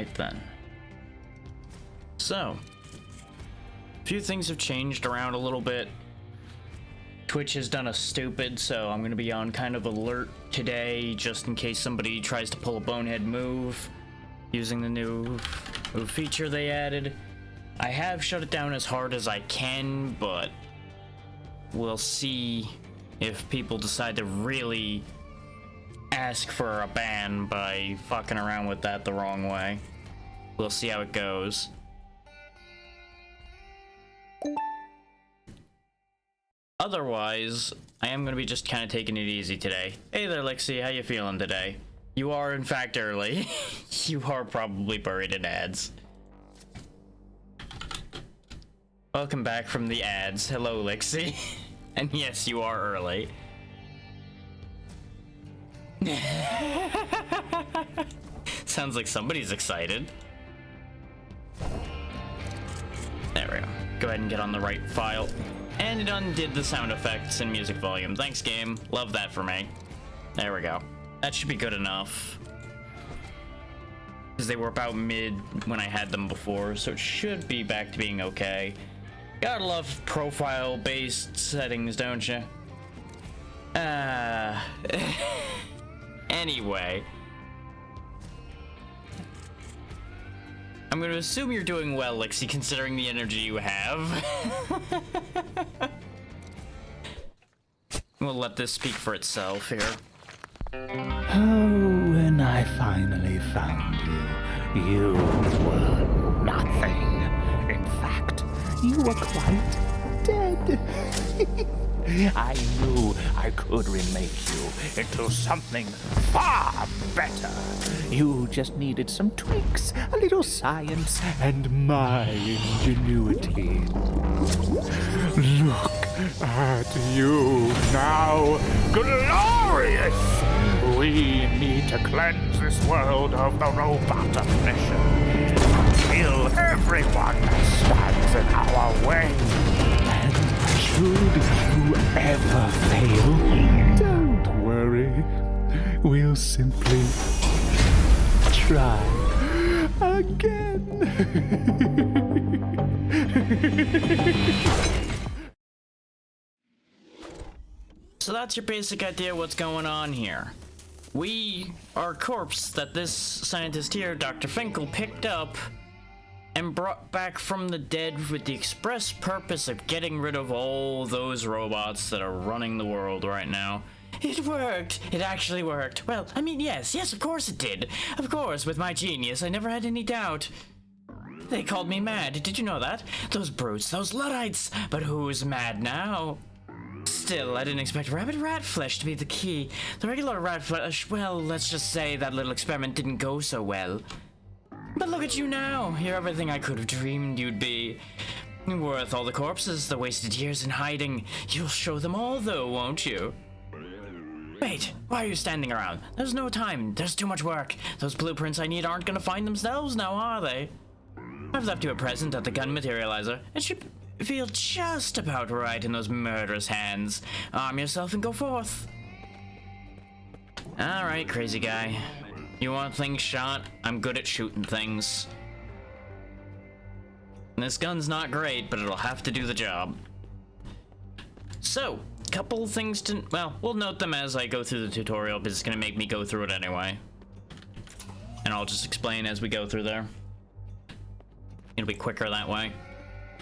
Alright then. So, a few things have changed around a little bit. Twitch has done a stupid, so I'm gonna be on kind of alert today, just in case somebody tries to pull a bonehead move using the new feature they added. I have shut it down as hard as I can, but we'll see if people decide to really ask for a ban by fucking around with that the wrong way. We'll see how it goes. Otherwise, I am gonna be just kind of taking it easy today. Hey there, Lexi, how you feeling today? You are in fact early. You are probably buried in ads. Welcome back from the ads. Hello, Lexi. And yes, you are early. Sounds like somebody's excited. There we go. Go ahead and get on the right file. And it undid the sound effects and music volume. Thanks, game. Love that for me. There we go. That should be good enough. Because they were about mid when I had them before, so it should be back to being okay. Gotta love profile-based settings, don't you? Anyway. I'm gonna assume you're doing well, Lixie, considering the energy you have. We'll let this speak for itself here. Oh, when I finally found you, you were nothing. In fact, you were quite dead. I knew I could remake you into something far better. You just needed some tweaks, a little science, and my ingenuity. Look at you now, glorious! We need to cleanse this world of the robot obsession. Kill everyone that stands in our way. And should you ever fail, don't worry. We'll simply try again. So that's your basic idea of what's going on here. We are a corpse that this scientist here, Dr. Finkel, picked up and brought back from the dead with the express purpose of getting rid of all those robots that are running the world right now. It worked! It actually worked. Well, I mean, yes, of course it did. Of course, with my genius, I never had any doubt. They called me mad, did you know that? Those brutes, those Luddites! But who's mad now? Still, I didn't expect rabid rat flesh to be the key. The regular rat flesh, well, let's just say that little experiment didn't go so well. But look at you now. You're everything I could have dreamed you'd be. Worth all the corpses, the wasted years in hiding. You'll show them all, though, won't you? Wait, why are you standing around? There's no time. There's too much work. Those blueprints I need aren't gonna find themselves now, are they? I've left you a present at the gun materializer. It should feel just about right in those murderous hands. Arm yourself and go forth. Alright, crazy guy. You want things shot? I'm good at shooting things. This gun's not great, but it'll have to do the job. So, couple things to... well, we'll note them as I go through the tutorial, because it's gonna make me go through it anyway. And I'll just explain as we go through there. It'll be quicker that way.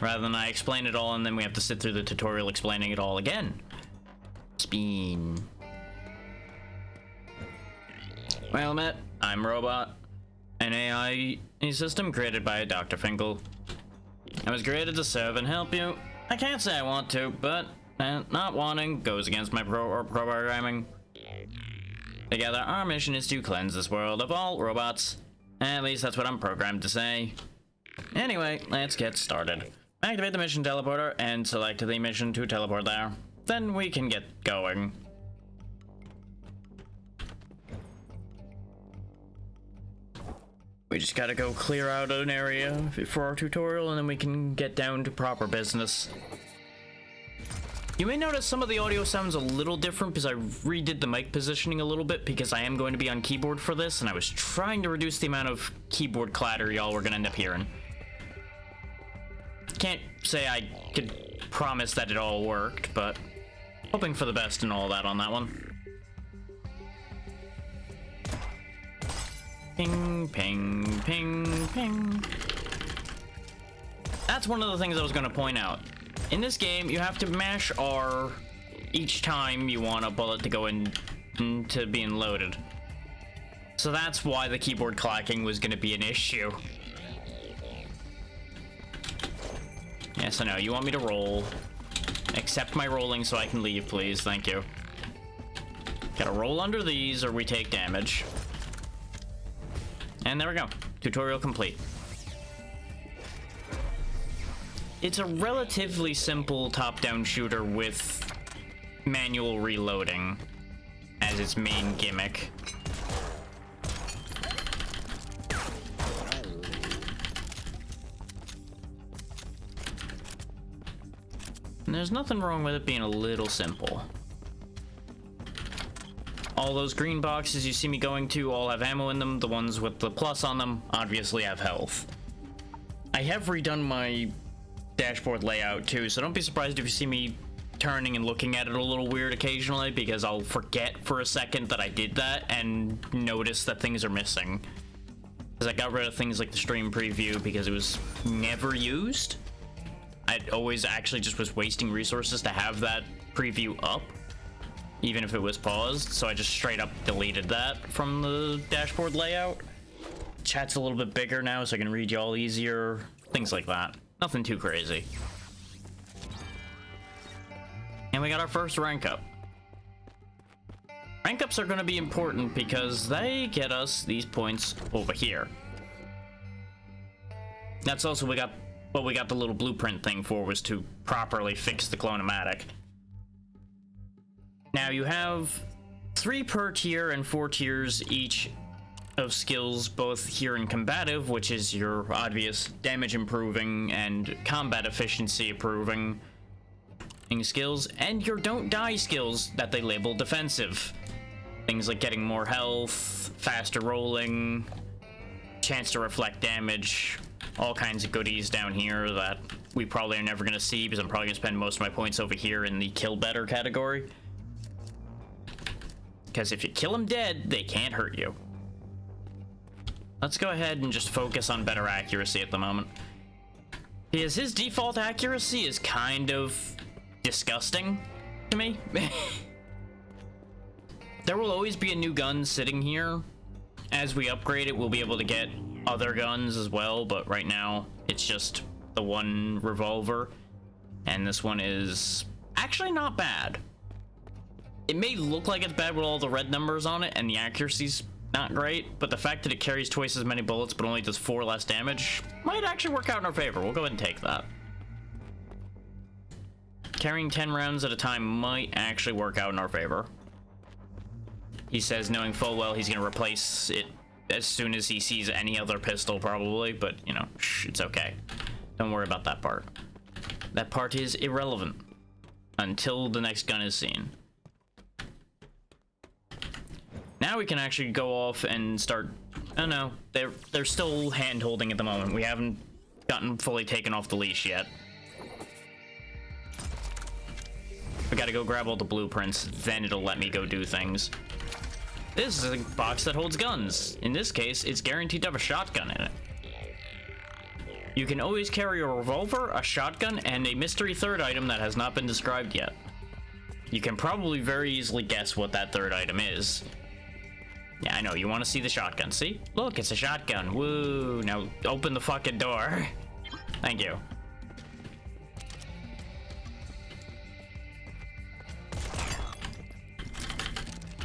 Rather than I explain it all and then we have to sit through the tutorial explaining it all again. Spin. Well met, I'm Robot, an AI system created by Dr. Finkel. I was created to serve and help you. I can't say I want to, but not wanting goes against my programming. Together, our mission is to cleanse this world of all robots. At least that's what I'm programmed to say. Anyway, let's get started. Activate the mission teleporter and select the mission to teleport there. Then we can get going. We just gotta go clear out an area for our tutorial and then we can get down to proper business. You may notice some of the audio sounds a little different because I redid the mic positioning a little bit because I am going to be on keyboard for this, and I was trying to reduce the amount of keyboard clatter y'all were gonna end up hearing. Can't say I could promise that it all worked, but hoping for the best and all that on that one. Ping, ping, ping, ping. That's one of the things I was gonna point out. In this game, you have to mash R each time you want a bullet to go into being loaded. So that's why the keyboard clacking was going to be an issue. Yes, I know. You want me to roll. Accept my rolling so I can leave, please. Thank you. Gotta roll under these or we take damage. And there we go. Tutorial complete. It's a relatively simple top-down shooter with manual reloading as its main gimmick. And there's nothing wrong with it being a little simple. All those green boxes you see me going to all have ammo in them. The ones with the plus on them obviously have health. I have redone my dashboard layout too, so don't be surprised if you see me turning and looking at it a little weird occasionally, because I'll forget for a second that I did that and notice that things are missing. Because I got rid of things like the stream preview because it was never used. I always actually just was wasting resources to have that preview up, even if it was paused, so I just straight up deleted that from the dashboard layout. Chat's a little bit bigger now so I can read y'all easier, things like that. Nothing too crazy. And we got our first rank up. Rank ups are going to be important because they get us these points over here. That's also what we got the little blueprint thing for, was to properly fix the Clone-O-Matic. Now you have 3 per tier and 4 tiers each of skills, both here in combative, which is your obvious damage improving and combat efficiency improving skills, and your don't die skills that they label defensive. Things like getting more health, faster rolling, chance to reflect damage, all kinds of goodies down here that we probably are never going to see because I'm probably going to spend most of my points over here in the kill better category. Because if you kill them dead, they can't hurt you. Let's go ahead and just focus on better accuracy at the moment. Because his default accuracy is kind of disgusting to me. There will always be a new gun sitting here. As we upgrade it, we'll be able to get other guns as well, but right now it's just the one revolver. And this one is actually not bad. It may look like it's bad with all the red numbers on it and the accuracy's not great, but the fact that it carries twice as many bullets but only does 4 less damage might actually work out in our favor. We'll go ahead and take that. Carrying 10 rounds at a time might actually work out in our favor. He says knowing full well he's going to replace it as soon as he sees any other pistol probably, but you know, it's okay. Don't worry about that part. That part is irrelevant until the next gun is seen. Now we can actually go off and start. Oh no, they're still hand holding at the moment. We haven't gotten fully taken off the leash yet. We gotta go grab all the blueprints, then it'll let me go do things. This is a box that holds guns. In this case, it's guaranteed to have a shotgun in it. You can always carry a revolver, a shotgun, and a mystery third item that has not been described yet. You can probably very easily guess what that third item is. Yeah, I know, you want to see the shotgun. See? Look, it's a shotgun. Woo! Now, open the fucking door. Thank you.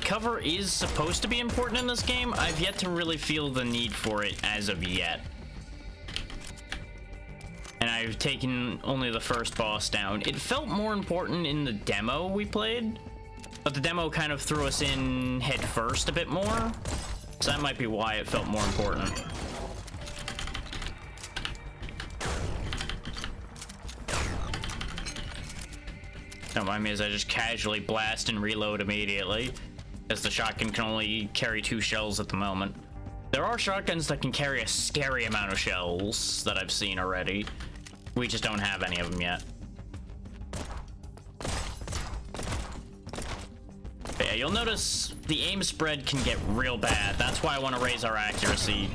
Cover is supposed to be important in this game. I've yet to really feel the need for it as of yet. And I've taken only the first boss down. It felt more important in the demo we played, but the demo kind of threw us in head first a bit more. So that might be why it felt more important. Don't mind me as I just casually blast and reload immediately, as the shotgun can only carry 2 shells at the moment. There are shotguns that can carry a scary amount of shells that I've seen already. We just don't have any of them yet. But yeah, you'll notice the aim spread can get real bad. That's why I want to raise our accuracy,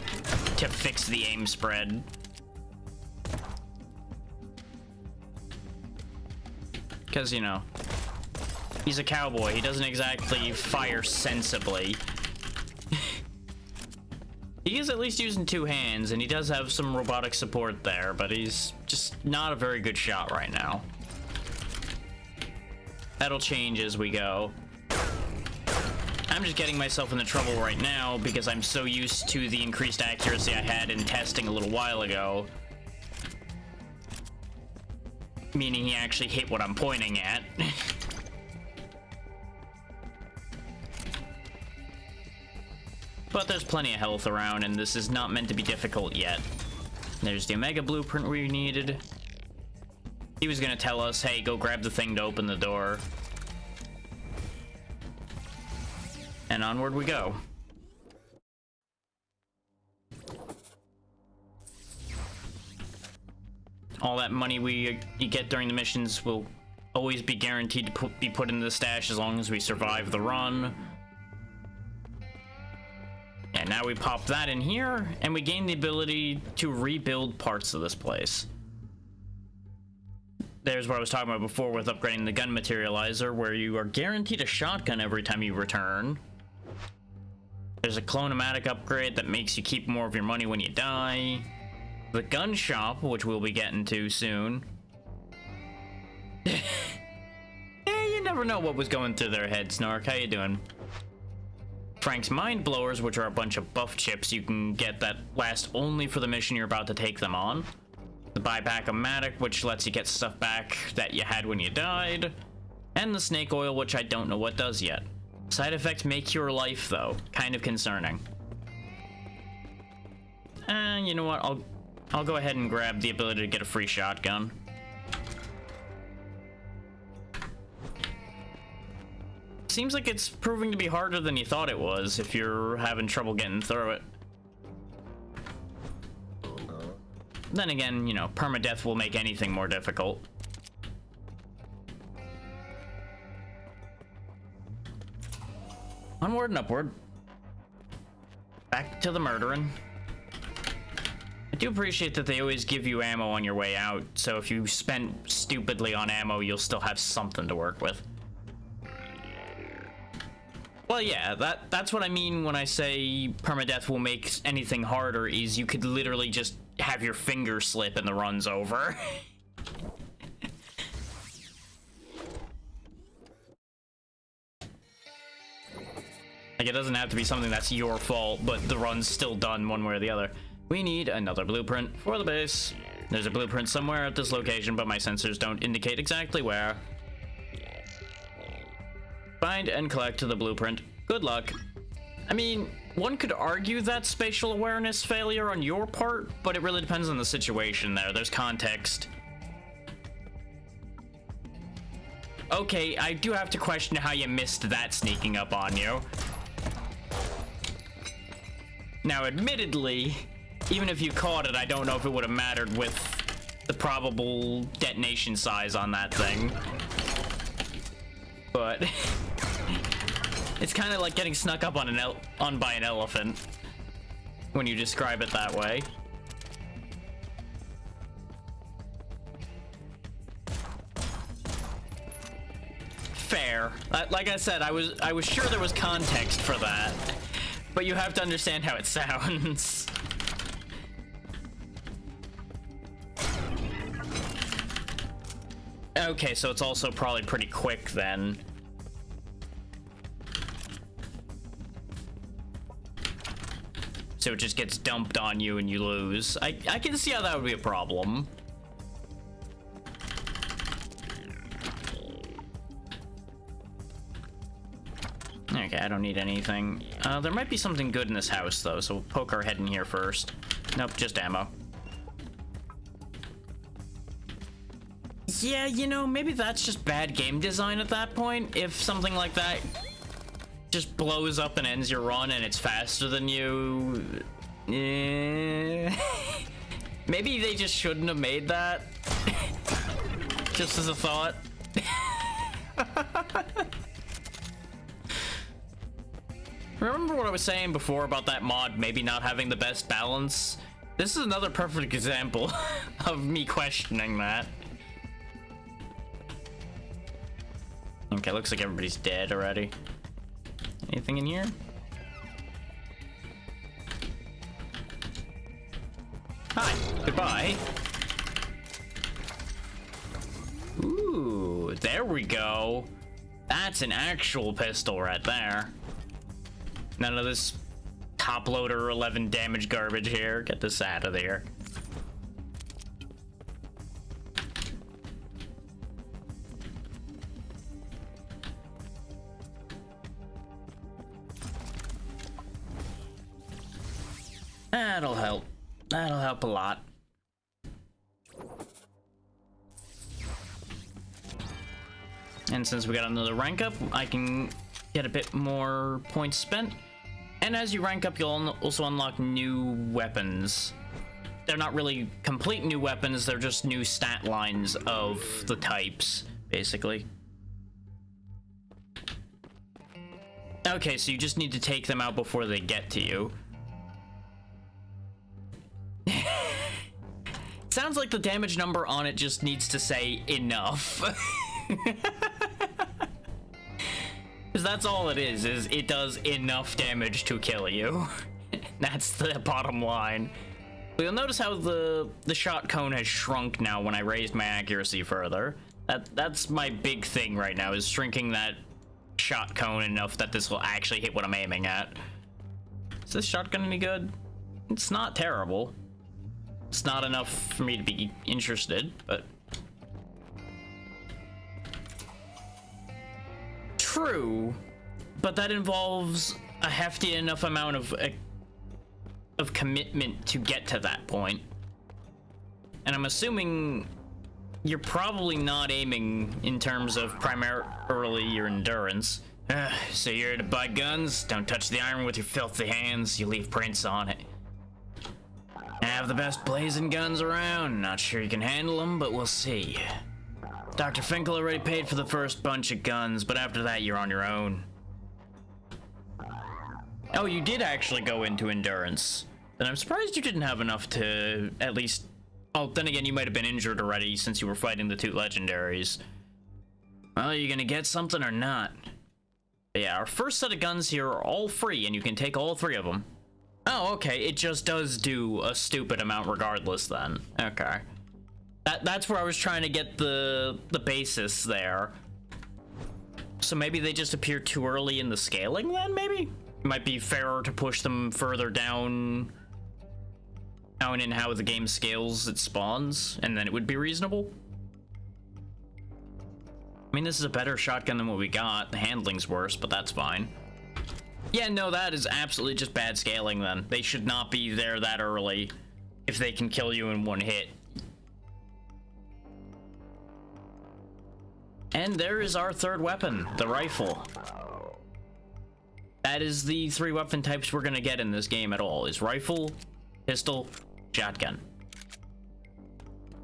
to fix the aim spread. Because, you know, he's a cowboy. He doesn't exactly fire sensibly. He is at least using 2 hands, and he does have some robotic support there, but he's just not a very good shot right now. That'll change as we go. I'm just getting myself into trouble right now because I'm so used to the increased accuracy I had in testing a little while ago. Meaning he actually hit what I'm pointing at. But there's plenty of health around, and this is not meant to be difficult yet. There's the Omega blueprint we needed. He was gonna tell us, hey, go grab the thing to open the door. And onward we go. All that money you get during the missions will always be guaranteed to be put in the stash as long as we survive the run. And now we pop that in here, and we gain the ability to rebuild parts of this place. There's what I was talking about before with upgrading the gun materializer, where you are guaranteed a shotgun every time you return. There's a clone-o-matic upgrade that makes you keep more of your money when you die. The gun shop, which we'll be getting to soon. You never know what was going through their heads, Snork. How you doing? Frank's Mind Blowers, which are a bunch of buff chips you can get that last only for the mission you're about to take them on. The Buyback-O-Matic, which lets you get stuff back that you had when you died. And the Snake Oil, which I don't know what does yet. Side effects may cure life, though. Kind of concerning. And you know what? I'll go ahead and grab the ability to get a free shotgun. Seems like it's proving to be harder than you thought it was if you're having trouble getting through it. Then again, you know, permadeath will make anything more difficult. Onward and upward. Back to the murdering. I do appreciate that they always give you ammo on your way out, so if you spend stupidly on ammo, you'll still have something to work with. Well, yeah, that's what I mean when I say permadeath will make anything harder, is you could literally just have your finger slip and the run's over. Like, it doesn't have to be something that's your fault, but the run's still done one way or the other. We need another blueprint for the base. There's a blueprint somewhere at this location, but my sensors don't indicate exactly where. Find and collect the blueprint. Good luck. I mean, one could argue that's spatial awareness failure on your part, but it really depends on the situation there. There's context. Okay, I do have to question how you missed that sneaking up on you. Now, admittedly, even if you caught it, I don't know if it would have mattered with the probable detonation size on that thing. But it's kind of like getting snuck up on by an elephant when you describe it that way. Fair. Like I said, I was sure there was context for that, but you have to understand how it sounds. Okay, so it's also probably pretty quick then. So it just gets dumped on you and you lose. I can see how that would be a problem. Okay, I don't need anything. There might be something good in this house though, so we'll poke our head in here first. Nope, just ammo. Yeah, you know, maybe that's just bad game design at that point. If something like that just blows up and ends your run and it's faster than you... Maybe they just shouldn't have made that. Just as a thought. Remember what I was saying before about that mod maybe not having the best balance? This is another perfect example of me questioning that. Okay, looks like everybody's dead already. Anything in here? Hi, goodbye. Ooh, there we go. That's an actual pistol right there. None of this top loader 11 damage garbage here. Get this out of there. That'll help. That'll help a lot. And since we got another rank up, I can get a bit more points spent. And as you rank up, you'll also unlock new weapons. They're not really complete new weapons, they're just new stat lines of the types, basically. Okay, so you just need to take them out before they get to you. Sounds like the damage number on it just needs to say enough. Because that's all it is it does enough damage to kill you. That's the bottom line. But you'll notice how the shot cone has shrunk now when I raised my accuracy further. That's my big thing right now, is shrinking that shot cone enough that this will actually hit what I'm aiming at. Is this shotgun any good? It's not terrible. It's not enough for me to be interested, but... True, but that involves a hefty enough amount of commitment to get to that point. And I'm assuming you're probably not aiming in terms of primarily your endurance. So you're here to buy guns? Don't touch the iron with your filthy hands, you leave prints on it. I have the best blazing guns around. Not sure you can handle them, but we'll see. Dr. Finkel already paid for the first bunch of guns, but after that you're on your own. Oh, you did actually go into endurance. Then I'm surprised you didn't have enough to at least... Oh, then again, you might have been injured already since you were fighting the two legendaries. Well, are you gonna get something or not? But yeah, our first set of guns here are all free, and you can take all three of them. Oh, okay, it just does do a stupid amount regardless then. Okay. That's where I was trying to get the basis there. So maybe they just appear too early in the scaling then, maybe? It might be fairer to push them further down in how the game scales it spawns, and then it would be reasonable. I mean, this is a better shotgun than what we got. The handling's worse, but that's fine. Yeah, no, that is absolutely just bad scaling then. They should not be there that early if they can kill you in one hit. And there is our third weapon, the rifle. That is the three weapon types we're gonna get in this game at all, is rifle, pistol, shotgun.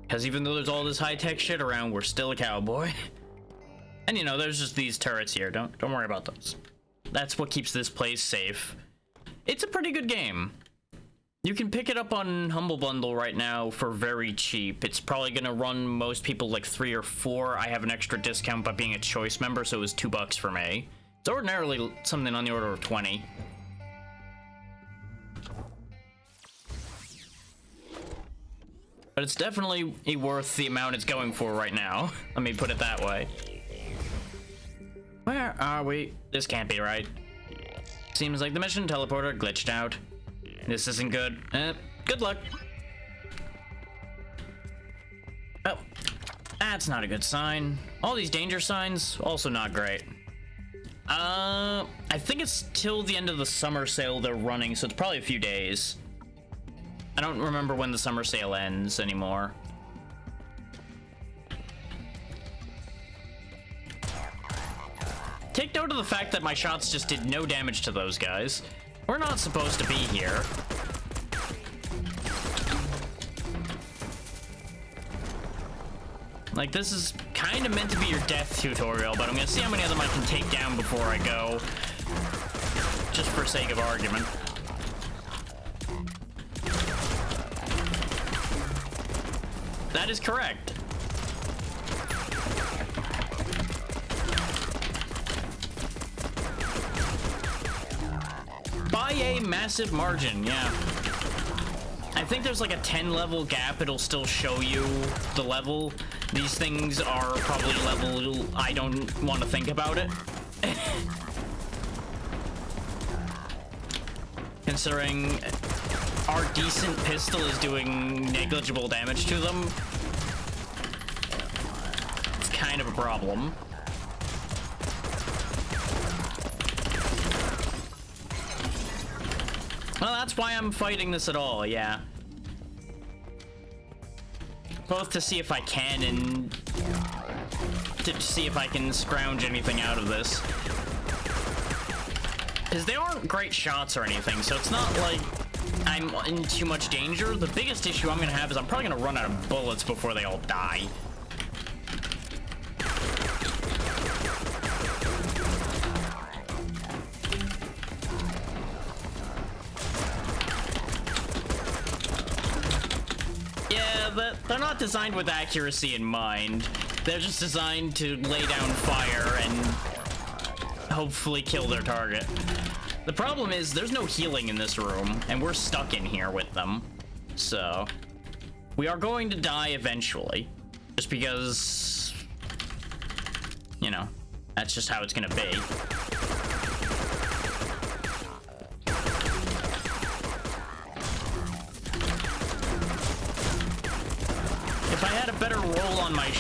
Because even though there's all this high-tech shit around, we're still a cowboy. And you know, there's just these turrets here, don't worry about those. That's what keeps this place safe. It's a pretty good game. You can pick it up on Humble Bundle right now for very cheap. It's probably gonna run most people like 3 or 4. I have an extra discount by being a choice member, so it was $2 for me. It's ordinarily something on the order of 20. But it's definitely worth the amount it's going for right now. Let me put it that way. Where are we? This can't be right. Seems like the mission teleporter glitched out. This isn't good. Good luck. Oh, that's not a good sign. All these danger signs, also not great. I think it's till the end of the summer sale they're running, so it's probably a few days. I don't remember when the summer sale ends anymore. take note of the fact that my shots just did no damage to those guys. We're not supposed to be here. Like, this is kind of meant to be your death tutorial, but I'm gonna see how many of them I can take down before I go. Just for sake of argument. That is correct. By a massive margin, yeah. I think there's like a 10 level gap. It'll still show you the level. These things are probably level I don't want to think about it. Considering our decent pistol is doing negligible damage to them, it's kind of a problem. Well, that's why I'm fighting this at all, yeah. Both to see if I can and to see if I can scrounge anything out of this. Because they aren't great shots or anything, so it's not like I'm in too much danger. The biggest issue I'm gonna have is I'm probably gonna run out of bullets before they all die. They're not designed with accuracy in mind. They're just designed to lay down fire and hopefully kill their target. The problem is there's no healing in this room, and we're stuck in here with them. So, we are going to die eventually. Just because, you know, that's just how it's gonna be. If I had a better roll on my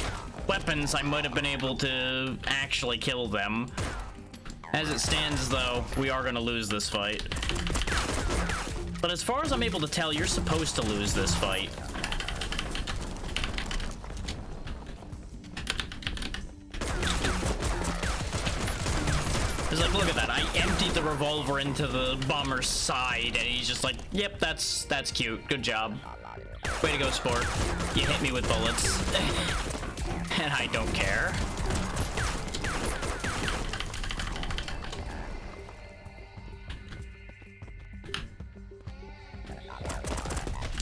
weapons, I might have been able to actually kill them. As it stands, though, we are going to lose this fight. But as far as I'm able to tell, you're supposed to lose this fight. It's like, look at that. I emptied the revolver into the bomber's side, and he's just like, yep, that's cute. Good job. Way to go, sport. You hit me with bullets. And I don't care.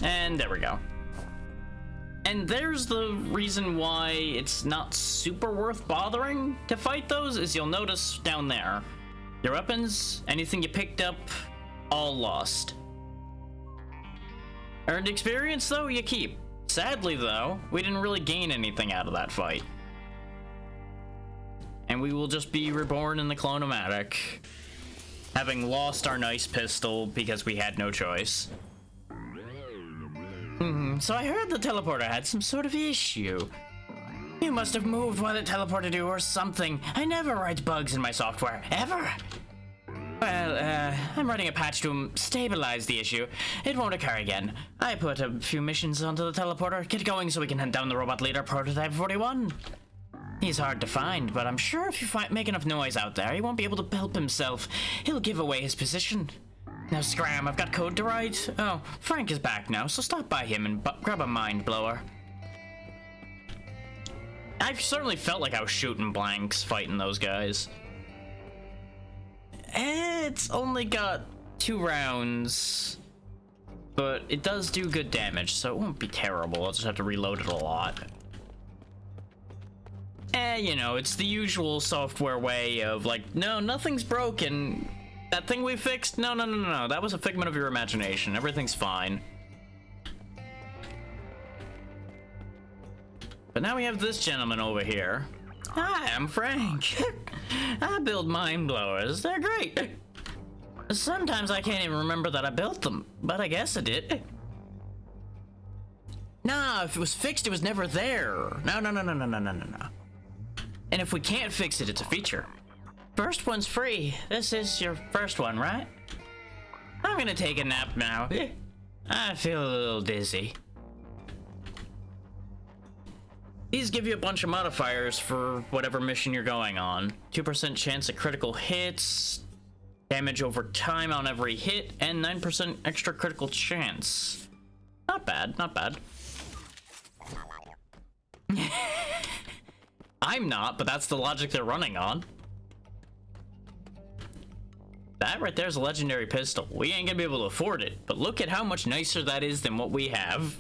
And there we go. And there's the reason why it's not super worth bothering to fight those, is you'll notice down there. Your weapons, anything you picked up, all lost. Earned experience, though, you keep. Sadly, though, we didn't really gain anything out of that fight. And we will just be reborn in the Clonomatic, having lost our nice pistol because we had no choice. So I heard the teleporter had some sort of issue. You must have moved while it teleported you or something. I never write bugs in my software, ever. Well, I'm writing a patch to stabilize the issue. It won't occur again. I put a few missions onto the teleporter. Get going so we can hunt down the robot leader, Prototype 41. He's hard to find, but I'm sure if you make enough noise out there, he won't be able to help himself. He'll give away his position. Now, Scram, I've got code to write. Oh, Frank is back now, so stop by him and grab a mind blower. I've certainly felt like I was shooting blanks fighting those guys. It's only got 2 rounds, but it does do good damage, so it won't be terrible. I'll just have to reload it a lot. You know, it's the usual software way of like, no, nothing's broken. That thing we fixed? No. That was a figment of your imagination. Everything's fine. But now we have this gentleman over here. Hi, I'm Frank. I build mind blowers. They're great. Sometimes I can't even remember that I built them, but I guess I did. Nah, if it was fixed, it was never there. No. And if we can't fix it, it's a feature. First one's free. This is your first one, right? I'm gonna take a nap now. I feel a little dizzy. These give you a bunch of modifiers for whatever mission you're going on. 2% chance at critical hits, damage over time on every hit, and 9% extra critical chance. Not bad, not bad. I'm not, but that's the logic they're running on. That right there is a legendary pistol. We ain't gonna be able to afford it, but look at how much nicer that is than what we have.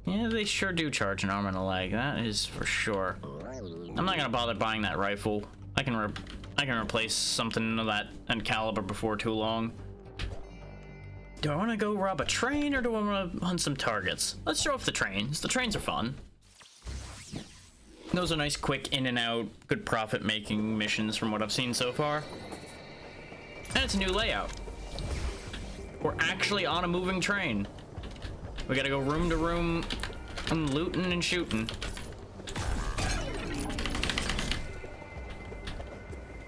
Yeah, they sure do charge an arm and a leg. That is for sure. I'm not gonna bother buying that rifle. I can replace something of that and caliber before too long. Do I want to go rob a train or do I want to hunt some targets? Let's throw off the trains. The trains are fun. Those are nice, quick, in and out, good profit-making missions from what I've seen so far. And it's a new layout. We're actually on a moving train. We gotta go room to room and looting and shooting.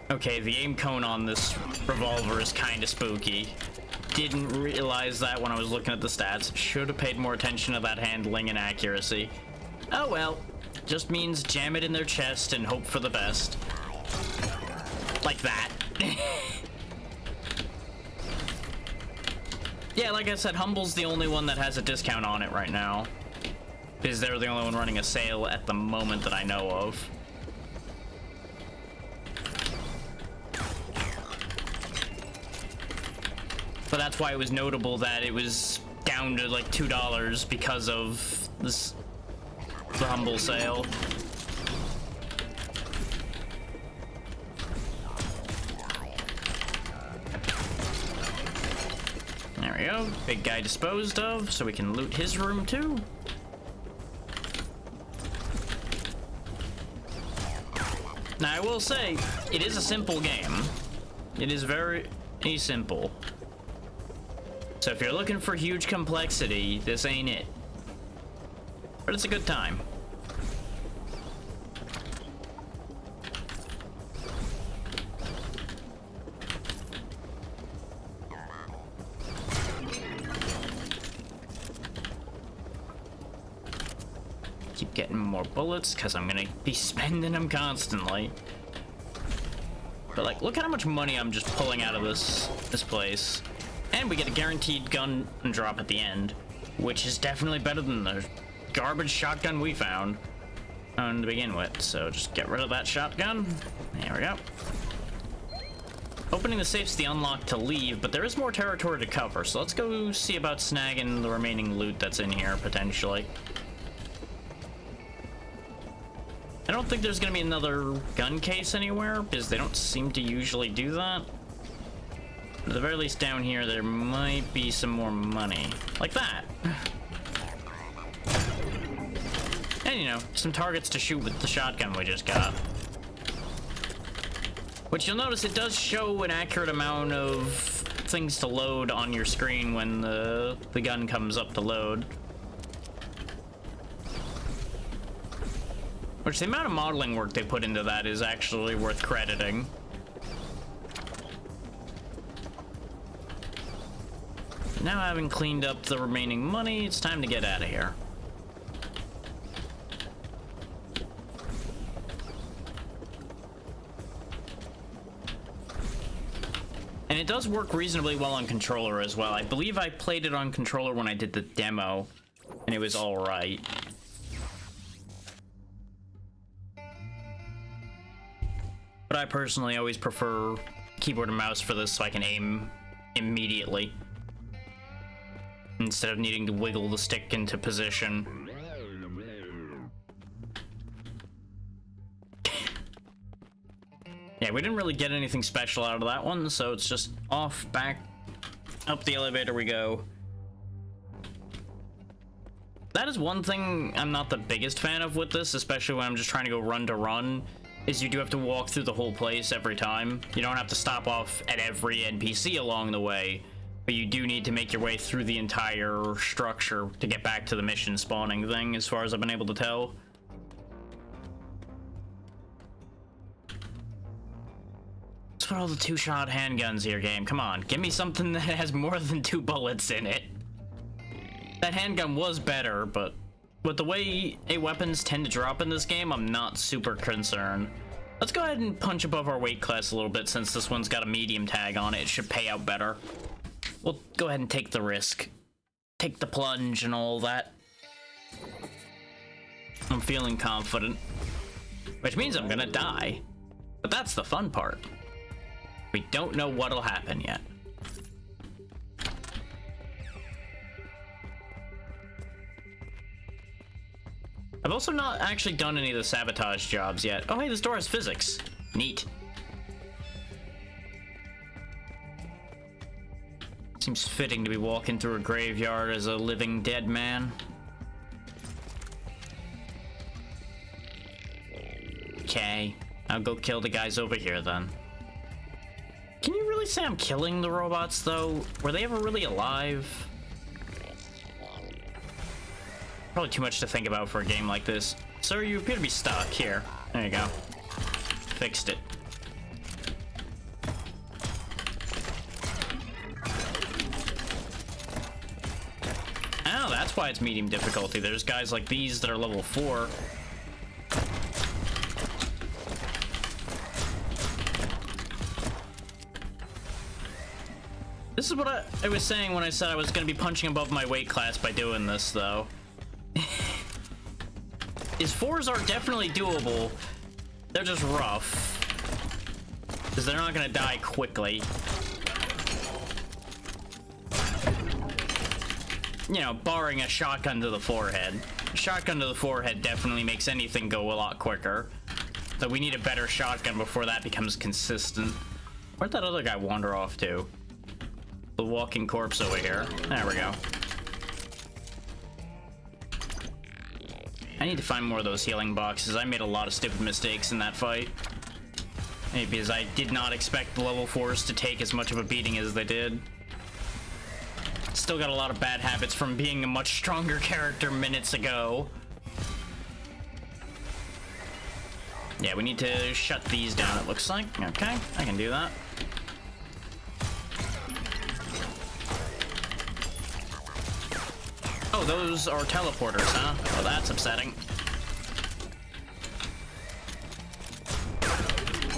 Okay, the aim cone on this revolver is kinda spooky. Didn't realize that when I was looking at the stats. Should have paid more attention to that handling and accuracy. Oh well. Just means jam it in their chest and hope for the best. Like that. Yeah, like I said, Humble's the only one that has a discount on it right now. Because they're the only one running a sale at the moment that I know of. But that's why it was notable that it was down to like $2 because of this, the Humble sale. There we go. Big guy disposed of, so we can loot his room too. Now I will say, it is a simple game. It is very simple. So if you're looking for huge complexity, this ain't it. But it's a good time. Keep getting more bullets because I'm gonna be spending them constantly. But like, look at how much money I'm just pulling out of this place. And we get a guaranteed gun drop at the end, which is definitely better than the garbage shotgun we found to begin with. So just get rid of that shotgun. There we go. Opening the safe's the unlock to leave, but there is more territory to cover. So let's go see about snagging the remaining loot that's in here, potentially. I don't think there's gonna be another gun case anywhere, because they don't seem to usually do that. At the very least down here, there might be some more money. Like that. And, you know, some targets to shoot with the shotgun we just got. Which you'll notice it does show an accurate amount of things to load on your screen when the gun comes up to load. Which the amount of modeling work they put into that is actually worth crediting. Now having cleaned up the remaining money, it's time to get out of here. And it does work reasonably well on controller as well. I believe I played it on controller when I did the demo, and it was alright. But I personally always prefer keyboard and mouse for this so I can aim immediately, instead of needing to wiggle the stick into position. Yeah, we didn't really get anything special out of that one, so it's just off, back, up the elevator we go. That is one thing I'm not the biggest fan of with this, especially when I'm just trying to go run to run, is you do have to walk through the whole place every time. You don't have to stop off at every NPC along the way, but you do need to make your way through the entire structure to get back to the mission spawning thing, as far as I've been able to tell. What's with all the two-shot handguns here, game? Come on, give me something that has more than 2 bullets in it. That handgun was better, but with the way weapons tend to drop in this game, I'm not super concerned. Let's go ahead and punch above our weight class a little bit since this one's got a medium tag on it. It should pay out better. We'll go ahead and take the risk. Take the plunge and all that. I'm feeling confident. Which means I'm gonna die. But that's the fun part. We don't know what'll happen yet. I've also not actually done any of the sabotage jobs yet. Oh, hey, this door has physics. Neat. Seems fitting to be walking through a graveyard as a living dead man. Okay, I'll go kill the guys over here then. Can you really say I'm killing the robots, though? Were they ever really alive? Probably too much to think about for a game like this. Sir, you appear to be stuck. Here. There you go. Fixed it. Oh, that's why it's medium difficulty. There's guys like these that are level 4. This is what I was saying when I said I was going to be punching above my weight class by doing this, though. Is 4s are definitely doable. They're just rough. Because they're not going to die quickly. You know, barring a shotgun to the forehead. A shotgun to the forehead definitely makes anything go a lot quicker. So we need a better shotgun before that becomes consistent. Where'd that other guy wander off to? The walking corpse over here. There we go. I need to find more of those healing boxes. I made a lot of stupid mistakes in that fight. Maybe because I did not expect the level 4s to take as much of a beating as they did. Still got a lot of bad habits from being a much stronger character minutes ago. Yeah, we need to shut these down, it looks like. Okay, I can do that. Oh, those are teleporters, huh? Well, that's upsetting.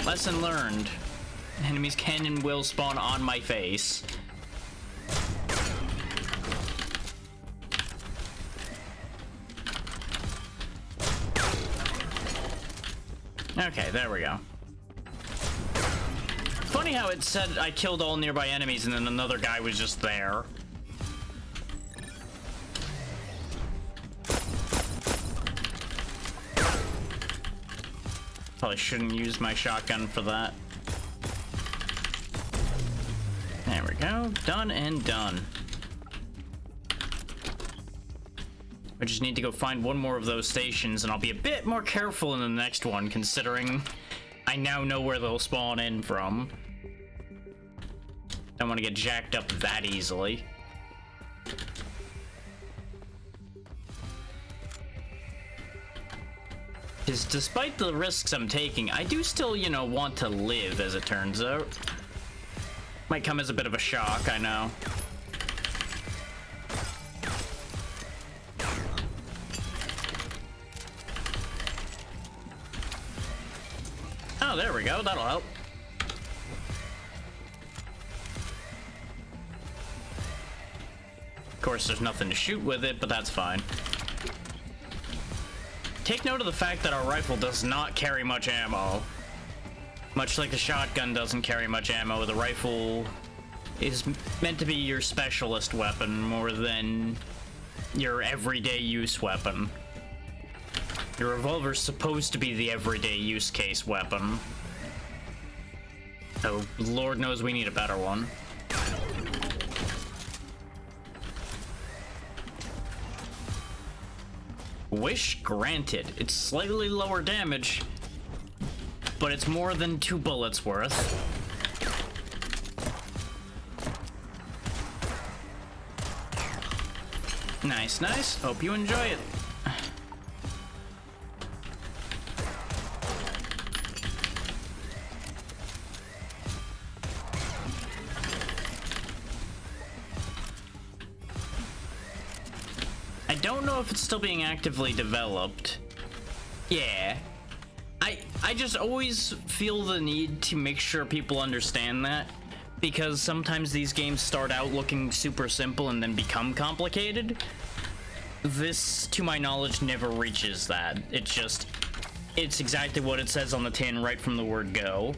Lesson learned. Enemies can and will spawn on my face. Okay, there we go. Funny how it said I killed all nearby enemies and then another guy was just there. Probably shouldn't use my shotgun for that. There we go. Done and done. I just need to go find one more of those stations, and I'll be a bit more careful in the next one, considering I now know where they'll spawn in from. Don't want to get jacked up that easily. Because despite the risks I'm taking, I do still, you know, want to live, as it turns out. Might come as a bit of a shock, I know. Oh, there we go. That'll help. Of course, there's nothing to shoot with it, but that's fine. Take note of the fact that our rifle does not carry much ammo. Much like the shotgun doesn't carry much ammo, the rifle is meant to be your specialist weapon more than your everyday use weapon. Your revolver's supposed to be the everyday use case weapon. So, Lord knows we need a better one. Wish granted. It's slightly lower damage, but it's more than 2 bullets worth. Nice, nice. Hope you enjoy it. I don't know if it's still being actively developed. Yeah. I just always feel the need to make sure people understand that, because sometimes these games start out looking super simple and then become complicated. This, to my knowledge, never reaches that. It's exactly what it says on the tin right from the word go.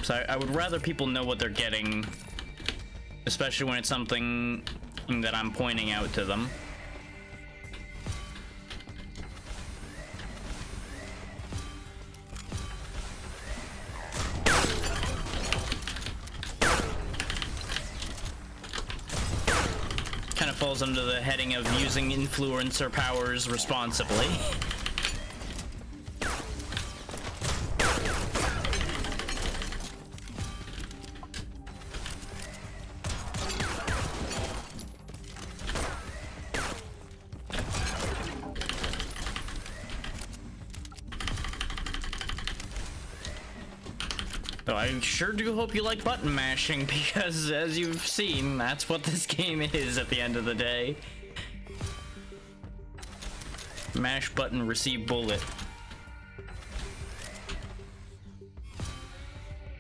So I would rather people know what they're getting, especially when it's something that I'm pointing out to them. Kind of falls under the heading of using influencer powers responsibly. I sure do hope you like button mashing, because as you've seen, that's what this game is at the end of the day. Mash button, receive bullet.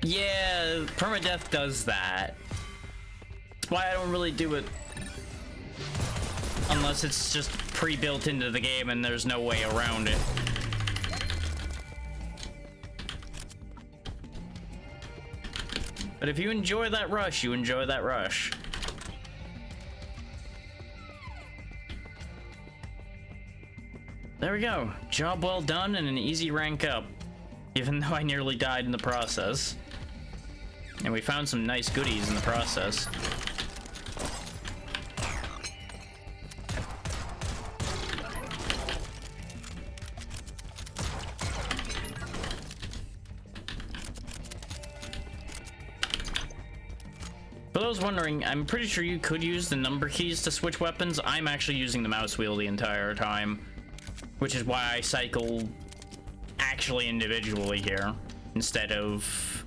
Yeah, permadeath does that. That's why I don't really do it unless it's just pre-built into the game and there's no way around it. But if you enjoy that rush, you enjoy that rush. There we go. Job well done and an easy rank up, even though I nearly died in the process. And we found some nice goodies in the process. For those wondering, I'm pretty sure you could use the number keys to switch weapons. I'm actually using the mouse wheel the entire time, which is why I cycle actually individually here instead of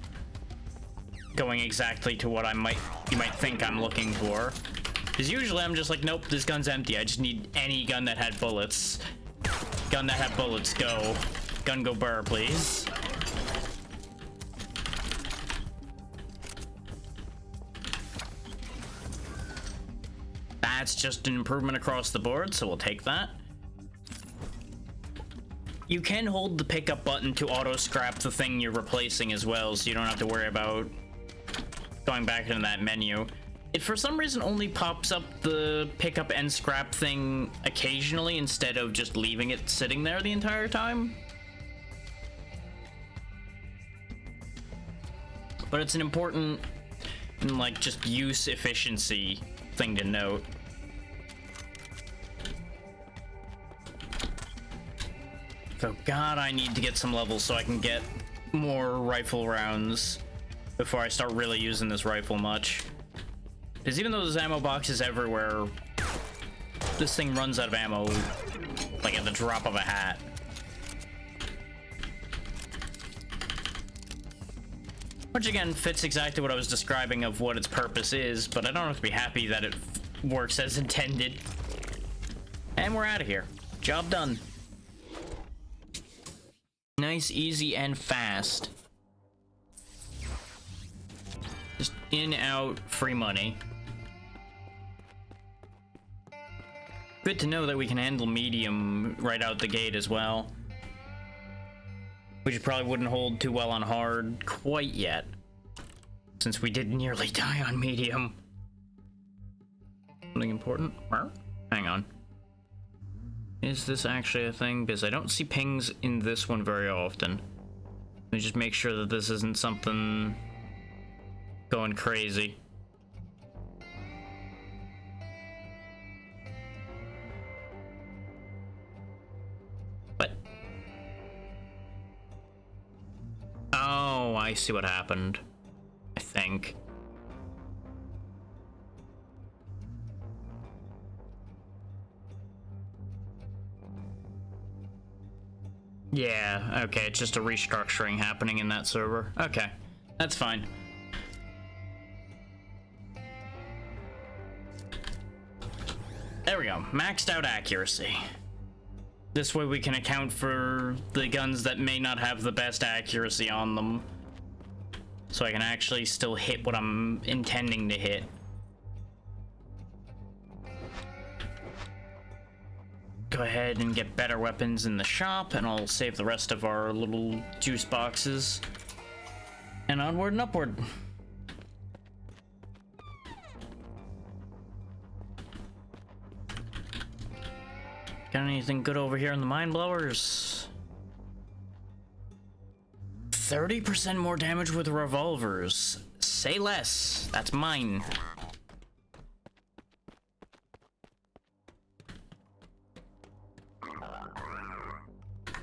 going exactly to what you might think I'm looking for. Because usually I'm just like, nope, this gun's empty. I just need any gun that had bullets. Gun that had bullets, go. Gun go burr, please. That's just an improvement across the board, so we'll take that. You can hold the pickup button to auto scrap the thing you're replacing as well, so you don't have to worry about going back into that menu. It for some reason only pops up the pickup and scrap thing occasionally instead of just leaving it sitting there the entire time. But it's an important, like, just use efficiency thing to note. So God, I need to get some levels so I can get more rifle rounds before I start really using this rifle much. Because even though there's ammo boxes everywhere, this thing runs out of ammo like at the drop of a hat. Which again fits exactly what I was describing of what its purpose is, but I don't have to be happy that it works as intended. And we're out of here. Job done. Nice, easy, and fast. Just in, out, free money. Good to know that we can handle medium right out the gate as well. Which probably wouldn't hold too well on hard quite yet, since we did nearly die on medium. Something important? Hang on. Is this actually a thing? Because I don't see pings in this one very often. Let me just make sure that this isn't something going crazy. What? Oh, I see what happened. I think. Yeah, okay, it's just a restructuring happening in that server. Okay, that's fine. There we go, maxed out accuracy. This way we can account for the guns that may not have the best accuracy on them. So I can actually still hit what I'm intending to hit. Go ahead and get better weapons in the shop, and I'll save the rest of our little juice boxes. And onward and upward. Got anything good over here in the mind blowers? 30% more damage with revolvers. Say less. That's mine.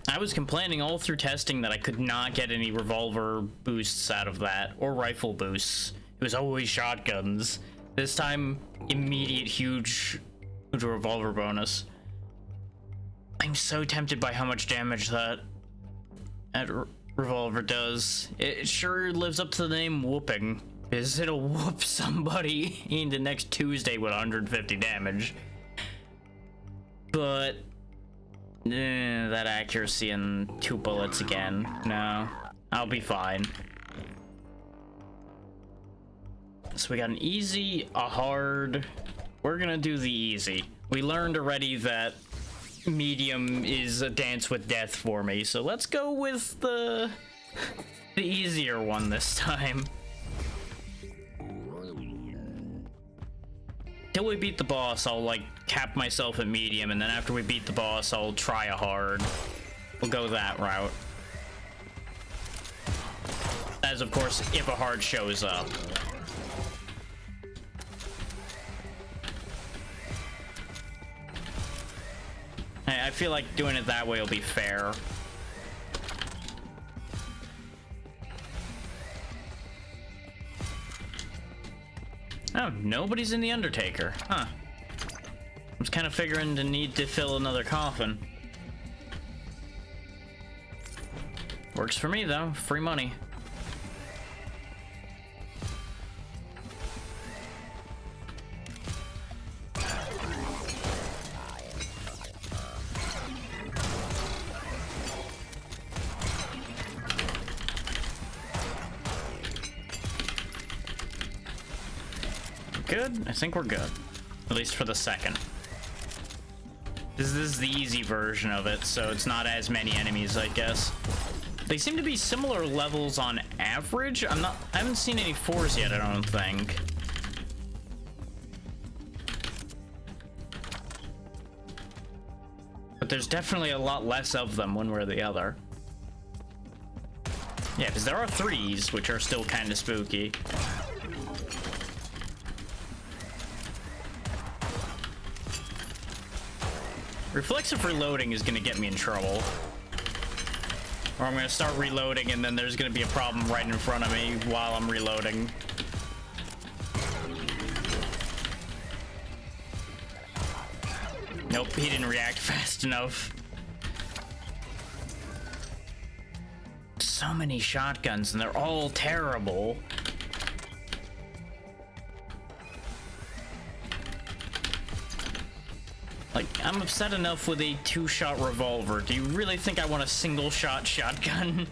I was complaining all through testing that I could not get any revolver boosts out of that, or rifle boosts. It was always shotguns. This time, immediate huge revolver bonus. I'm so tempted by how much damage that revolver does. It sure lives up to the name whooping, because it'll whoop somebody into next Tuesday with 150 damage. But that accuracy and 2 bullets again. No, I'll be fine. So we got an easy, a hard. We're gonna do the easy. We learned already that medium is a dance with death for me, so let's go with the easier one this time. Till we beat the boss, I'll like cap myself at medium, and then after we beat the boss, I'll try a hard. We'll go that route. As of course, if a hard shows up. I feel like doing it that way will be fair. Oh, nobody's in the Undertaker. Huh. I was kind of figuring to need to fill another coffin. Works for me, though. Free money. Good? I think we're good. At least for the second. This is the easy version of it, so it's not as many enemies, I guess. They seem to be similar levels on average. I haven't seen any 4s yet, I don't think. But there's definitely a lot less of them one way or the other. Yeah, because there are 3s, which are still kind of spooky. Reflexive reloading is gonna get me in trouble. Or I'm gonna start reloading and then there's gonna be a problem right in front of me while I'm reloading. Nope, he didn't react fast enough. So many shotguns and they're all terrible. Like, I'm upset enough with a 2-shot revolver. Do you really think I want a single-shot shotgun?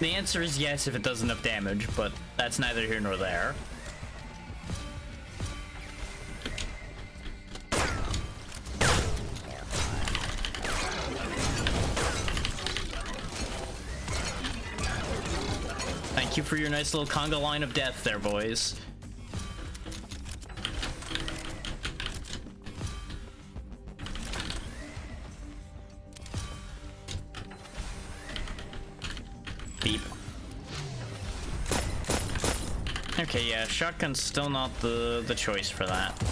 The answer is yes if it does enough damage, but that's neither here nor there. Thank you for your nice little conga line of death there, boys. Beep. Okay, yeah, shotgun's still not the choice for that.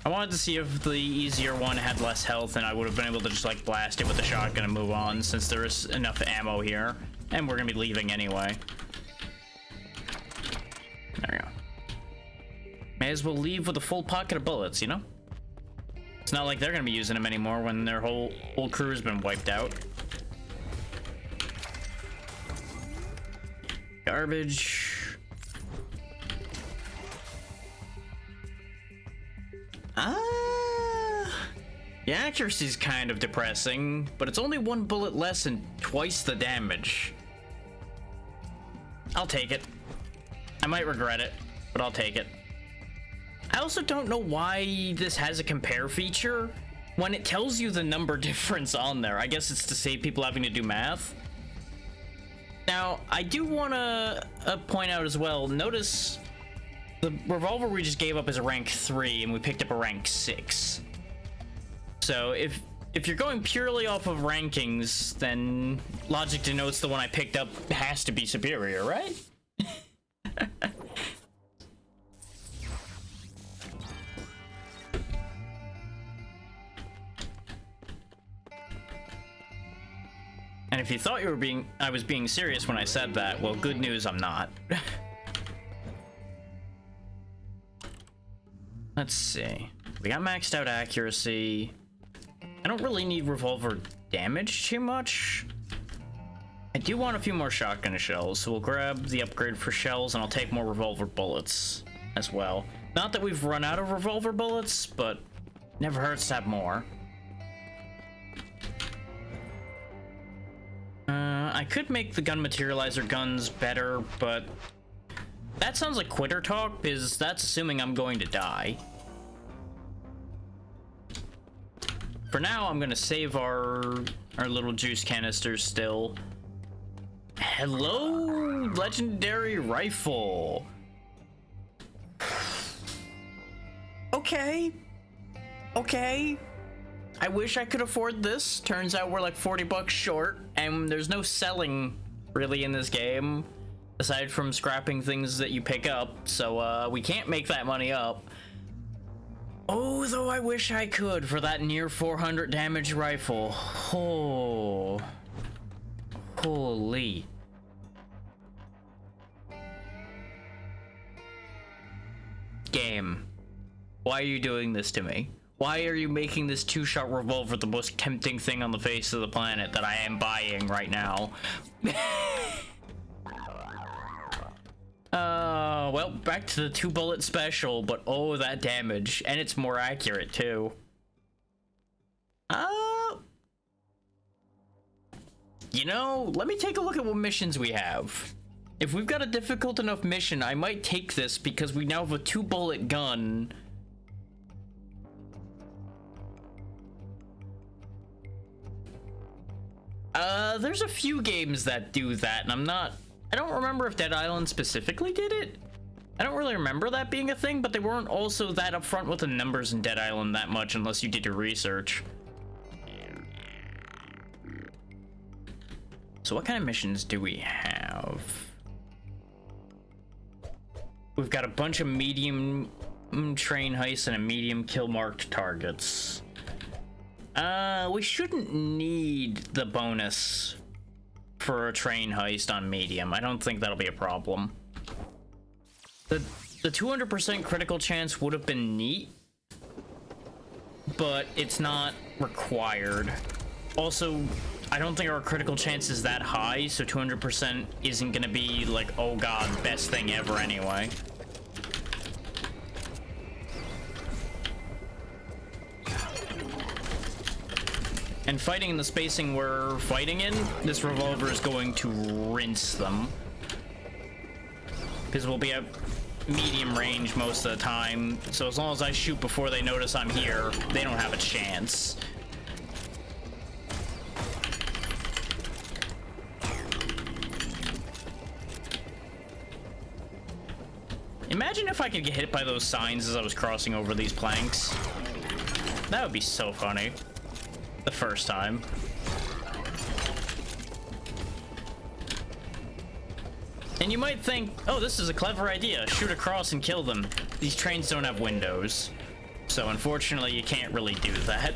I wanted to see if the easier one had less health and I would have been able to just like blast it with the shotgun and move on since there is enough ammo here. And we're gonna be leaving anyway. There we go. May as well leave with a full pocket of bullets, you know? It's not like they're gonna be using them anymore when their whole crew has been wiped out. Garbage. The accuracy's kind of depressing, but it's only 1 bullet less and twice the damage. I'll take it. I might regret it, but I'll take it. I also don't know why this has a compare feature when it tells you the number difference on there. I guess it's to save people having to do math. Now, I do want to point out as well, notice the revolver we just gave up is a rank 3 and we picked up a rank 6. So if you're going purely off of rankings, then logic denotes the one I picked up has to be superior, right? And if you thought I was being serious when I said that, well, good news, I'm not. Let's see. We got maxed out accuracy. I don't really need revolver damage too much. I do want a few more shotgun shells, so we'll grab the upgrade for shells and I'll take more revolver bullets as well. Not that we've run out of revolver bullets, but never hurts to have more. I could make the gun materializer guns better, but that sounds like quitter talk, because that's assuming I'm going to die. For now, I'm gonna save our little juice canisters still. Hello, legendary rifle. Okay. I wish I could afford this. Turns out we're like 40 bucks short, and there's no selling really in this game aside from scrapping things that you pick up, so we can't make that money up. Oh, though I wish I could for that near 400 damage rifle. Oh. Holy. Game. Why are you doing this to me? Why are you making this 2-shot revolver the most tempting thing on the face of the planet that I am buying right now? Well, back to the 2-bullet special, but oh, that damage. And it's more accurate, too. You know, let me take a look at what missions we have. If we've got a difficult enough mission, I might take this because we now have a 2-bullet gun. There's a few games that do that, and I don't remember if Dead Island specifically did it. I don't really remember that being a thing, but they weren't also that upfront with the numbers in Dead Island that much unless you did your research. So what kind of missions do we have? We've got a bunch of medium train heists and a medium kill marked targets. We shouldn't need the bonus for a train heist on medium. I don't think that'll be a problem. The 200% critical chance would have been neat, but it's not required. Also, I don't think our critical chance is that high, so 200% isn't gonna be like, oh god, best thing ever anyway. And fighting in the spacing we're fighting in, this revolver is going to rinse them. Because we'll be at medium range most of the time, so as long as I shoot before they notice I'm here, they don't have a chance. Imagine if I could get hit by those signs as I was crossing over these planks. That would be so funny. The first time. And you might think, oh, this is a clever idea. Shoot across and kill them. These trains don't have windows. So unfortunately, you can't really do that.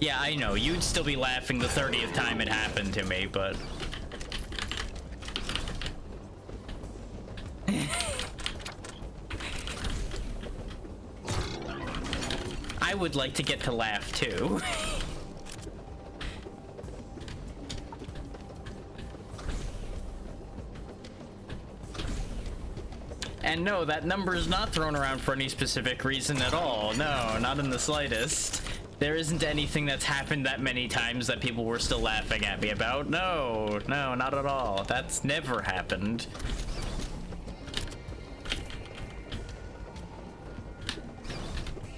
Yeah, I know. You'd still be laughing the 30th time it happened to me, but... I would like to get to laugh too. And no, that number is not thrown around for any specific reason at all. No, not in the slightest. There isn't anything that's happened that many times that people were still laughing at me about. No, no, not at all. That's never happened.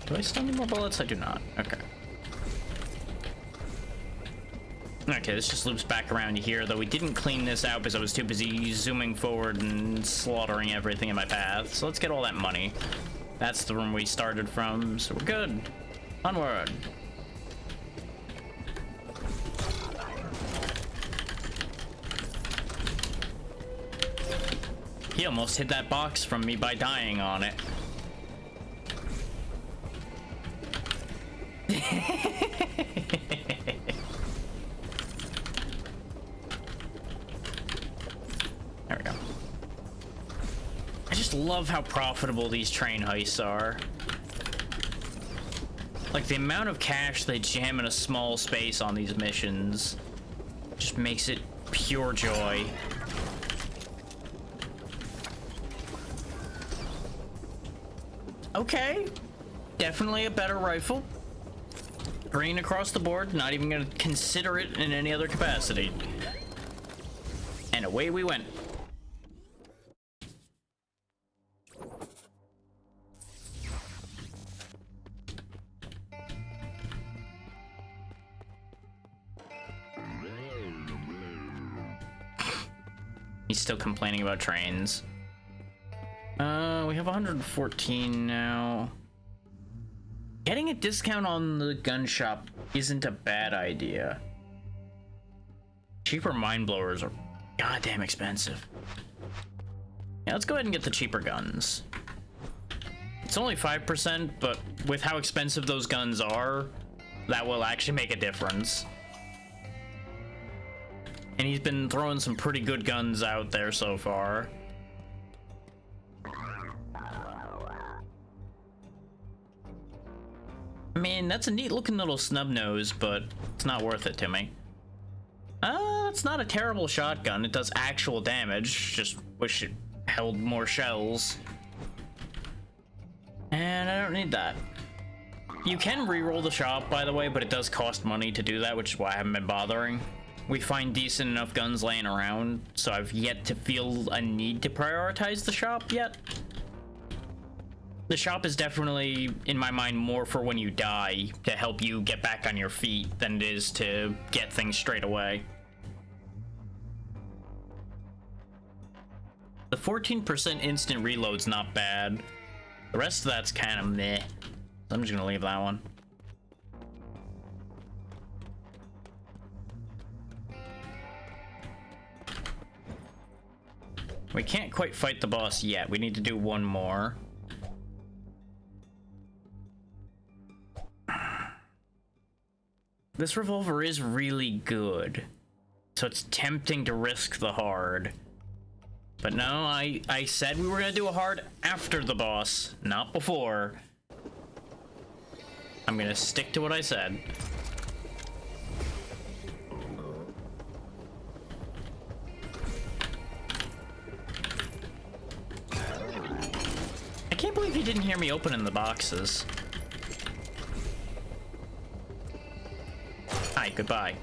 Do I still need more bullets? I do not. Okay. Okay, this just loops back around here, though we didn't clean this out because I was too busy zooming forward and slaughtering everything in my path. So let's get all that money. That's the room we started from, so we're good. Onward. He almost hit that box from me by dying on it. There we go. I just love how profitable these train heists are. Like, the amount of cash they jam in a small space on these missions just makes it pure joy. Okay, definitely a better rifle. Green across the board, not even gonna consider it in any other capacity. And away we went. He's still complaining about trains. We have 114 now. Getting a discount on the gun shop isn't a bad idea. Cheaper mind blowers are goddamn expensive. Yeah, let's go ahead and get the cheaper guns. It's only 5%, but with how expensive those guns are, that will actually make a difference. And he's been throwing some pretty good guns out there so far. I mean, that's a neat looking little snub nose, but it's not worth it to me. It's not a terrible shotgun. It does actual damage. Just wish it held more shells. And I don't need that. You can re-roll the shop, by the way, but it does cost money to do that, which is why I haven't been bothering. We find decent enough guns laying around, so I've yet to feel a need to prioritize the shop yet. The shop is definitely, in my mind, more for when you die, to help you get back on your feet, than it is to get things straight away. The 14% instant reload's not bad. The rest of that's kind of meh. So I'm just gonna leave that one. We can't quite fight the boss yet. We need to do one more. This revolver is really good, so it's tempting to risk the hard. But no, I said we were gonna do a hard after the boss, not before. I'm gonna stick to what I said. I can't believe you didn't hear me opening the boxes. Hi, goodbye.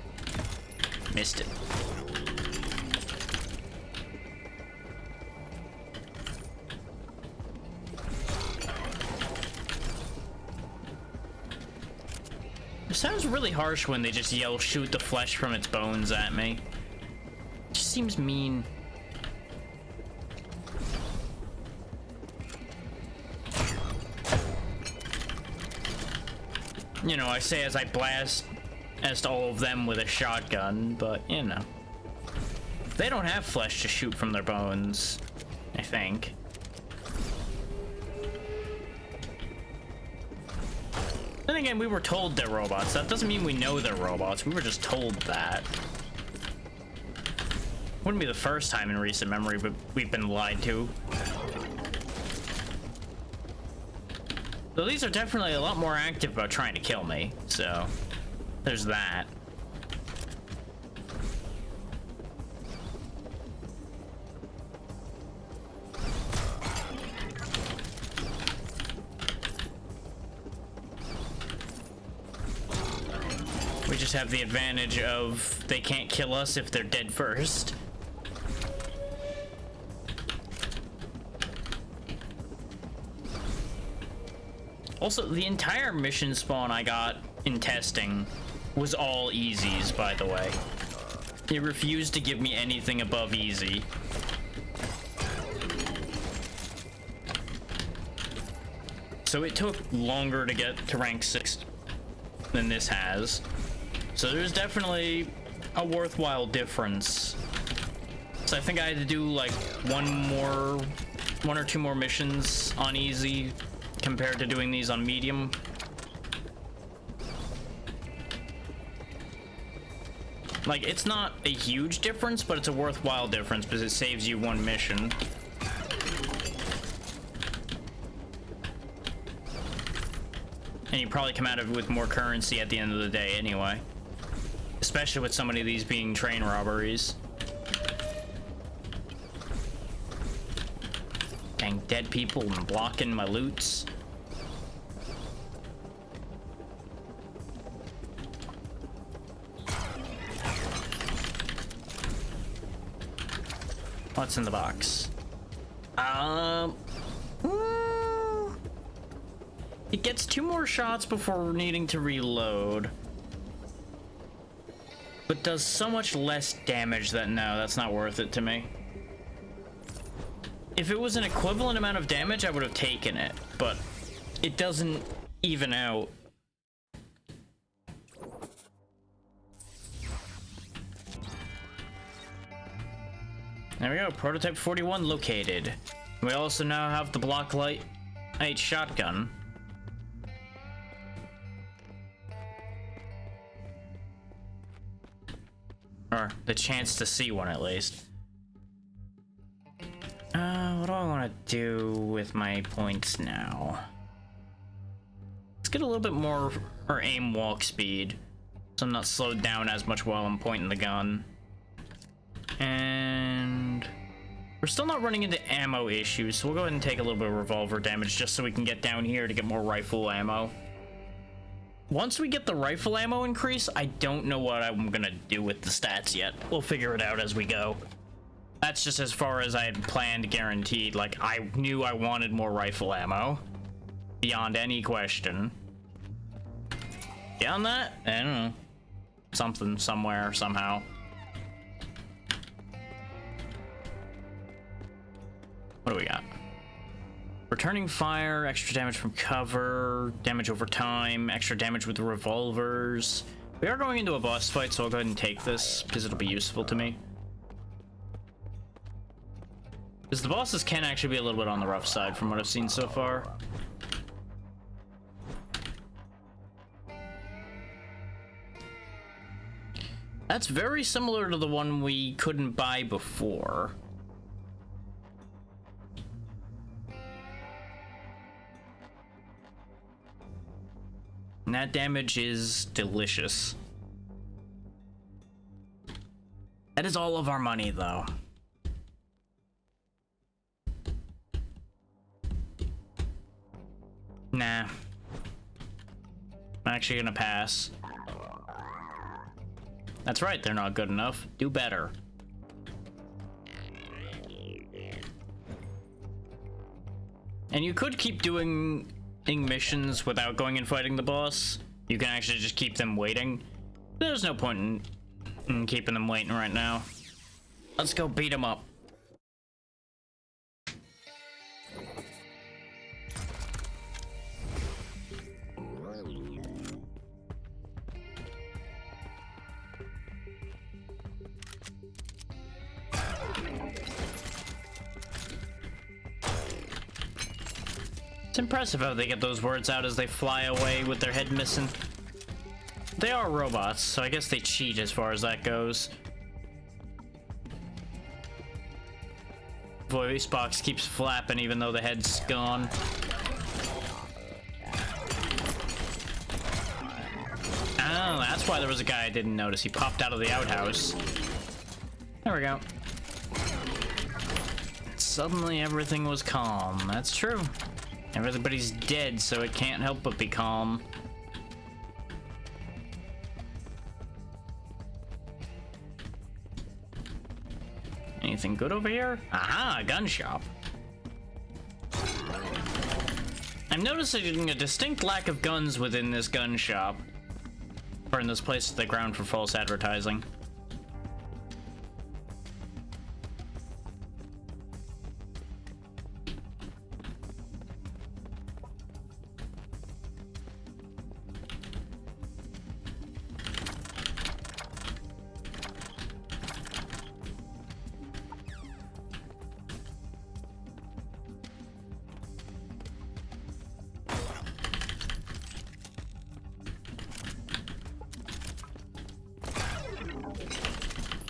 Missed it. It sounds really harsh when they just yell, "Shoot the flesh from its bones" at me. It just seems mean. You know, I say as I blast as to all of them with a shotgun, but, you know. They don't have flesh to shoot from their bones, I think. Then again, we were told they're robots. That doesn't mean we know they're robots. We were just told that. Wouldn't be the first time in recent memory but we've been lied to. So these are definitely a lot more active about trying to kill me, so there's that. We just have the advantage of they can't kill us if they're dead first. Also, the entire mission spawn I got in testing was all easies, by the way. It refused to give me anything above easy. So it took longer to get to rank 6 than this has. So there's definitely a worthwhile difference. So I think I had to do like one or two more missions on easy compared to doing these on medium. Like, it's not a huge difference, but it's a worthwhile difference because it saves you one mission. And you probably come out of it with more currency at the end of the day anyway. Especially with so many of these being train robberies. Dang, dead people and blocking my loots. What's in the box? It gets 2 more shots before needing to reload. But does so much less damage that no, that's not worth it to me. If it was an equivalent amount of damage, I would have taken it, but it doesn't even out. There we go, prototype 41 located. We also now have the Block Light shotgun. Or the chance to see one at least. What do I want to do with my points now? Let's get a little bit more or aim walk speed, so I'm not slowed down as much while I'm pointing the gun. And we're still not running into ammo issues, so we'll go ahead and take a little bit of revolver damage just so we can get down here to get more rifle ammo. Once we get the rifle ammo increase, I don't know what I'm gonna do with the stats yet. We'll figure it out as we go. That's just as far as I had planned, guaranteed. Like, I knew I wanted more rifle ammo. Beyond any question. Beyond that, I don't know. Something, somewhere, somehow. What do we got? Returning fire, extra damage from cover, damage over time, extra damage with the revolvers. We are going into a boss fight, so I'll go ahead and take this because it'll be useful to me. Because the bosses can actually be a little bit on the rough side from what I've seen so far. That's very similar to the one we couldn't buy before. And that damage is delicious. That is all of our money, though. Nah. I'm actually gonna pass. That's right, they're not good enough. Do better. And you could keep doing missions without going and fighting the boss. You can actually just keep them waiting. There's no point in keeping them waiting right now. Let's go beat them up. It's impressive how they get those words out as they fly away with their head missing. They are robots, so I guess they cheat as far as that goes. Voice box keeps flapping even though the head's gone. Oh, that's why there was a guy I didn't notice. He popped out of the outhouse. There we go. Suddenly everything was calm. That's true. Everybody's dead, so it can't help but be calm. Anything good over here? Aha, a gun shop. I'm noticing a distinct lack of guns within this gun shop. Or in this place, the ground for false advertising.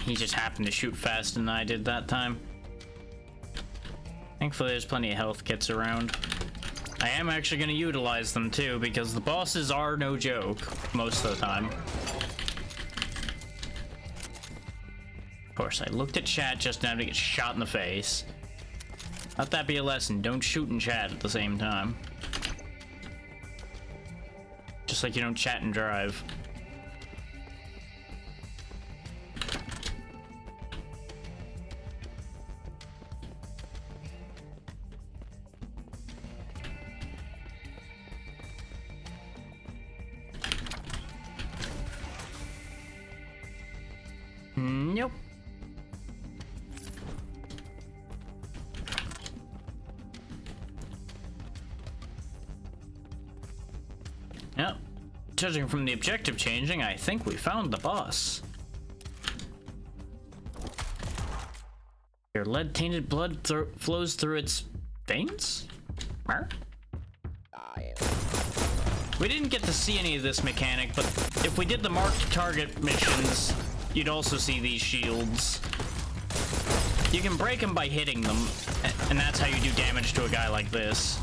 He just happened to shoot faster than I did that time. Thankfully, there's plenty of health kits around. I am actually going to utilize them too, because the bosses are no joke most of the time. Of course, I looked at chat just now to get shot in the face. Let that be a lesson. Don't shoot and chat at the same time. Just like you don't chat and drive. Nope. Yep. Judging from the objective changing, I think we found the boss. Your lead-tainted blood flows through its veins? Mer? We didn't get to see any of this mechanic, but if we did the marked target missions, you'd also see these shields. You can break them by hitting them, and that's how you do damage to a guy like this.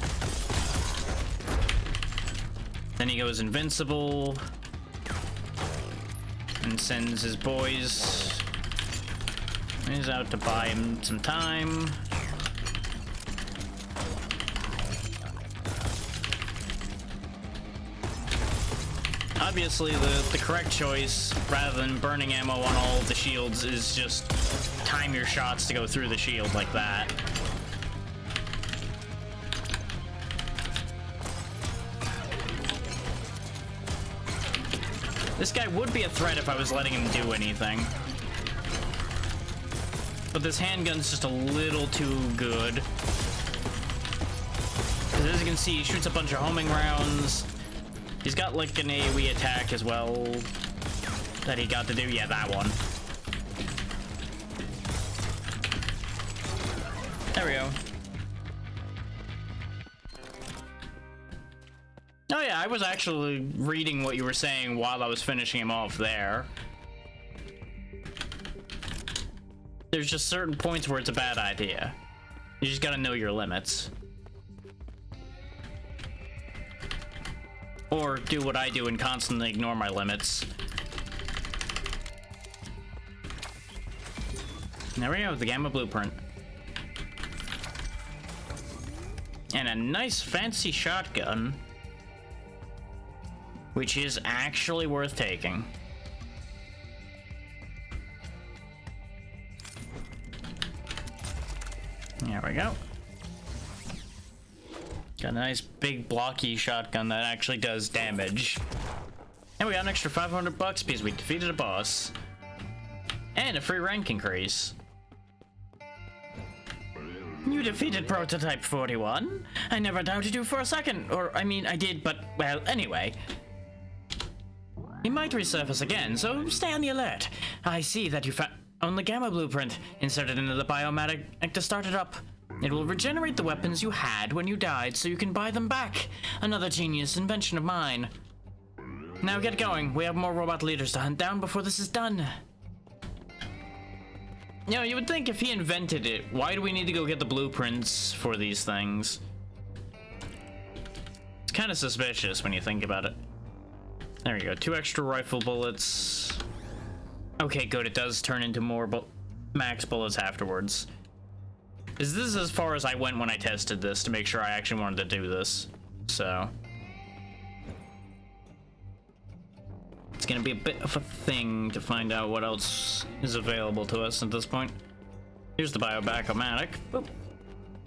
Then he goes invincible and sends his boys. He's out to buy him some time. Obviously, the correct choice, rather than burning ammo on all of the shields, is just time your shots to go through the shield like that. This guy would be a threat if I was letting him do anything. But this handgun's just a little too good. Because as you can see, he shoots a bunch of homing rounds. He's got like an AoE attack as well that he got to do. Yeah, that one. There we go. Oh yeah, I was actually reading what you were saying while I was finishing him off there. There's just certain points where it's a bad idea. You just gotta know your limits. Or do what I do and constantly ignore my limits. There we go, the Gamma Blueprint. And a nice fancy shotgun, which is actually worth taking. There we go. Got a nice big blocky shotgun that actually does damage. And we got an extra 500 bucks because we defeated a boss. And a free rank increase. You defeated Prototype 41? I never doubted you for a second. Or, I mean, I did, but, well, anyway. He might resurface again, so stay on the alert. I see that you found the Gamma Blueprint. Insert it into the biomatic to start it up. It will regenerate the weapons you had when you died so you can buy them back. Another genius invention of mine. Now get going. We have more robot leaders to hunt down before this is done. You know, you would think if he invented it, why do we need to go get the blueprints for these things? It's kind of suspicious when you think about it. There you go. 2 extra rifle bullets. Okay, good. It does turn into more max bullets afterwards. This is as far as I went when I tested this to make sure I actually wanted to do this. So it's gonna be a bit of a thing to find out what else is available to us at this point. Here's the Bioback-O-Matic. Boop.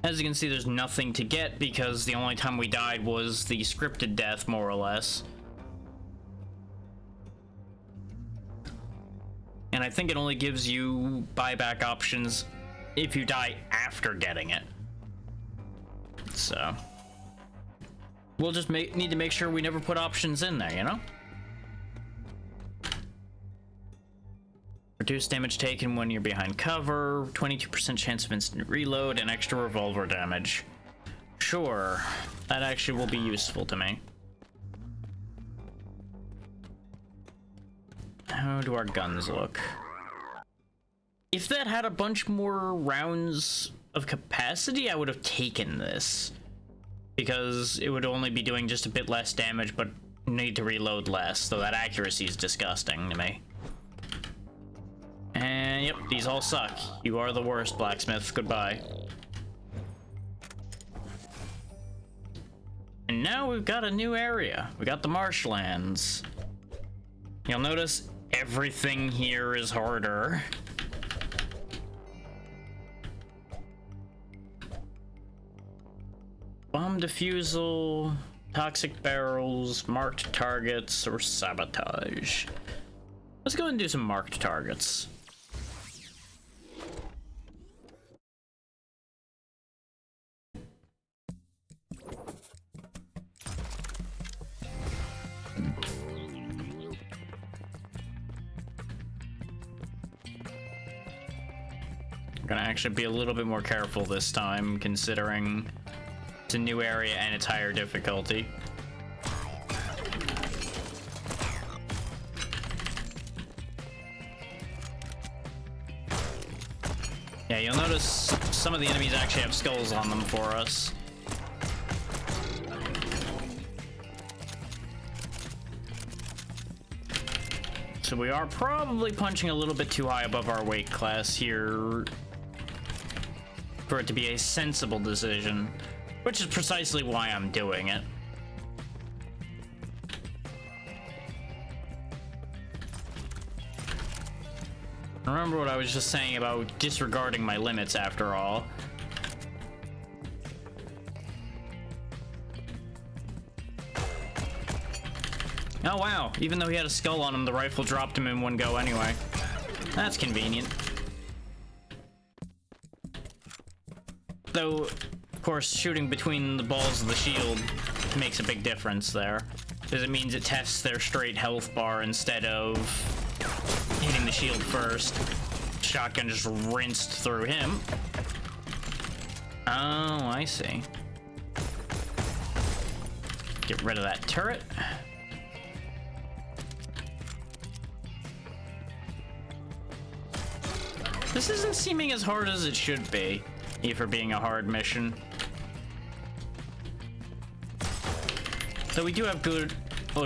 As you can see, there's nothing to get because the only time we died was the scripted death, more or less. And I think it only gives you buyback options if you die after getting it. So we'll just need to make sure we never put options in there, you know? Reduce damage taken when you're behind cover, 22% chance of instant reload, and extra revolver damage. Sure, that actually will be useful to me. How do our guns look? If that had a bunch more rounds of capacity, I would have taken this. Because it would only be doing just a bit less damage, but need to reload less, though that accuracy is disgusting to me. And yep, these all suck. You are the worst, Blacksmith. Goodbye. And now we've got a new area. We got the marshlands. You'll notice everything here is harder. Bomb defusal, toxic barrels, marked targets, or sabotage. Let's go and do some marked targets. I'm gonna actually be a little bit more careful this time, considering it's a new area and it's higher difficulty. Yeah, you'll notice some of the enemies actually have skulls on them for us. So we are probably punching a little bit too high above our weight class here for it to be a sensible decision, which is precisely why I'm doing it. Remember what I was just saying about disregarding my limits after all. Oh wow, even though he had a skull on him, the rifle dropped him in one go anyway. That's convenient. Though, of course, shooting between the balls of the shield makes a big difference there, because it means it tests their straight health bar instead of hitting the shield first. Shotgun just rinsed through him. Oh, I see. Get rid of that turret. This isn't seeming as hard as it should be, even for being a hard mission. Though we do have good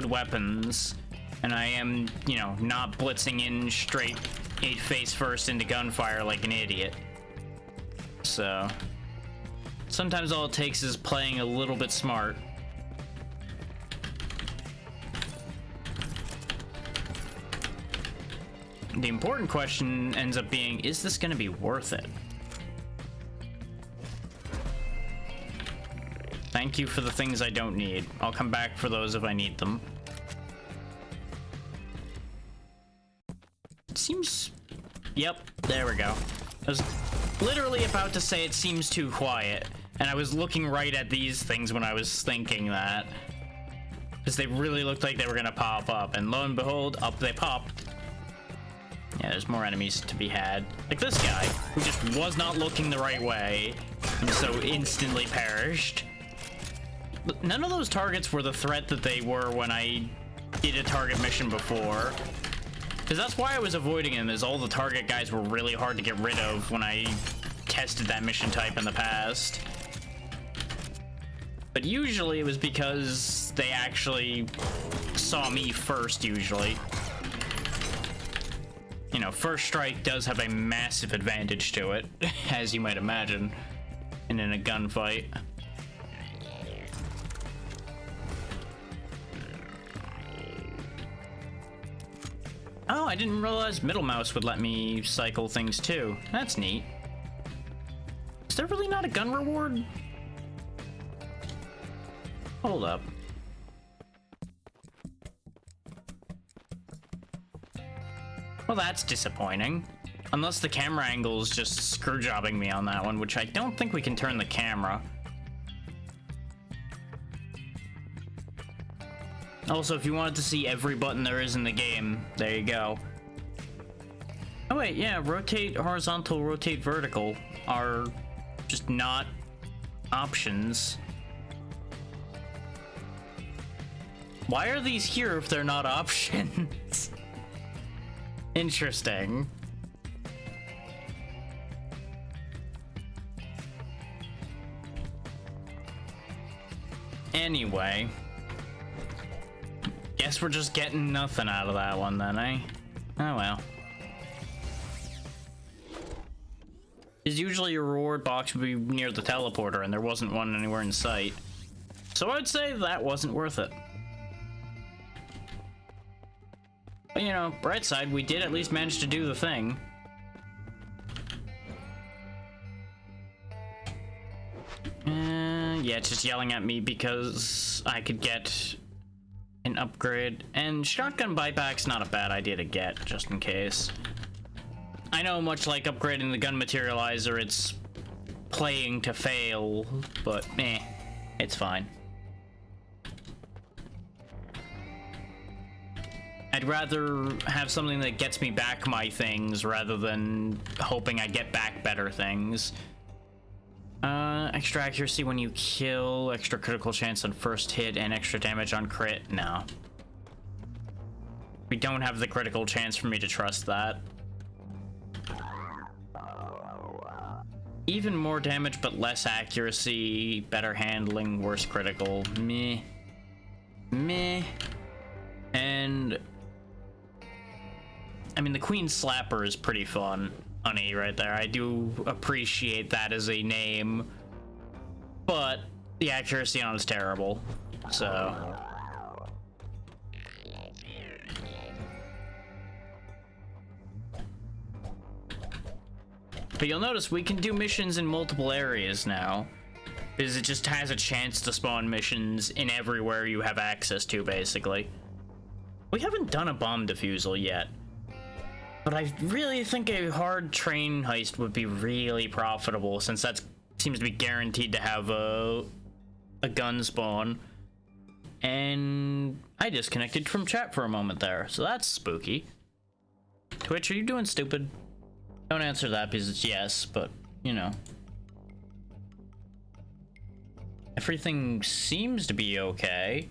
weapons, and I am, you know, not blitzing in straight face first into gunfire like an idiot. So sometimes all it takes is playing a little bit smart. The important question ends up being, is this going to be worth it? Thank you for the things I don't need. I'll come back for those if I need them. It seems... Yep, there we go. I was literally about to say it seems too quiet, and I was looking right at these things when I was thinking that. Because they really looked like they were going to pop up, and lo and behold, up they pop. Yeah, there's more enemies to be had. Like this guy, who just was not looking the right way, and so instantly perished. But none of those targets were the threat that they were when I did a target mission before. Because that's why I was avoiding them, is all the target guys were really hard to get rid of when I tested that mission type in the past. But usually it was because they actually saw me first, usually. You know, first strike does have a massive advantage to it, as you might imagine, and in a gunfight. Oh, I didn't realize middle mouse would let me cycle things too. That's neat. Is there really not a gun reward? Hold up. Well, that's disappointing. Unless the camera angle is just screwjobbing me on that one, which I don't think we can turn the camera. Also, if you wanted to see every button there is in the game, there you go. Oh wait, yeah, rotate horizontal, rotate vertical are just not options. Why are these here if they're not options? Interesting. Anyway. Guess we're just getting nothing out of that one then, eh? Oh well. Because usually your reward box would be near the teleporter, and there wasn't one anywhere in sight. So I'd say that wasn't worth it. But you know, bright side, we did at least manage to do the thing. Yeah, it's just yelling at me because I could get an upgrade. And shotgun buyback's not a bad idea to get, just in case. I know, much like upgrading the gun materializer, it's playing to fail, but it's fine. I'd rather have something that gets me back my things rather than hoping I get back better things. Extra accuracy when you kill, extra critical chance on first hit, and extra damage on crit. No. We don't have the critical chance for me to trust that. Even more damage but less accuracy, better handling, worse critical. Meh. Meh. And I mean, the Queen Slapper is pretty funny right there. I do appreciate that as a name, but the accuracy on it is terrible, so. But you'll notice we can do missions in multiple areas now, because it just has a chance to spawn missions in everywhere you have access to, basically. We haven't done a bomb defusal yet, but I really think a hard train heist would be really profitable, since that seems to be guaranteed to have a gun spawn. And I disconnected from chat for a moment there, so that's spooky. Twitch, are you doing stupid? Don't answer that because it's yes, but you know. Everything seems to be okay.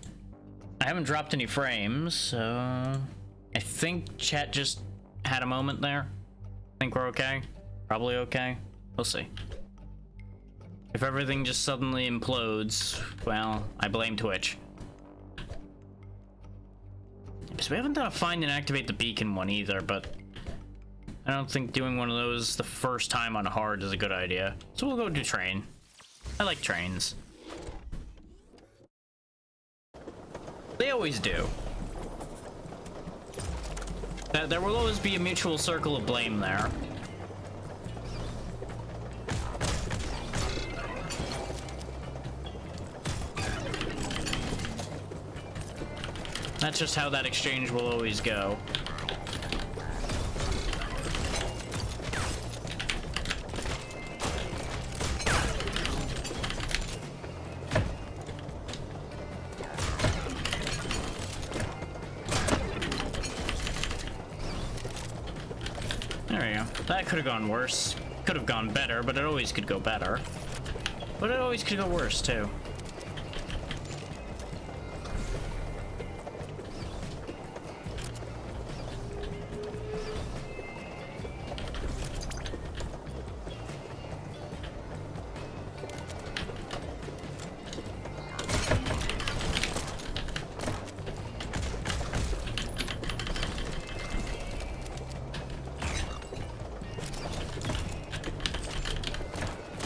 I haven't dropped any frames, so I think chat just had a moment there. Think we're okay? Probably okay. We'll see. If everything just suddenly implodes, well, I blame Twitch. So we haven't done a find and activate the beacon one either, but I don't think doing one of those the first time on hard is a good idea. So we'll go do train. I like trains. They always do. There will always be a mutual circle of blame there. That's just how that exchange will always go. There we go. That could have gone worse. Could have gone better, but it always could go better. But it always could go worse, too.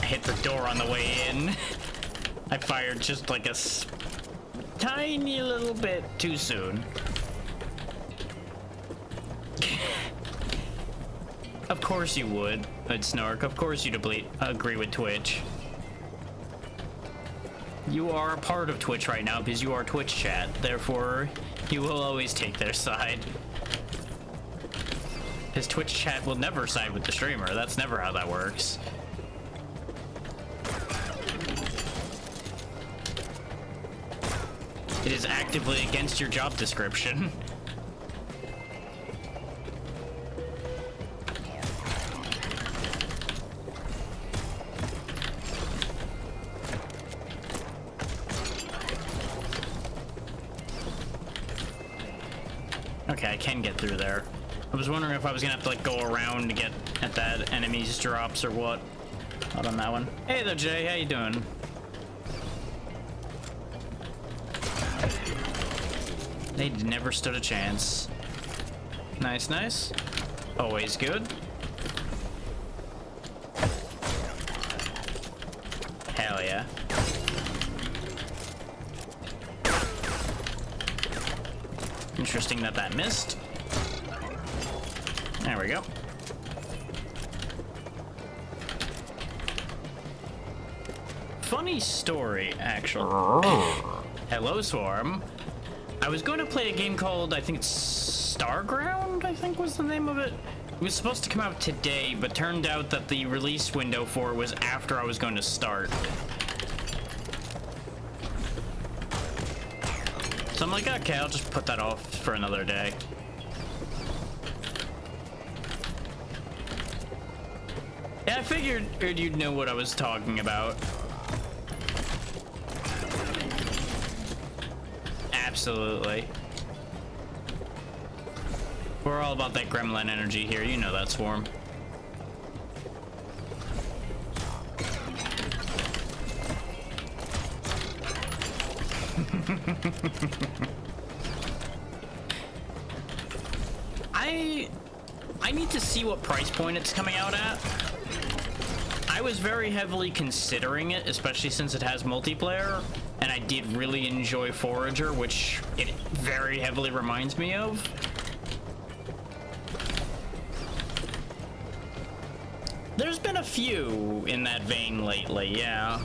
hit the door on the way in. I fired just like a tiny little bit too soon. Of course you would, Snork. Of course you'd agree with Twitch. You are a part of Twitch right now because you are Twitch chat. Therefore, you will always take their side. Because Twitch chat will never side with the streamer. That's never how that works. It is actively against your job description. Okay, I can get through there. I was wondering if I was gonna have to like go around to get at that enemy's drops or what. Not on that one. Hey there, Jay. How you doing? They never stood a chance. Nice, nice. Always good. Hell yeah. Interesting that that missed. There we go. Funny story, actually. Hello, Swarm. I was going to play a game called, I think it's Starground, I think was the name of it. It was supposed to come out today, but turned out that the release window for it was after I was going to start. So I'm like, okay, I'll just put that off for another day. Yeah, I figured you'd know what I was talking about. Absolutely. We're all about that gremlin energy here, you know that, Swarm. I need to see what price point it's coming out at. I was very heavily considering it, especially since it has multiplayer, and I did really enjoy Forager, which it very heavily reminds me of. There's been a few in that vein lately, yeah.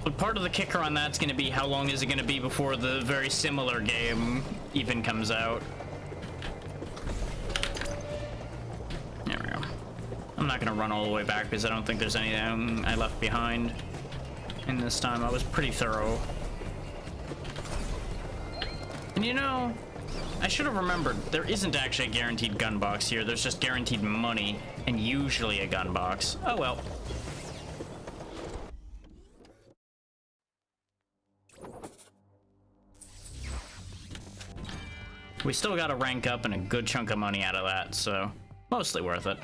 But part of the kicker on that's going to be how long is it going to be before the very similar game even comes out. There we go. I'm not going to run all the way back because I don't think there's anything I left behind. And this time I was pretty thorough. And you know, I should have remembered, there isn't actually a guaranteed gun box here. There's just guaranteed money and usually a gun box. Oh well. We still got to rank up and a good chunk of money out of that, so mostly worth it.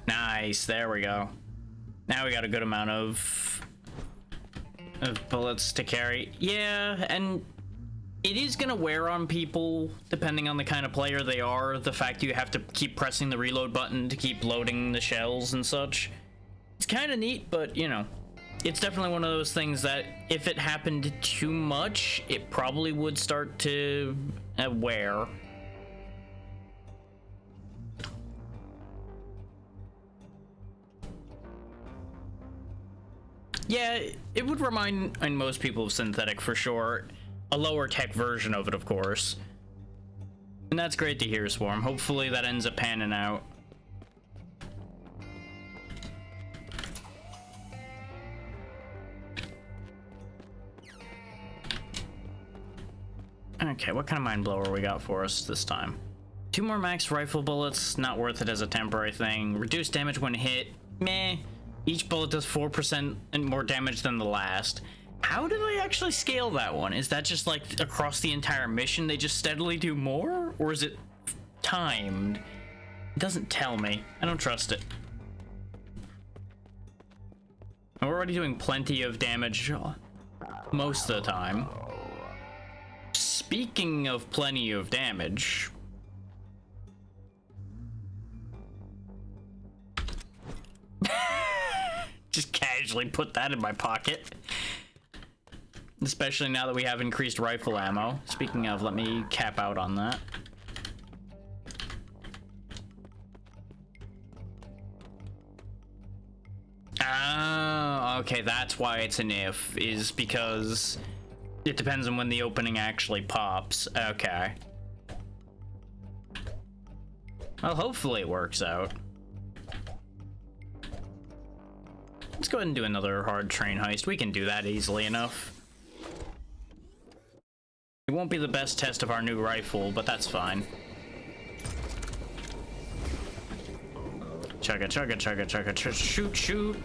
Nice, there we go. Now we got a good amount of bullets to carry. Yeah, and it is gonna wear on people depending on the kind of player they are. The fact you have to keep pressing the reload button to keep loading the shells and such. It's kind of neat, but you know, it's definitely one of those things that if it happened too much, it probably would start to wear. Yeah, it would remind most people of synthetic for sure. A lower tech version of it, of course. And that's great to hear, Swarm. Hopefully that ends up panning out. Okay, what kind of mind blower we got for us this time? 2 more max rifle bullets, not worth it as a temporary thing. Reduced damage when hit, meh. Each bullet does 4% and more damage than the last. How do they actually scale that one? Is that just like across the entire mission they just steadily do more? Or is it timed? It doesn't tell me. I don't trust it. We're already doing plenty of damage. most of the time. Speaking of plenty of damage, just casually put that in my pocket. Especially now that we have increased rifle ammo. Speaking of, let me cap out on that. Oh, okay, that's why it's an if, is because it depends on when the opening actually pops. Okay. Well, hopefully it works out. Let's go ahead and do another hard train heist. We can do that easily enough. It won't be the best test of our new rifle, but that's fine. Chugga, chugga, chugga, chugga, shoot, shoot.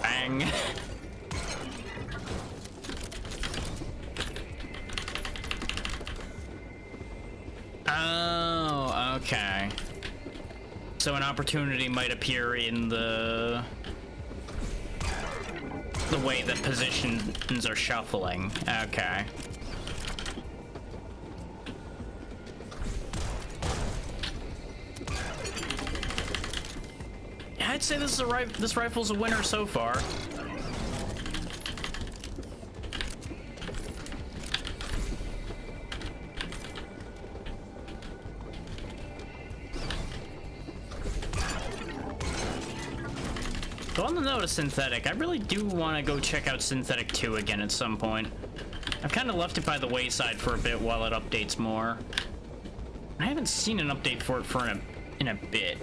Bang. Oh, okay. So an opportunity might appear in the way that positions are shuffling. Okay. I'd say this rifle's a winner so far. So on the note of Synthetic, I really do want to go check out Synthetic 2 again at some point. I've kind of left it by the wayside for a bit while it updates more. I haven't seen an update for it in a bit.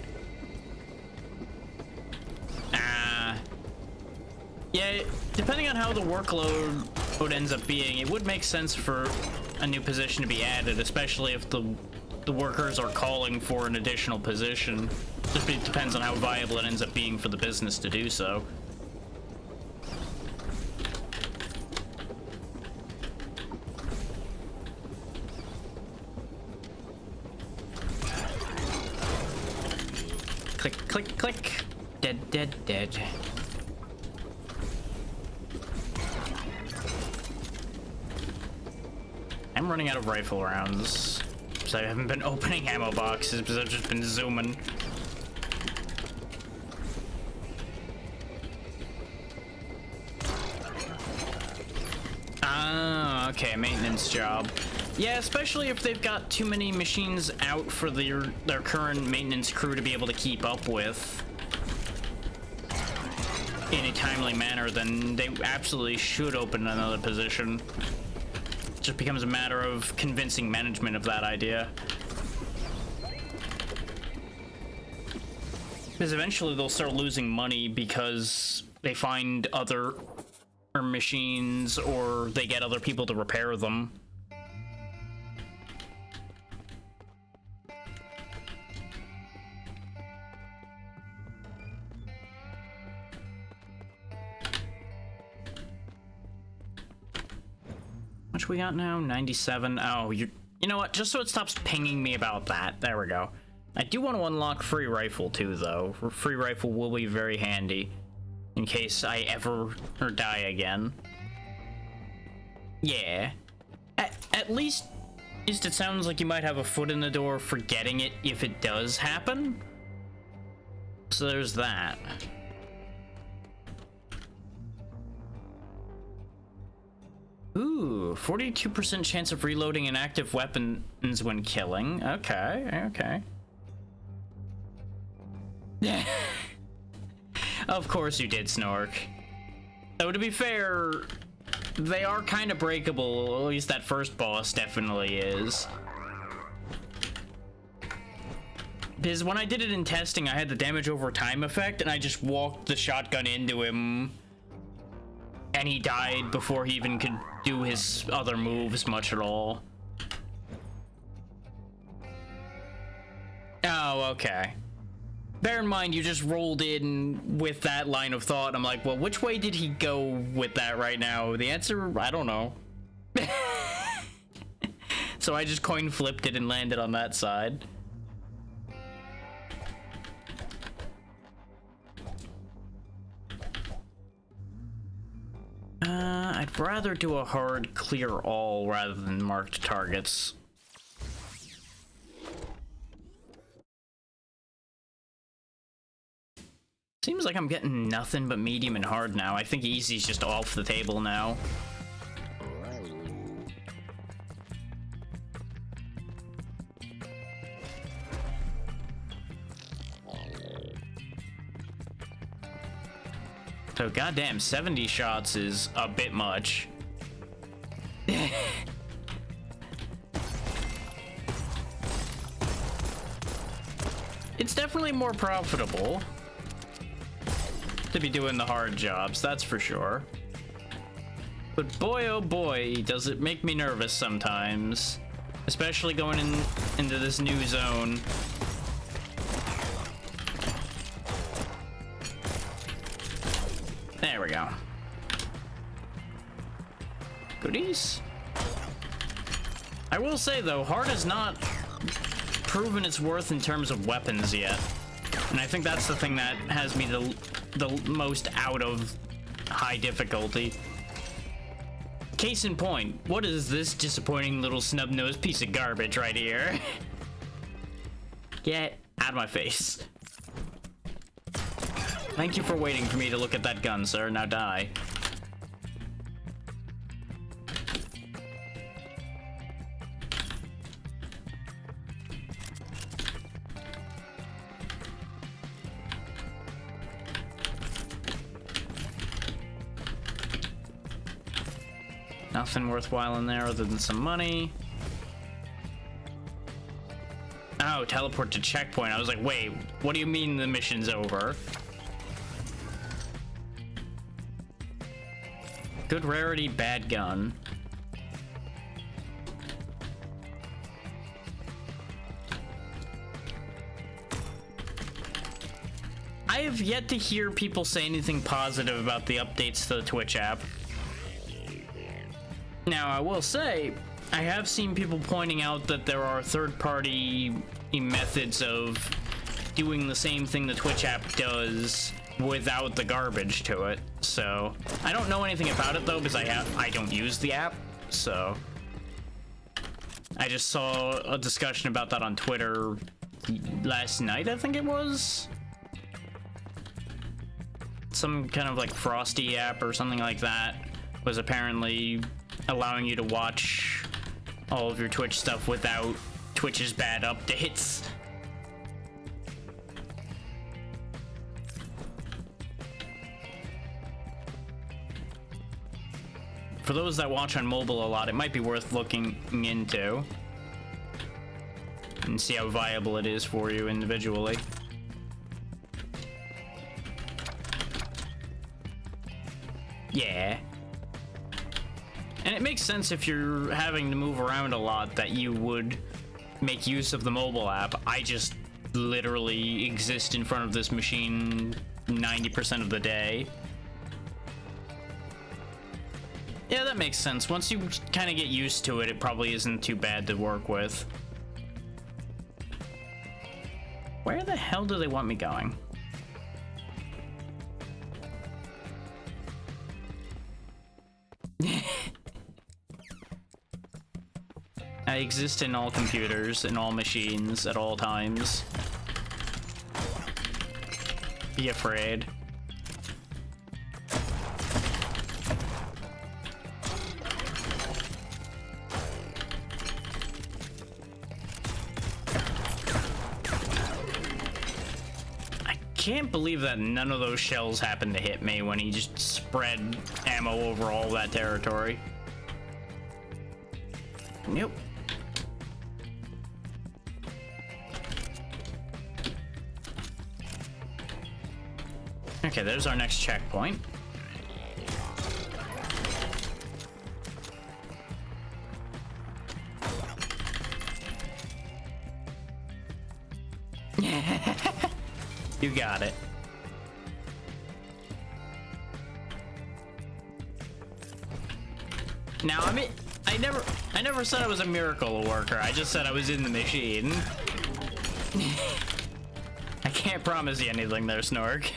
Yeah, depending on how the workload ends up being, it would make sense for a new position to be added, especially if the workers are calling for an additional position. Just depends on how viable it ends up being for the business to do so. Click, click, click. Dead, dead, dead. I'm running out of rifle rounds, so I haven't been opening ammo boxes because I've just been zooming. Ah, okay, maintenance job. Yeah, especially if they've got too many machines out for their current maintenance crew to be able to keep up with in a timely manner, then they absolutely should open another position. Just becomes a matter of convincing management of that idea. Because eventually they'll start losing money because they find other machines or they get other people to repair them. Much we got now? 97. Oh, you know what? Just so it stops pinging me about that. There we go. I do want to unlock free rifle too, though. Free rifle will be very handy in case I ever die again. Yeah. At least it sounds like you might have a foot in the door for getting it if it does happen. So there's that. Ooh, 42% chance of reloading an active weapons when killing. Okay, okay. Yeah. Of course you did, Snork. So to be fair, they are kind of breakable. At least that first boss definitely is. Because when I did it in testing, I had the damage over time effect, and I just walked the shotgun into him. And he died before he even could do his other moves much at all. Oh, okay. Bear in mind, you just rolled in with that line of thought. I'm like, well, which way did he go with that right now? The answer, I don't know. So I just coin flipped it and landed on that side. I I'd rather do a hard clear all rather than marked targets. Seems like I'm getting nothing but medium and hard now. I think easy's just off the table now. So goddamn, 70 shots is a bit much. It's definitely more profitable to be doing the hard jobs, that's for sure. But boy, oh boy, does it make me nervous sometimes. Especially going into this new zone. There we go. Goodies. I will say though, hard has not proven its worth in terms of weapons yet. And I think that's the thing that has me the most out of high difficulty. Case in point, what is this disappointing little snub-nosed piece of garbage right here? Get out of my face. Thank you for waiting for me to look at that gun, sir. Now die. Nothing worthwhile in there other than some money. Oh, teleport to checkpoint. I was like, wait, what do you mean the mission's over? Good rarity, bad gun. I have yet to hear people say anything positive about the updates to the Twitch app. Now, I will say, I have seen people pointing out that there are third-party methods of doing the same thing the Twitch app does without the garbage to it. So, I don't know anything about it though, because I don't use the app, so I just saw a discussion about that on Twitter last night, I think it was. Some kind of like Frosty app or something like that was apparently allowing you to watch all of your Twitch stuff without Twitch's bad updates. For those that watch on mobile a lot, it might be worth looking into and see how viable it is for you individually. Yeah. And it makes sense if you're having to move around a lot that you would make use of the mobile app. I just literally exist in front of this machine 90% of the day. Yeah, that makes sense. Once you kind of get used to it, it probably isn't too bad to work with. Where the hell do they want me going? I exist in all computers, in all machines, at all times. Be afraid. I can't believe that none of those shells happened to hit me when he just spread ammo over all that territory. Nope. Okay, there's our next checkpoint. You got it. Now, I mean, I never said I was a miracle worker. I just said I was in the machine. I can't promise you anything there, Snork.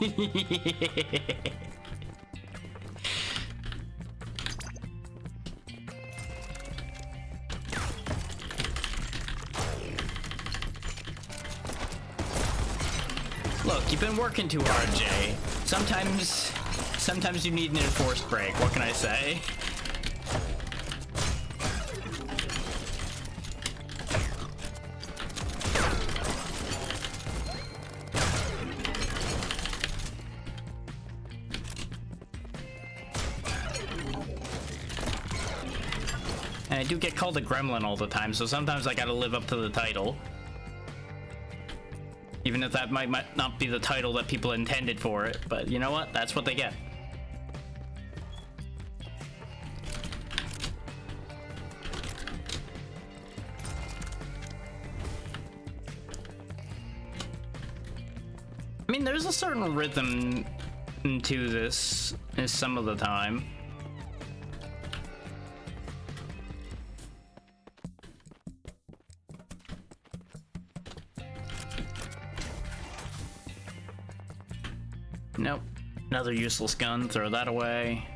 Look, you've been working too hard, Jay. Sometimes you need an enforced break. What can I say? And I do get called a gremlin all the time, so sometimes I gotta live up to the title. Even if that might not be the title that people intended for it, but you know what? That's what they get. I mean, there's a certain rhythm to this some of the time. Nope. Another useless gun. Throw that away.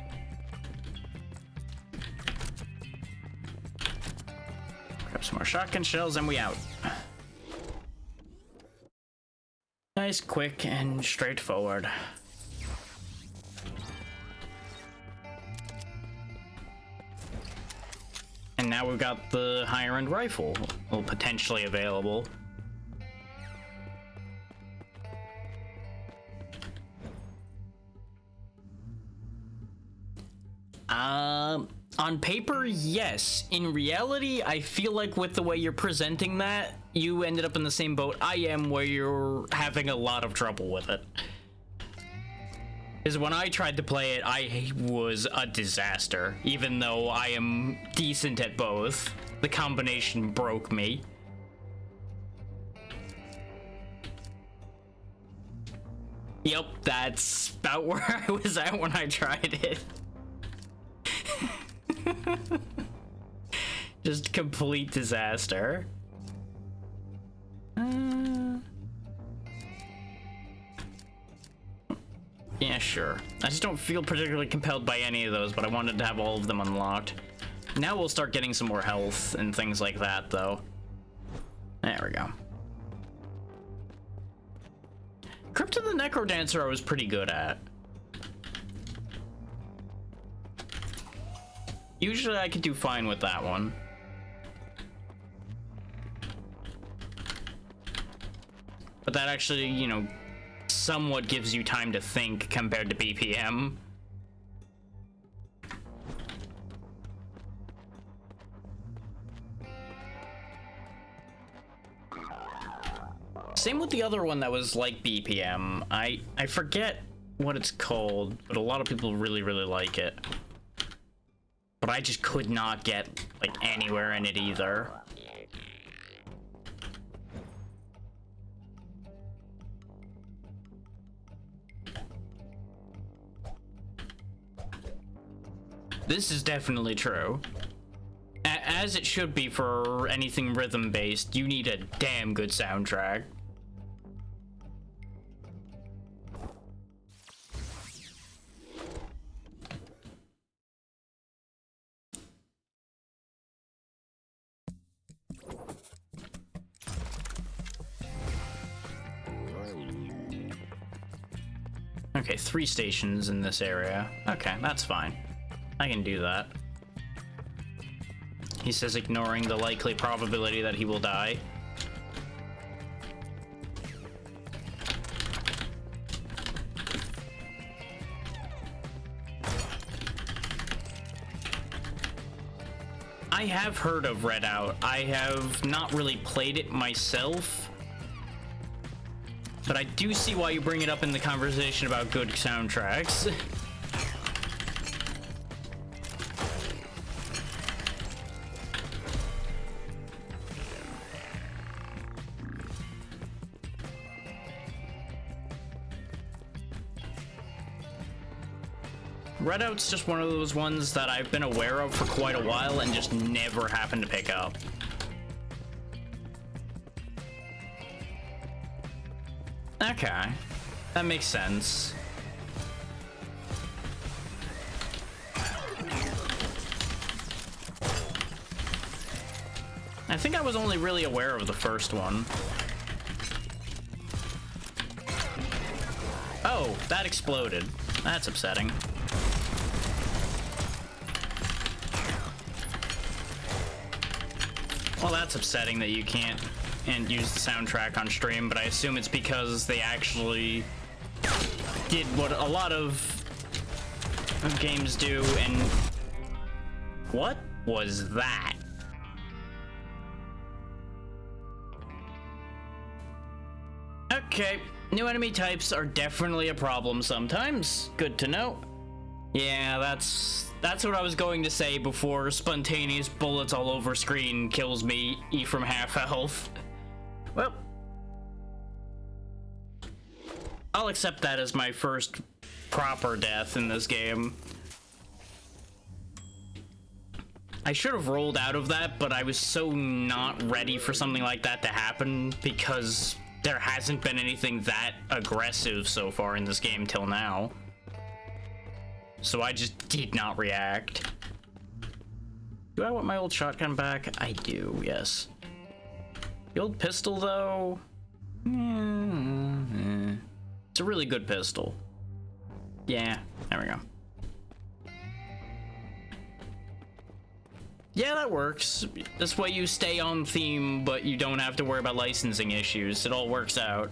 Grab some more shotgun shells and we out. Nice, quick, and straightforward. And now we've got the higher end rifle, well, potentially available. On paper, yes. In reality, I feel like with the way you're presenting that, you ended up in the same boat I am, where you're having a lot of trouble with it. Because when I tried to play it, I was a disaster. Even though I am decent at both, the combination broke me. Yep, that's about where I was at when I tried it. Just complete disaster. Yeah, sure. I just don't feel particularly compelled by any of those, but I wanted to have all of them unlocked. Now we'll start getting some more health and things like that, though. There we go. Crypt of the Necrodancer I was pretty good at. Usually I could do fine with that one. But that actually, you know, somewhat gives you time to think compared to BPM. Same with the other one that was like BPM. I forget what it's called, but a lot of people really like it. But I just could not get like anywhere in it either. This is definitely true. As it should be for anything rhythm-based, you need a damn good soundtrack. Okay, 3 stations in this area. Okay, that's fine. I can do that. He says ignoring the likely probability that he will die. I have heard of Redout. I have not really played it myself, but I do see why you bring it up in the conversation about good soundtracks. Redout's just one of those ones that I've been aware of for quite a while and just never happened to pick up. Okay. That makes sense. I think I was only really aware of the first one. Oh, that exploded. That's upsetting. Well, that's upsetting that you can't use the soundtrack on stream, but I assume it's because they actually did what a lot of games do, and what was that? Okay, new enemy types are definitely a problem sometimes. Good to know. Yeah, that's what I was going to say before spontaneous bullets all over screen kills me from half health. Well, I'll accept that as my first proper death in this game. I should have rolled out of that, but I was so not ready for something like that to happen because there hasn't been anything that aggressive so far in this game till now. So I just did not react. Do I want my old shotgun back? I do, yes. The old pistol, though? It's a really good pistol. Yeah, there we go. Yeah, that works. This way you stay on theme, but you don't have to worry about licensing issues. It all works out.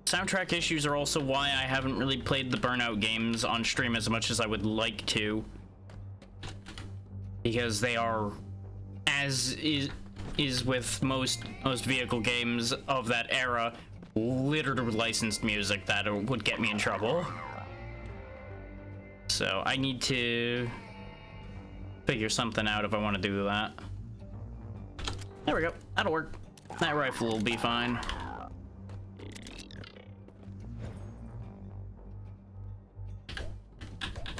Soundtrack issues are also why I haven't really played the Burnout games on stream as much as I would like to. Because they are, as is with most vehicle games of that era, littered with licensed music that would get me in trouble. So I need to figure something out if I want to do that. There we go. That'll work. That rifle will be fine.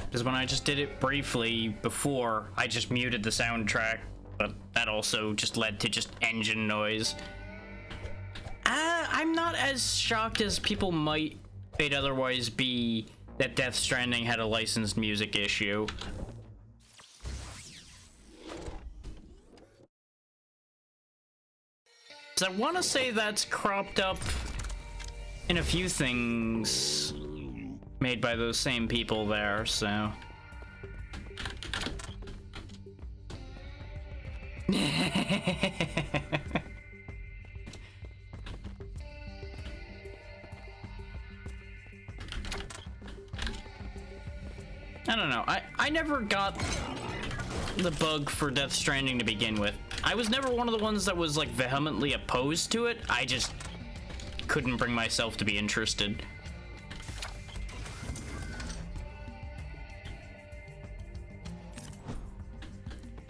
Because when I just did it briefly before, I just muted the soundtrack, but that also just led to just engine noise. I'm not as shocked as people might otherwise be that Death Stranding had a licensed music issue. So I want to say that's cropped up in a few things made by those same people there, so. I don't know. I never got the bug for Death Stranding to begin with. I was never one of the ones that was like vehemently opposed to it. I just couldn't bring myself to be interested.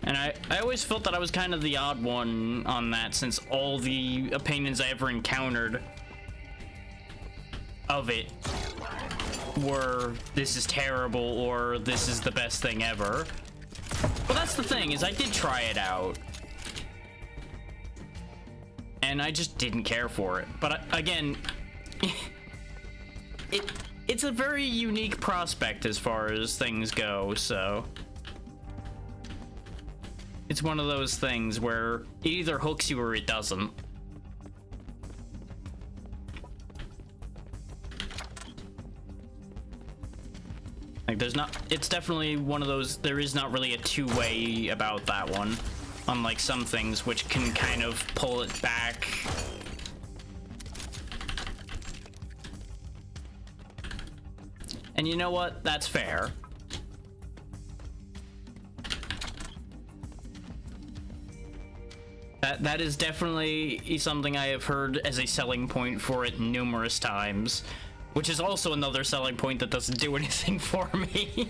And I always felt that I was kind of the odd one on that, since all the opinions I ever encountered of it were, this is terrible, or this is the best thing ever. Well, that's the thing, is I did try it out. And I just didn't care for it. But again, it's a very unique prospect as far as things go, so. It's one of those things where it either hooks you or it doesn't. Like, it's definitely one of those, there is not really a two-way about that one. Unlike some things which can kind of pull it back. And you know what? That's fair. That is definitely something I have heard as a selling point for it numerous times, which is also another selling point that doesn't do anything for me.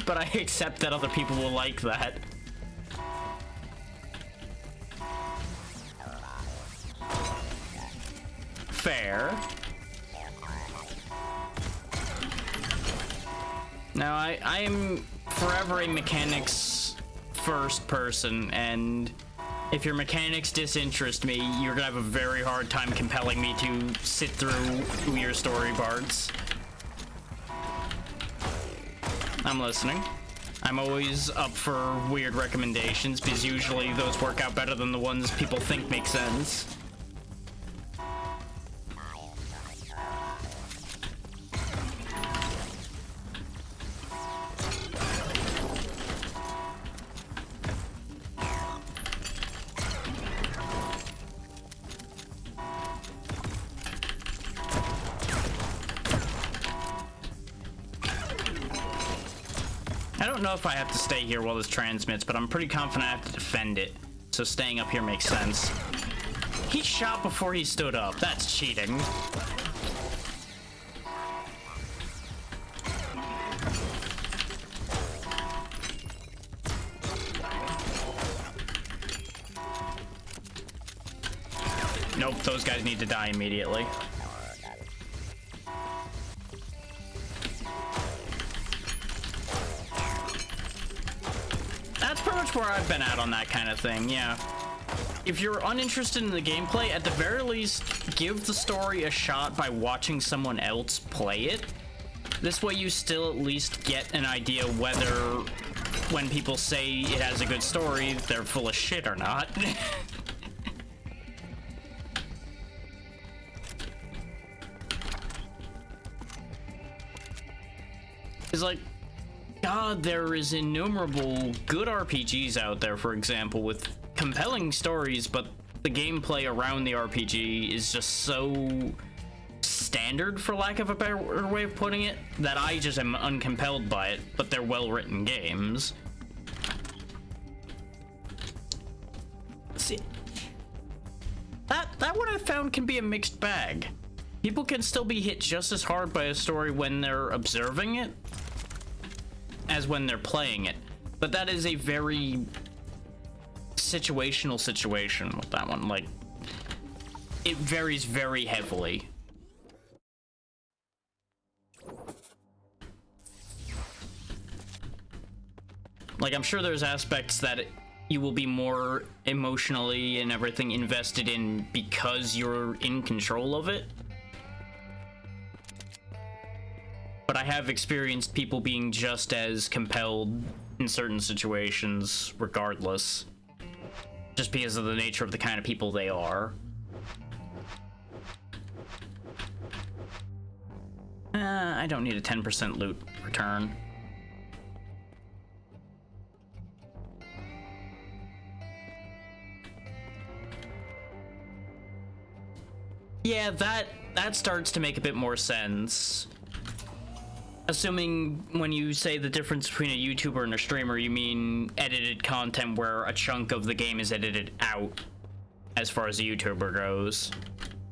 But I accept that other people will like that. Fair. Now, I am forever a mechanics first person, and If your mechanics disinterest me, you're gonna have a very hard time compelling me to sit through your story parts. I'm listening. I'm always up for weird recommendations because usually those work out better than the ones people think make sense. I don't know if I have to stay here while this transmits, but I'm pretty confident I have to defend it. So staying up here makes sense. He shot before he stood up. That's cheating. Nope, those guys need to die immediately. That's pretty much where I've been at on that kind of thing, yeah. If you're uninterested in the gameplay, at the very least, give the story a shot by watching someone else play it. This way you still at least get an idea whether, when people say it has a good story, they're full of shit or not. It's like, God, there is innumerable good RPGs out there, for example, with compelling stories, but the gameplay around the RPG is just so standard, for lack of a better way of putting it, that I just am uncompelled by it, but they're well-written games. See, that one I found can be a mixed bag. People can still be hit just as hard by a story when they're observing it as when they're playing it, but that is a very situational situation with that one. Like, it varies very heavily. Like, I'm sure there's aspects that you will be more emotionally and everything invested in because you're in control of it. But I have experienced people being just as compelled in certain situations regardless, just because of the nature of the kind of people they are. I don't need a 10% loot return. Yeah, that starts to make a bit more sense. Assuming when you say the difference between a YouTuber and a streamer, you mean edited content where a chunk of the game is edited out as far as a YouTuber goes,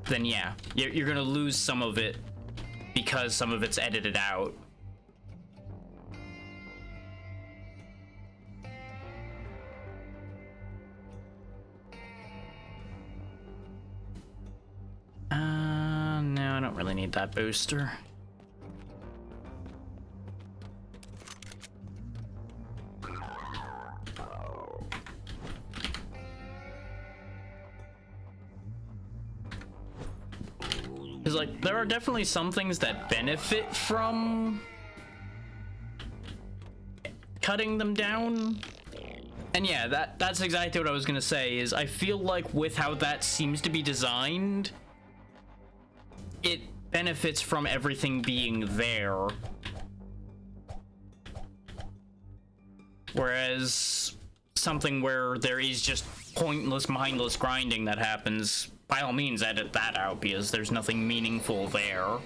then yeah, you're gonna lose some of it because some of it's edited out. No, I don't really need that booster. Because, like, there are definitely some things that benefit from cutting them down. And yeah, that's exactly what I was gonna say, is I feel like with how that seems to be designed, it benefits from everything being there. Whereas something where there is just pointless, mindless grinding that happens, by all means edit that out because there's nothing meaningful there.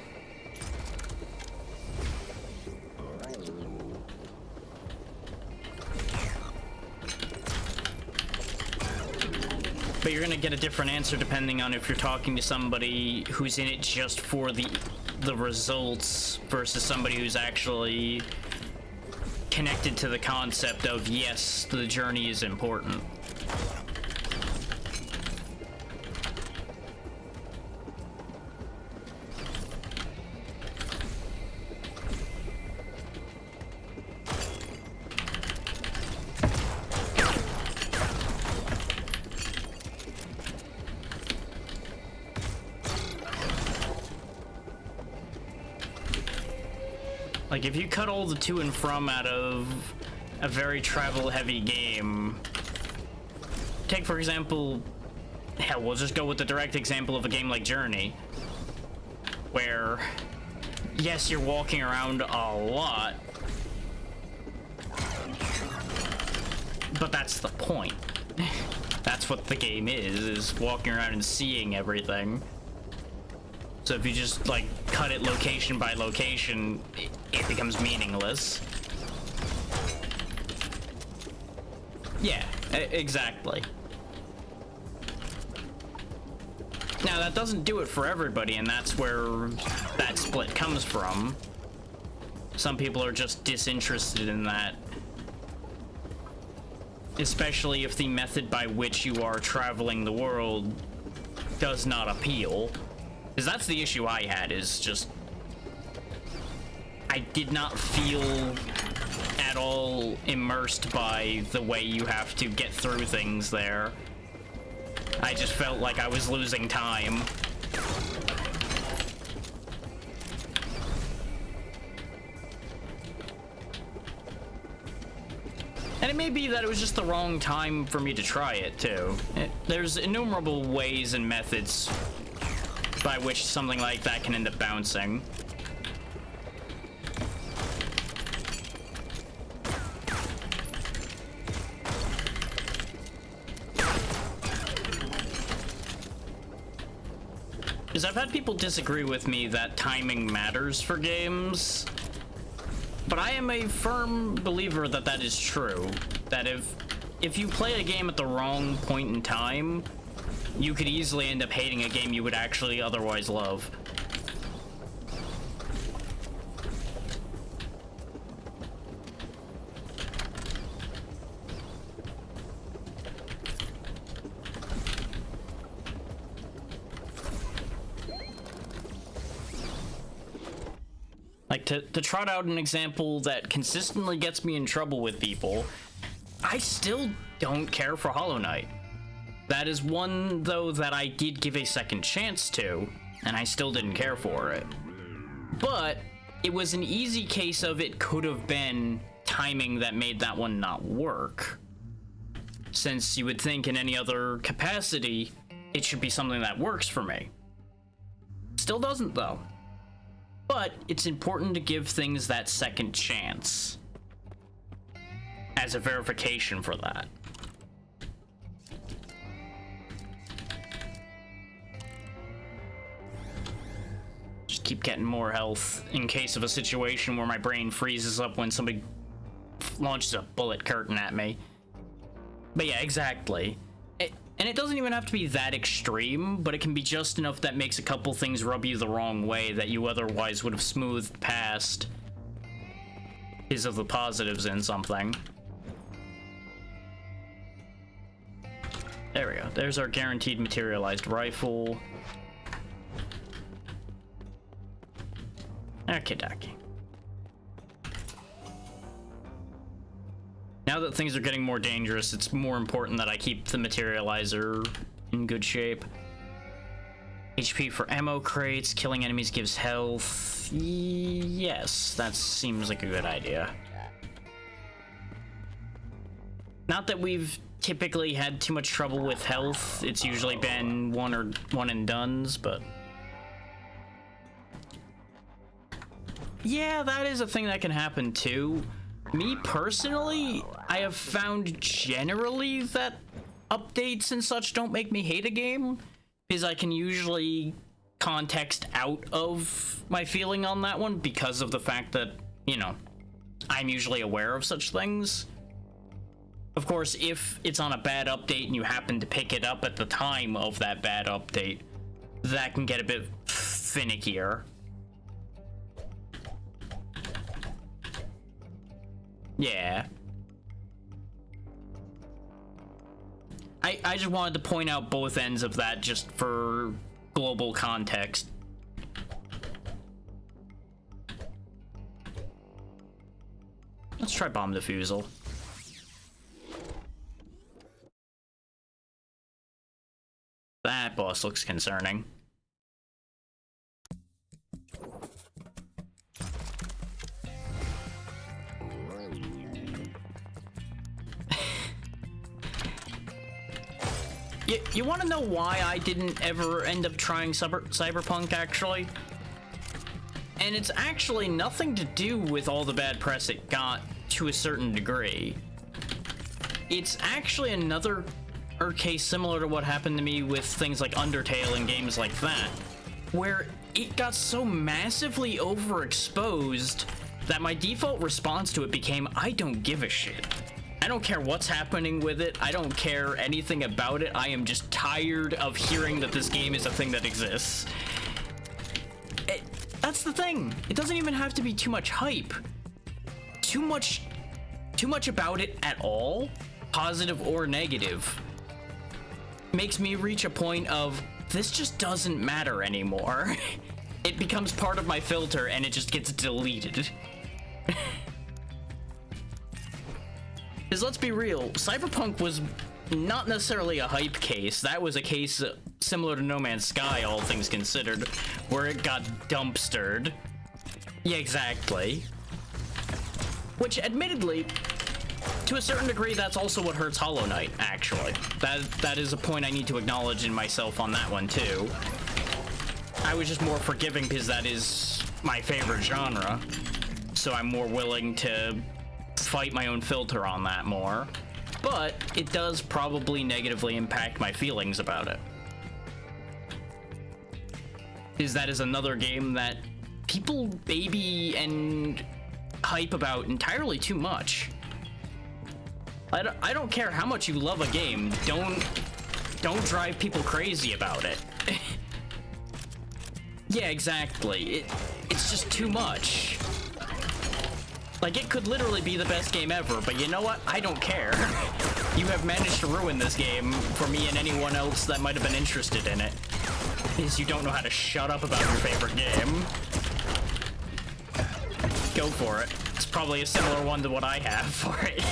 But you're gonna get a different answer depending on if you're talking to somebody who's in it just for the results versus somebody who's actually connected to the concept of, yes, the journey is important. Like, if you cut all the to and from out of a very travel-heavy game, take, for example, hell, we'll just go with the direct example of a game like Journey, where, yes, you're walking around a lot, but that's the point. That's what the game is walking around and seeing everything. So if you just, like, cut it location by location, it becomes meaningless. Yeah, exactly. Now, that doesn't do it for everybody, and that's where that split comes from. Some people are just disinterested in that. Especially if the method by which you are traveling the world does not appeal. Because that's the issue I had, is just... I did not feel at all immersed by the way you have to get through things there. I just felt like I was losing time. And it may be that it was just the wrong time for me to try it, too. There's innumerable ways and methods by which something like that can end up bouncing. Because I've had people disagree with me that timing matters for games. But I am a firm believer that that is true. That if you play a game at the wrong point in time, you could easily end up hating a game you would actually otherwise love. Like, to trot out an example that consistently gets me in trouble with people, I still don't care for Hollow Knight. That is one, though, that I did give a second chance to, and I still didn't care for it. But it was an easy case of it could have been timing that made that one not work. Since you would think in any other capacity, it should be something that works for me. Still doesn't, though. But it's important to give things that second chance as a verification for that. Just keep getting more health in case of a situation where my brain freezes up when somebody launches a bullet curtain at me. But yeah, exactly. And it doesn't even have to be that extreme, but it can be just enough that makes a couple things rub you the wrong way that you otherwise would have smoothed past because of the positives in something. There we go. There's our guaranteed materialized rifle. Okay, dokie. Now that things are getting more dangerous, it's more important that I keep the materializer in good shape. HP for ammo crates, killing enemies gives health. Yes, that seems like a good idea. Not that we've typically had too much trouble with health. It's usually been one and dones, but... yeah, that is a thing that can happen too. Me personally, I have found generally that updates and such don't make me hate a game, because I can usually context out of my feeling on that one because of the fact that, you know, I'm usually aware of such things. Of course, if it's on a bad update and you happen to pick it up at the time of that bad update, that can get a bit finickier. Yeah. I just wanted to point out both ends of that just for global context. Let's try bomb defusal. That boss looks concerning. You want to know why I didn't ever end up trying Cyberpunk, actually? And it's actually nothing to do with all the bad press it got to a certain degree. It's actually another case similar to what happened to me with things like Undertale and games like that, where it got so massively overexposed that my default response to it became, I don't give a shit. I don't care what's happening with it. I don't care anything about it. I am just tired of hearing that this game is a thing that exists. That's the thing. It doesn't even have to be too much hype. Too much about it at all, positive or negative, makes me reach a point of, this just doesn't matter anymore. It becomes part of my filter and it just gets deleted. Because let's be real, Cyberpunk was not necessarily a hype case. That was a case similar to No Man's Sky, all things considered, where it got dumpstered. Yeah, exactly. Which, admittedly, to a certain degree, that's also what hurts Hollow Knight, actually. That is a point I need to acknowledge in myself on that one, too. I was just more forgiving because that is my favorite genre, so I'm more willing to fight my own filter on that more. But it does probably negatively impact my feelings about it. Because that is another game that people baby and hype about entirely too much. I don't care how much you love a game, don't drive people crazy about it. Yeah, exactly. It's just too much. Like, it could literally be the best game ever, but you know what? I don't care. You have managed to ruin this game for me and anyone else that might have been interested in it. Because you don't know how to shut up about your favorite game. Go for it. It's probably a similar one to what I have for it.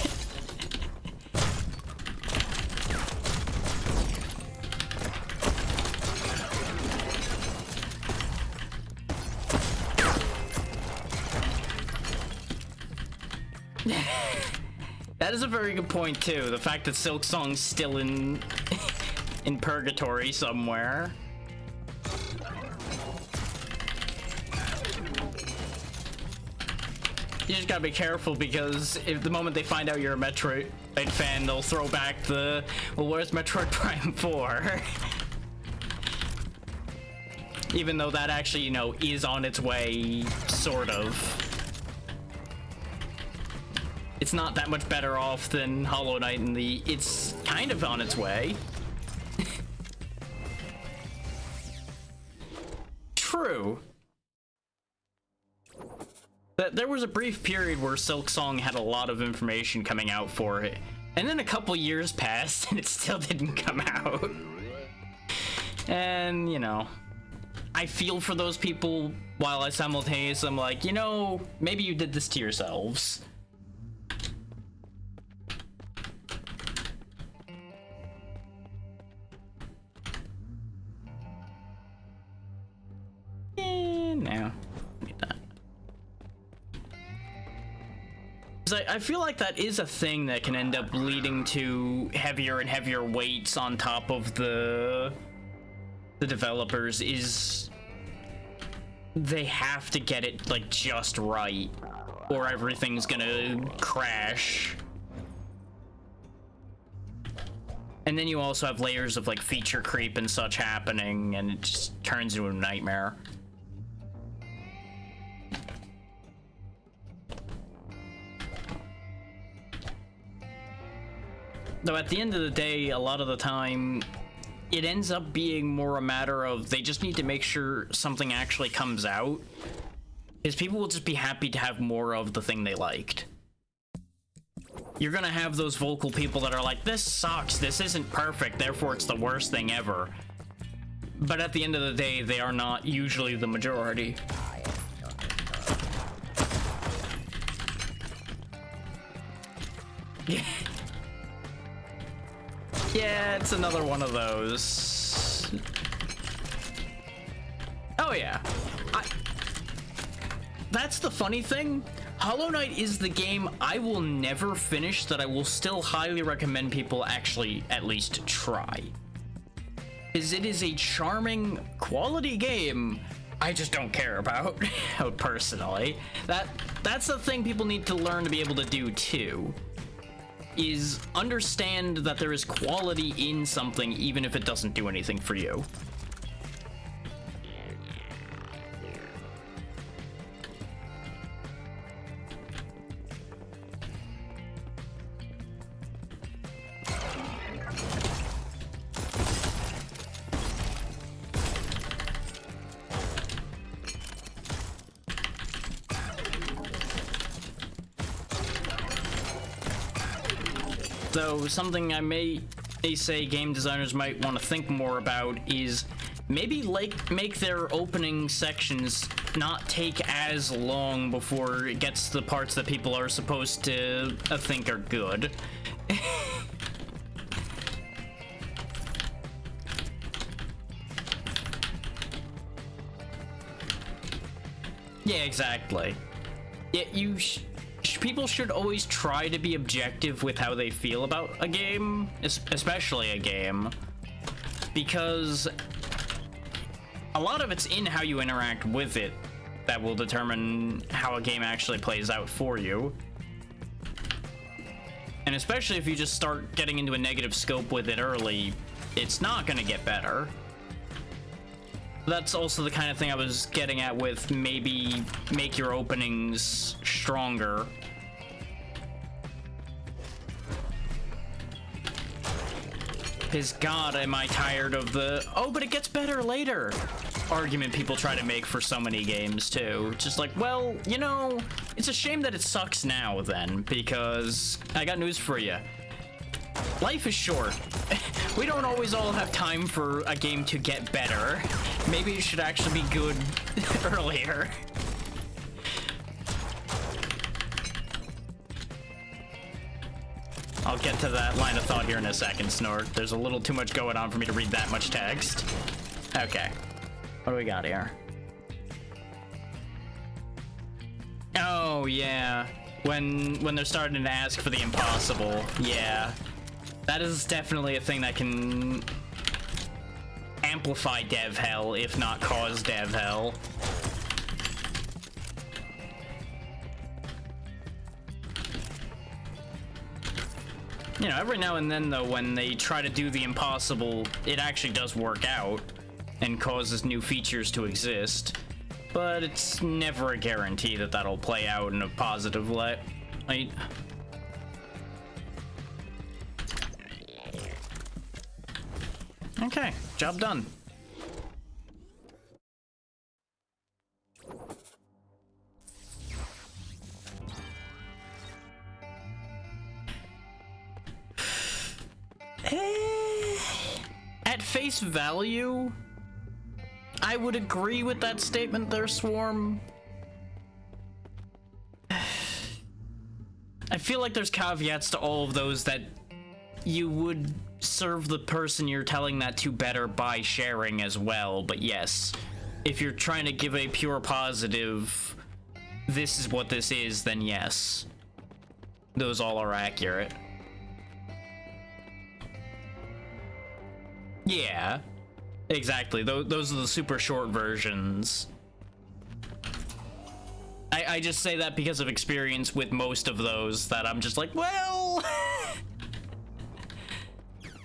That is a very good point too. The fact that Silksong's still in purgatory somewhere. You just gotta be careful, because if the moment they find out you're a Metroid fan, they'll throw back the, well, where's Metroid Prime 4? Even though that actually, you know, is on its way, sort of. It's not that much better off than Hollow Knight in the, it's kind of on its way. True. There was a brief period where Silksong had a lot of information coming out for it, and then a couple years passed and it still didn't come out. And, you know, I feel for those people while I simultaneously am like, you know, maybe you did this to yourselves. No. Need that. I feel like that is a thing that can end up leading to heavier and heavier weights on top of the developers, is they have to get it like just right or everything's gonna crash. And then you also have layers of like feature creep and such happening, and it just turns into a nightmare. Though at the end of the day, a lot of the time, it ends up being more a matter of they just need to make sure something actually comes out, because people will just be happy to have more of the thing they liked. You're gonna have those vocal people that are like, this sucks, this isn't perfect, therefore it's the worst thing ever. But at the end of the day, they are not usually the majority. Yeah. Yeah, it's another one of those. Oh yeah. That's the funny thing. Hollow Knight is the game I will never finish that I will still highly recommend people actually at least try. is it is a charming, quality game I just don't care about, personally. That's the thing people need to learn to be able to do too, is understand that there is quality in something even if it doesn't do anything for you. So something I may say game designers might want to think more about is maybe make their opening sections not take as long before it gets to the parts that people are supposed to think are good. Yeah, exactly. Yeah, people should always try to be objective with how they feel about a game, especially a game, because a lot of it's in how you interact with it that will determine how a game actually plays out for you. And especially if you just start getting into a negative scope with it early, it's not gonna get better. That's also the kind of thing I was getting at with maybe make your openings stronger. Because God, am I tired of the, oh, but it gets better later argument people try to make for so many games too. Just like, well, you know, it's a shame that it sucks now then, because I got news for you. Life is short. We don't always all have time for a game to get better. Maybe it should actually be good earlier. I'll get to that line of thought here in a second, Snort. There's a little too much going on for me to read that much text. Okay. What do we got here? Oh, yeah. When they're starting to ask for the impossible. Yeah. That is definitely a thing that can amplify dev hell, if not cause dev hell. You know, every now and then, though, when they try to do the impossible, it actually does work out and causes new features to exist. But it's never a guarantee that that'll play out in a positive light. Okay, job done. At face value, I would agree with that statement there, Swarm. I feel like there's caveats to all of those that you would serve the person you're telling that to better by sharing as well, but yes, if you're trying to give a pure positive, this is what this is, then yes, those all are accurate. Yeah, exactly. Those are the super short versions. I just say that because of experience with most of those, that I'm just like, well...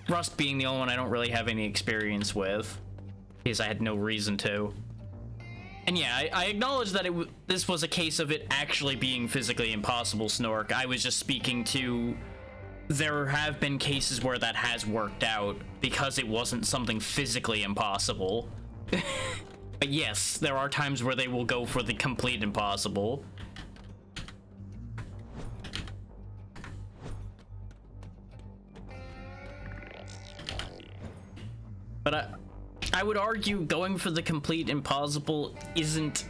Rust being the only one I don't really have any experience with, because I had no reason to. And yeah, I acknowledge that this was a case of it actually being physically impossible, Snork. I was just speaking to... There have been cases where that has worked out because it wasn't something physically impossible. But yes, there are times where they will go for the complete impossible. But I would argue going for the complete impossible isn't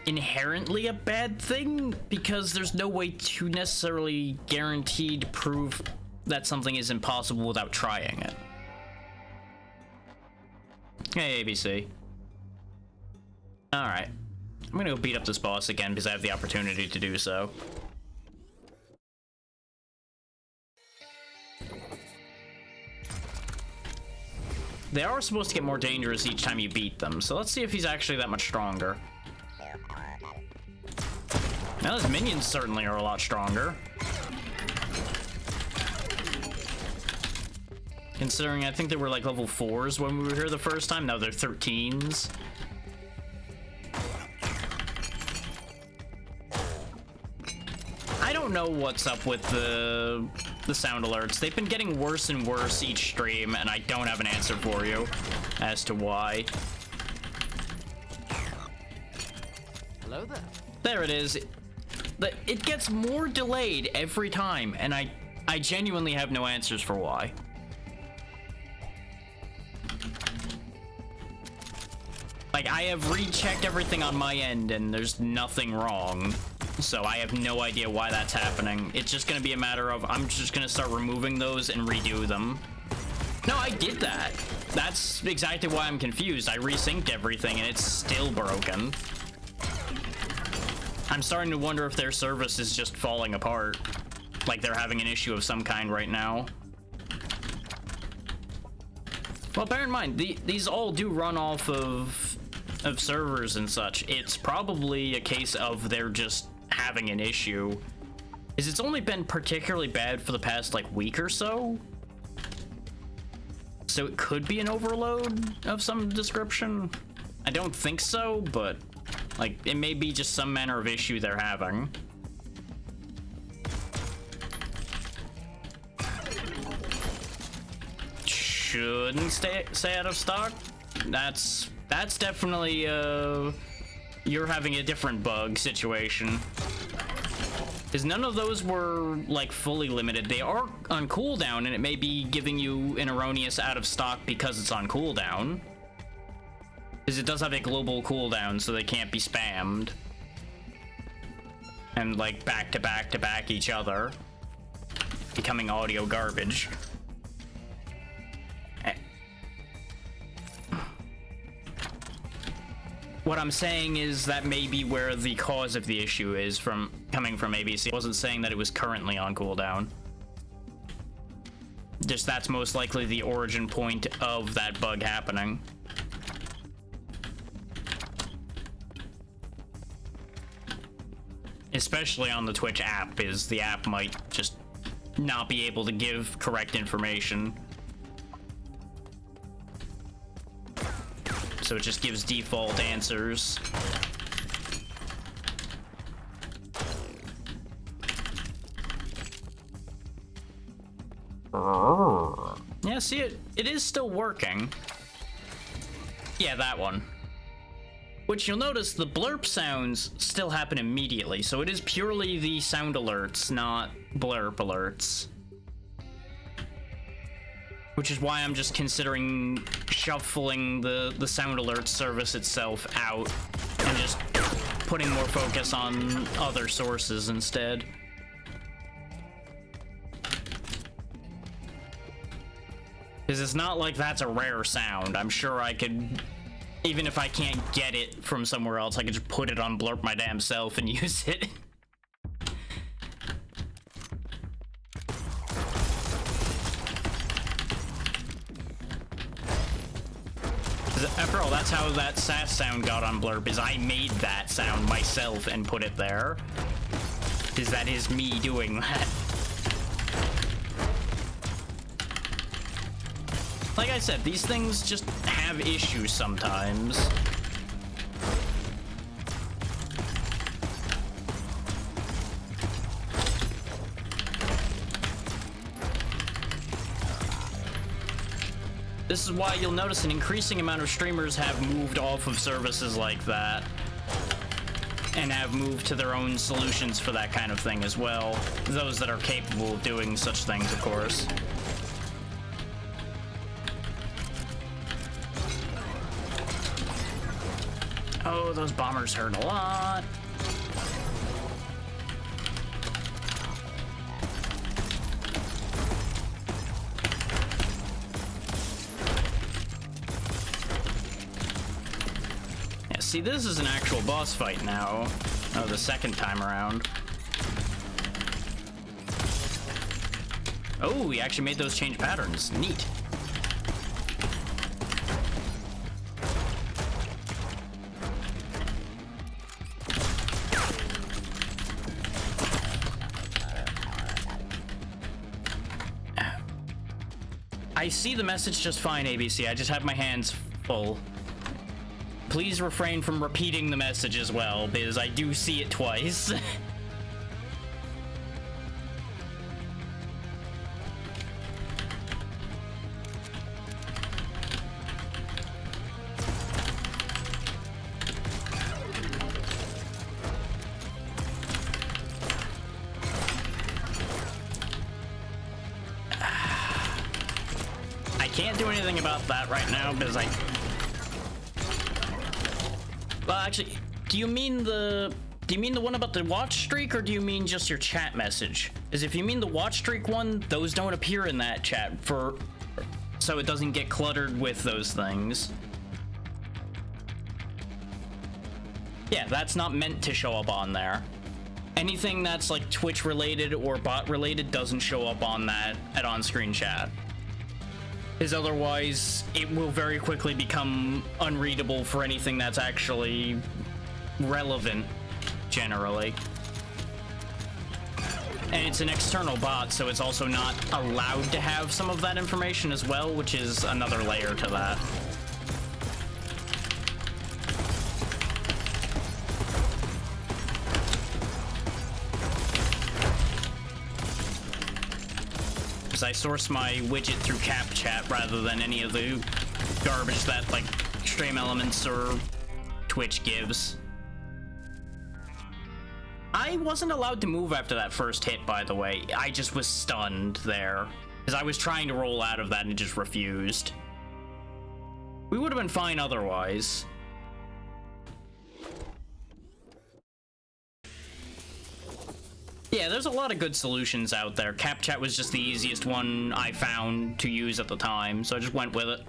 inherently a bad thing, because there's no way to necessarily guaranteed prove that something is impossible without trying it. Hey, ABC. Alright. I'm gonna go beat up this boss again because I have the opportunity to do so. they are supposed to get more dangerous each time you beat them, so let's see if he's actually that much stronger. Now his minions certainly are a lot stronger. Considering I think they were like level 4s when we were here the first time, now they're 13s. I don't know what's up with the sound alerts. They've been getting worse and worse each stream, and I don't have an answer for you as to why. Hello there. There it is. It gets more delayed every time, and I genuinely have no answers for why. Like, I have rechecked everything on my end, and there's nothing wrong. So I have no idea why that's happening. It's just gonna be a matter of, I'm just gonna start removing those and redo them. No, I did that. That's exactly why I'm confused. I resynced everything, and it's still broken. I'm starting to wonder if their service is just falling apart. Like they're having an issue of some kind right now. Well, bear in mind, these all do run off of servers and such. It's probably a case of they're just having an issue. Is it's only been particularly bad for the past like week or so? So it could be an overload of some description. I don't think so, but like it may be just some manner of issue they're having. Shouldn't stay out of stock. That's definitely you're having a different bug situation. Because none of those were like fully limited. They are on cooldown, and it may be giving you an erroneous out of stock because it's on cooldown. Because it does have a global cooldown, so they can't be spammed. And like back to back to back each other, becoming audio garbage. What I'm saying is that may be where the cause of the issue is coming from ABC. I wasn't saying that it was currently on cooldown. Just that's most likely the origin point of that bug happening. Especially on the Twitch app, is the app might just not be able to give correct information. So it just gives default answers. Yeah, see, it is still working. Yeah, that one. Which you'll notice the blurp sounds still happen immediately, so it is purely the sound alerts, not blurp alerts. Which is why I'm just considering shuffling the sound alert service itself out and just putting more focus on other sources instead. Because it's not like that's a rare sound. I'm sure I could, even if I can't get it from somewhere else, I could just put it on Blurp my damn self and use it. After all, that's how that SAS sound got on Blurp, is I made that sound myself and put it there. Because that is me doing that. Like I said, these things just have issues sometimes. This is why you'll notice an increasing amount of streamers have moved off of services like that and have moved to their own solutions for that kind of thing as well. Those that are capable of doing such things, of course. Oh, those bombers hurt a lot. See, this is an actual boss fight now. Oh, the second time around. Oh, we actually made those change patterns. Neat. I see the message just fine, ABC. I just have my hands full. Please refrain from repeating the message as well, because I do see it twice. I can't do anything about that right now because well, actually, do you mean the one about the watch streak, or do you mean just your chat message? Because if you mean the watch streak one, those don't appear in that chat so it doesn't get cluttered with those things. Yeah, that's not meant to show up on there. Anything that's like Twitch related or bot related doesn't show up on that at on-screen chat. Because otherwise, it will very quickly become unreadable for anything that's actually relevant, generally. And it's an external bot, so it's also not allowed to have some of that information as well, which is another layer to that. I source my widget through CapChat rather than any of the garbage that like Stream Elements or Twitch gives. I wasn't allowed to move after that first hit, by the way. I just was stunned there because I was trying to roll out of that and it just refused. We would have been fine otherwise. Yeah, there's a lot of good solutions out there. CapChat was just the easiest one I found to use at the time, so I just went with it.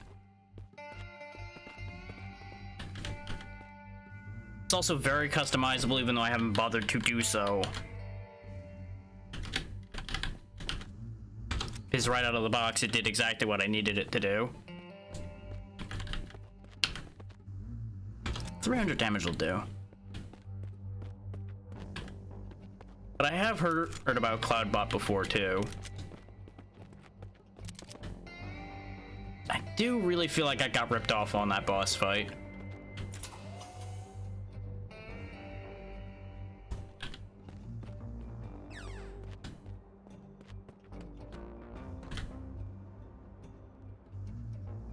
It's also very customizable, even though I haven't bothered to do so. Because right out of the box, it did exactly what I needed it to do. 300 damage will do. But I have heard about Cloudbot before, too. I do really feel like I got ripped off on that boss fight.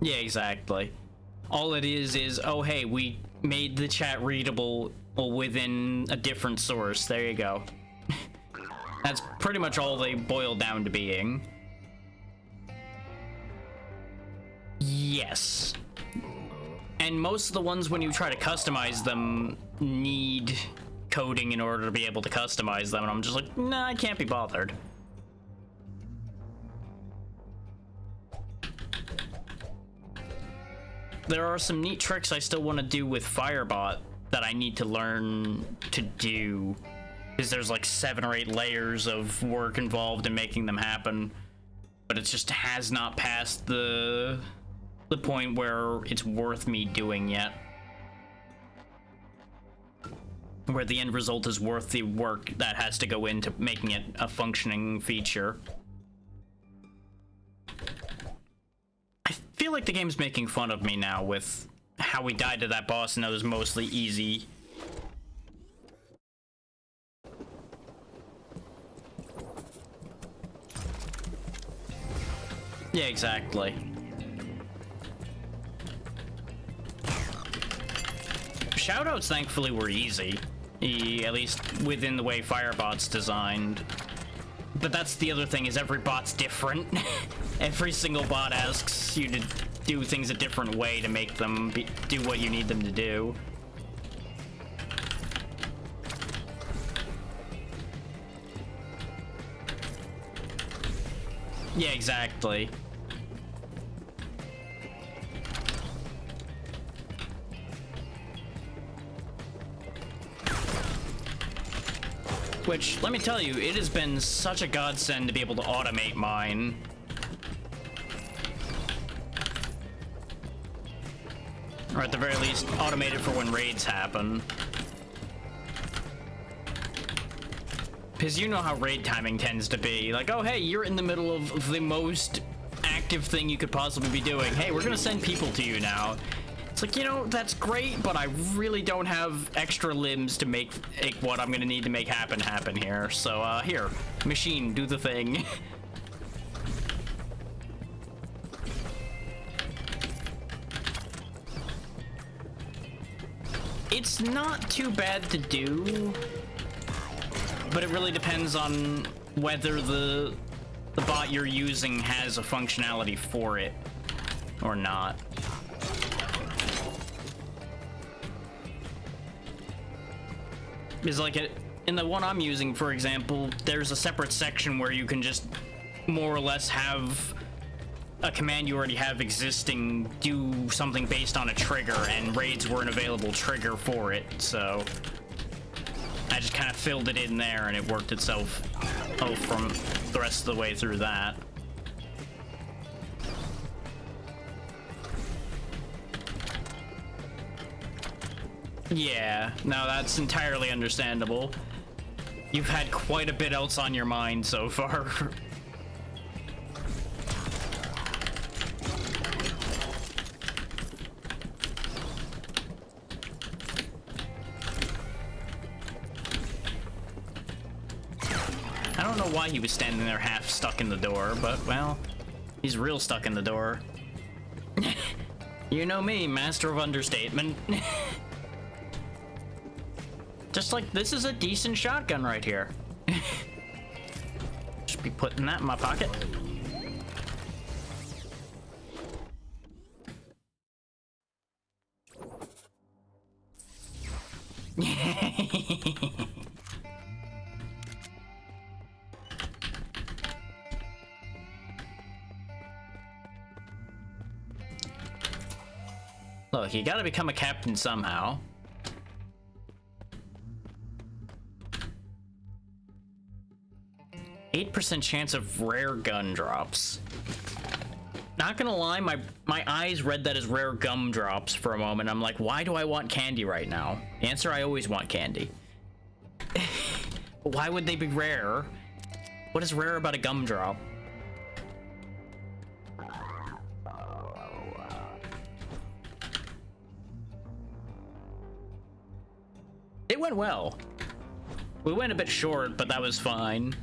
Yeah, exactly. All it is, oh hey, we made the chat readable within a different source. There you go. That's pretty much all they boil down to being. Yes. And most of the ones, when you try to customize them, need coding in order to be able to customize them, and I'm just like, nah, I can't be bothered. There are some neat tricks I still want to do with Firebot that I need to learn to do. Because there's like 7 or 8 layers of work involved in making them happen, but it just has not passed the point where it's worth me doing yet. Where the end result is worth the work that has to go into making it a functioning feature. I feel like the game's making fun of me now with how we died to that boss and that was mostly easy. Yeah, exactly. Shoutouts, thankfully, were easy. At least within the way Firebot's designed. But that's the other thing, is every bot's different. Every single bot asks you to do things a different way to make them do what you need them to do. Yeah, exactly. Which, let me tell you, it has been such a godsend to be able to automate mine. Or at the very least, automate it for when raids happen. Because you know how raid timing tends to be. Like, oh hey, you're in the middle of the most effective thing you could possibly be doing. Hey, we're gonna send people to you now. It's like, you know, that's great, but I really don't have extra limbs to make what I'm gonna need to make happen here. So, here, machine, do the thing. It's not too bad to do, but it really depends on whether the bot you're using has a functionality for it or not. Because like in the one I'm using, for example, there's a separate section where you can just more or less have a command you already have existing do something based on a trigger, and raids were an available trigger for it, so I just kind of filled it in there and it worked itself from the rest of the way through that. Yeah, no, that's entirely understandable. You've had quite a bit else on your mind so far. I don't know why he was standing there half stuck in the door, but, well, he's real stuck in the door. You know me, master of understatement. Just like, this is a decent shotgun right here. Should be putting that in my pocket. Look, you gotta become a captain somehow. %8 chance of rare gun drops. Not gonna lie, my eyes read that as rare gum drops for a moment. I'm like, why do I want candy right now? The answer, I always want candy. Why would they be rare? What is rare about a gum drop? It went well. We went a bit short, but that was fine.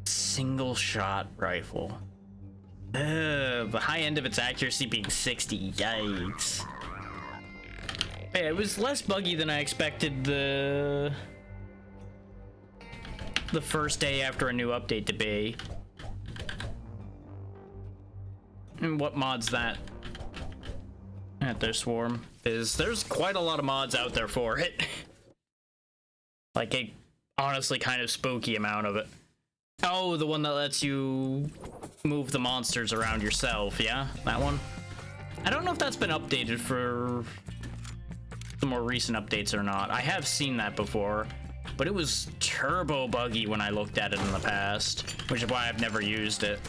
Single shot rifle. The high end of its accuracy being 60. Yikes. Yeah, it was less buggy than I expected the first day after a new update to be. And what mod's that? At their swarm. There's quite a lot of mods out there for it. Like a honestly kind of spooky amount of it. Oh, the one that lets you move the monsters around yourself, yeah? That one? I don't know if that's been updated for the more recent updates or not. I have seen that before, but it was turbo buggy when I looked at it in the past, which is why I've never used it.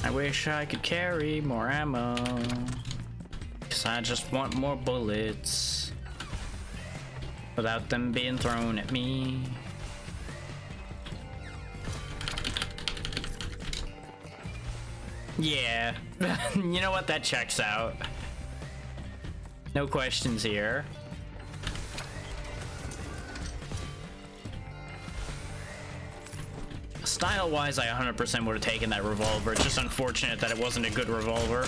I wish I could carry more ammo, 'cause I just want more bullets without them being thrown at me. Yeah, you know what, that checks out. No questions here. Style-wise, I 100% would have taken that revolver. It's just unfortunate that it wasn't a good revolver.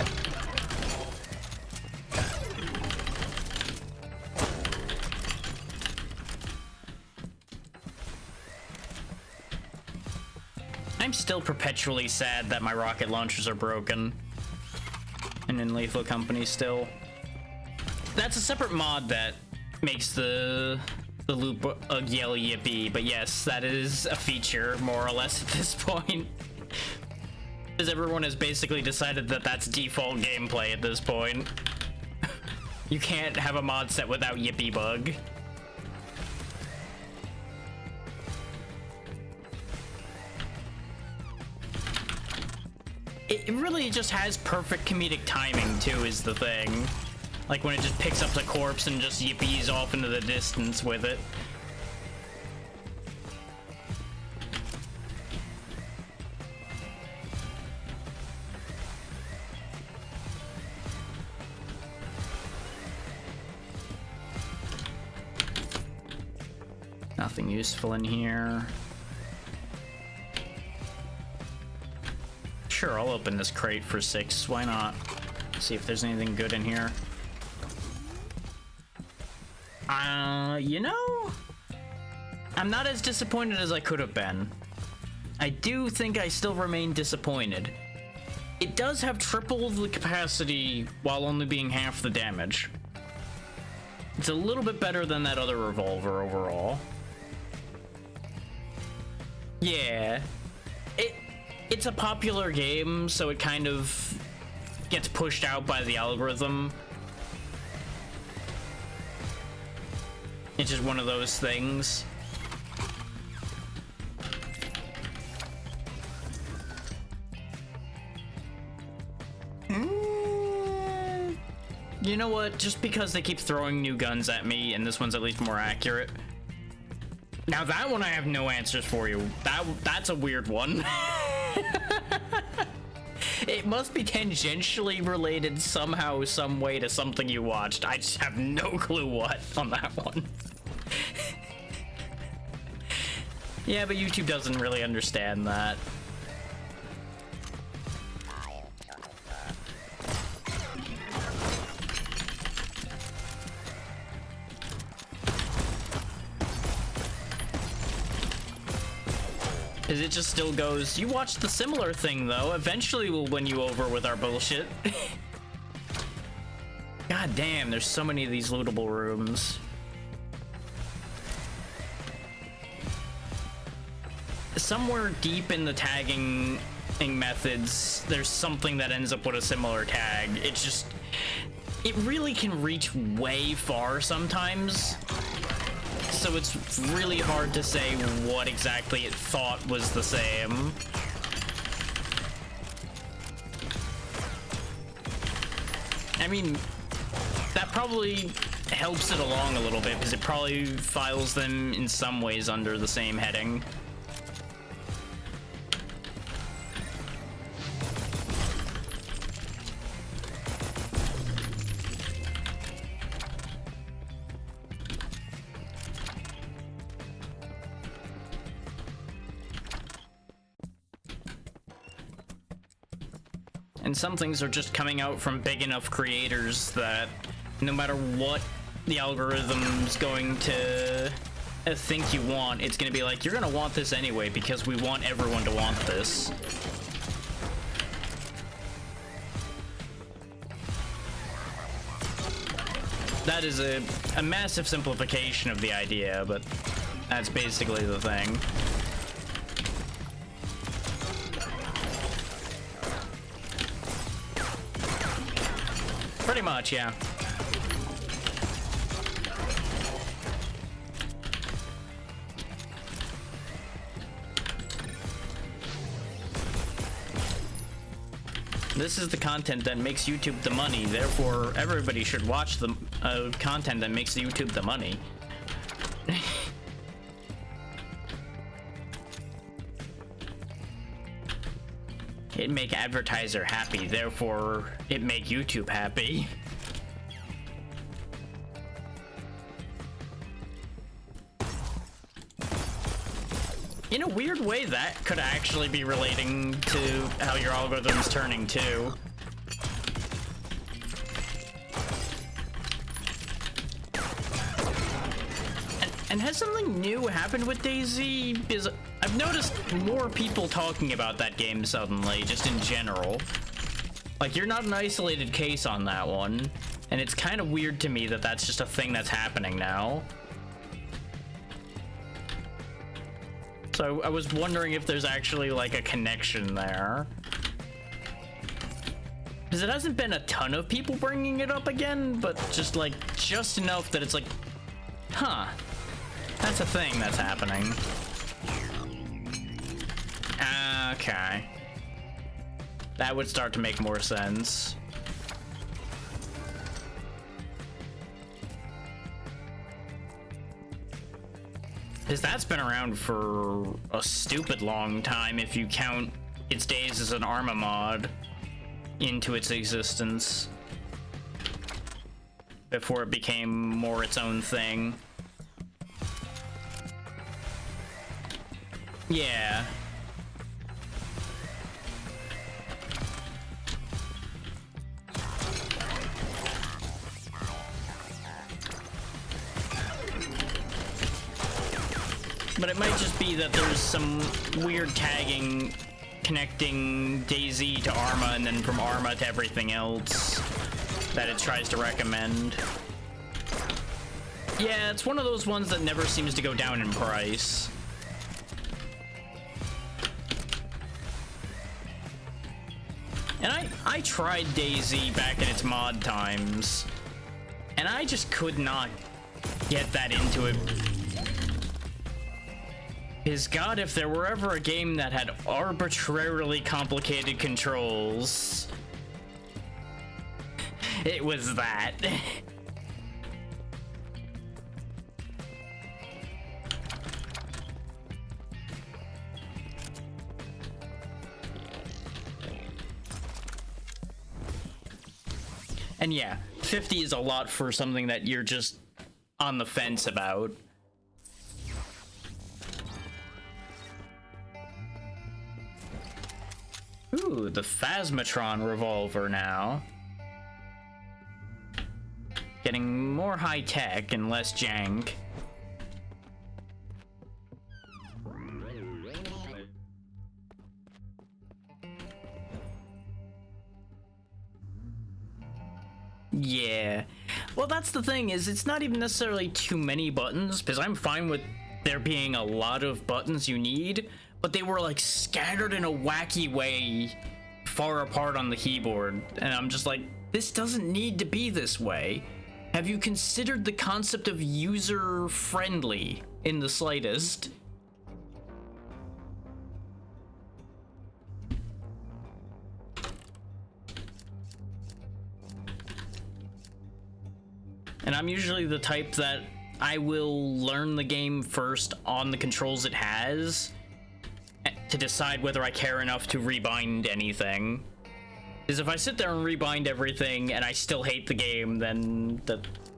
I'm still perpetually sad that my rocket launchers are broken. And in Lethal Company still. That's a separate mod that makes the loop yell yippee, but yes, that is a feature more or less at this point. Because everyone has basically decided that that's default gameplay at this point. You can't have a mod set without yippee bug. it really just has perfect comedic timing too, is the thing. Like when it just picks up the corpse and just yippies off into the distance with it. Nothing useful in here. Sure, I'll open this crate for 6. Why not? See if there's anything good in here. You know, I'm not as disappointed as I could have been. I do think I still remain disappointed. It does have triple the capacity while only being half the damage. It's a little bit better than that other revolver overall. Yeah. It's a popular game, so it kind of gets pushed out by the algorithm. It's just one of those things. You know what? Just because they keep throwing new guns at me, and this one's at least more accurate. Now that one I have no answers for you. That's a weird one. It must be tangentially related somehow, some way to something you watched. I just have no clue what on that one. Yeah, but YouTube doesn't really understand that. Because it just still goes, you watched the similar thing though, eventually we'll win you over with our bullshit. God damn, there's so many of these lootable rooms. Somewhere deep in the tagging methods, there's something that ends up with a similar tag. It's just, it really can reach way far sometimes. So it's really hard to say what exactly it thought was the same. I mean, that probably helps it along a little bit because it probably files them in some ways under the same heading. And some things are just coming out from big enough creators that no matter what the algorithm's going to think you want, it's going to be like, you're going to want this anyway because we want everyone to want this. That is a massive simplification of the idea, but that's basically the thing. Pretty much, yeah. This is the content that makes YouTube the money, therefore everybody should watch the content that makes YouTube the money. It make advertiser happy, therefore it make YouTube happy. In a weird way, that could actually be relating to how your algorithm's turning too. And has something new happened with DayZ? Because I've noticed more people talking about that game suddenly, just in general. Like, you're not an isolated case on that one. And it's kind of weird to me that that's just a thing that's happening now. So I was wondering if there's actually, like, a connection there. Because it hasn't been a ton of people bringing it up again, but just, like, just enough that it's like, huh. That's a thing that's happening. Okay. That would start to make more sense. Because that's been around for a stupid long time if you count its days as an Arma mod into its existence. Before it became more its own thing. Yeah. But it might just be that there's some weird tagging connecting DayZ to Arma and then from Arma to everything else that it tries to recommend. Yeah, it's one of those ones that never seems to go down in price. And I tried DayZ back in its mod times, and I just could not get that into it. Because God, if there were ever a game that had arbitrarily complicated controls, it was that. And yeah, 50 is a lot for something that you're just on the fence about. Ooh, the Phasmatron revolver now. Getting more high-tech and less jank. Yeah. Well, that's the thing, is it's not even necessarily too many buttons, because I'm fine with there being a lot of buttons you need, but they were like scattered in a wacky way far apart on the keyboard, and I'm just like, this doesn't need to be this way. Have you considered the concept of user-friendly in the slightest? And I'm usually the type that I will learn the game first on the controls it has to decide whether I care enough to rebind anything. Because if I sit there and rebind everything and I still hate the game, then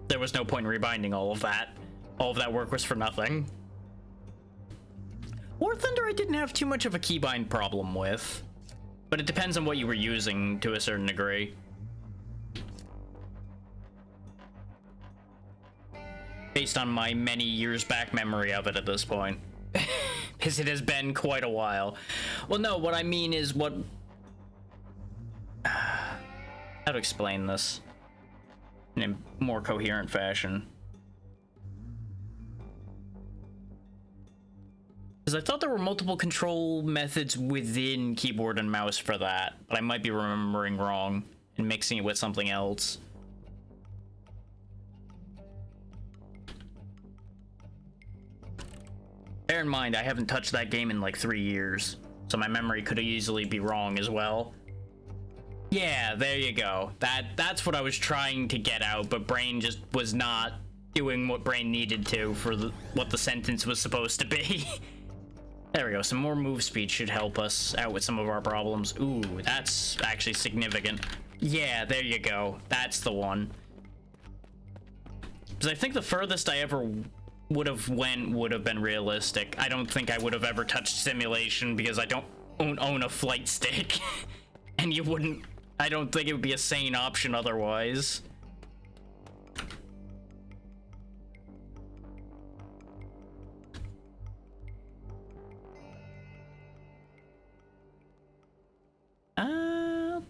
there was no point in rebinding all of that. All of that work was for nothing. War Thunder I didn't have too much of a keybind problem with, but it depends on what you were using to a certain degree. Based on my many years back memory of it at this point. Because it has been quite a while. Well, no, what I mean is what... How to explain this in a more coherent fashion. Because I thought there were multiple control methods within keyboard and mouse for that, but I might be remembering wrong and mixing it with something else. Bear in mind, I haven't touched that game in like 3 years, so my memory could easily be wrong as well. Yeah, there you go. That's what I was trying to get out, but Brain just was not doing what Brain needed to for what the sentence was supposed to be. There we go. Some more move speed should help us out with some of our problems. Ooh, that's actually significant. Yeah, there you go. That's the one. Because I think the furthest I ever would have been realistic. I don't think I would have ever touched simulation because I don't own a flight stick. And you wouldn't... I don't think it would be a sane option otherwise.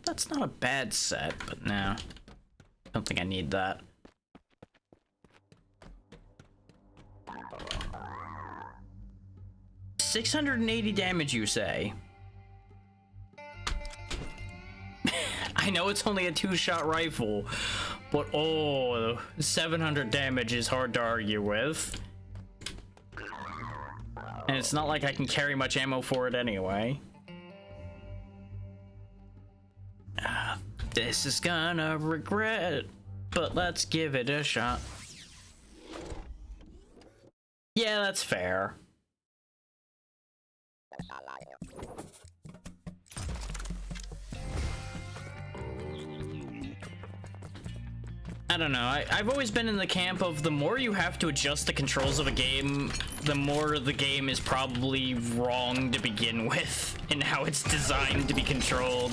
That's not a bad set, but no. I don't think I need that. $680 damage, you say? I know it's only a 2-shot rifle, but oh, 700 damage is hard to argue with. And it's not like I can carry much ammo for it anyway. This is gonna regret, but let's give it a shot. Yeah, that's fair. I don't know, I've always been in the camp of the more you have to adjust the controls of a game, the more the game is probably wrong to begin with in how it's designed to be controlled.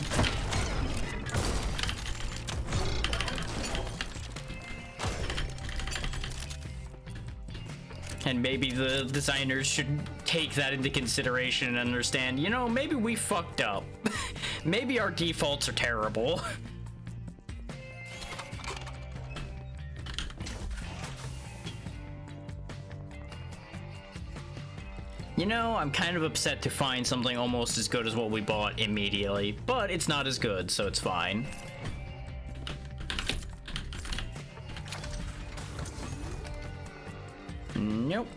And maybe the designers should take that into consideration and understand, you know, maybe we fucked up. Maybe our defaults are terrible. You know, I'm kind of upset to find something almost as good as what we bought immediately, but it's not as good, so it's fine. Nope.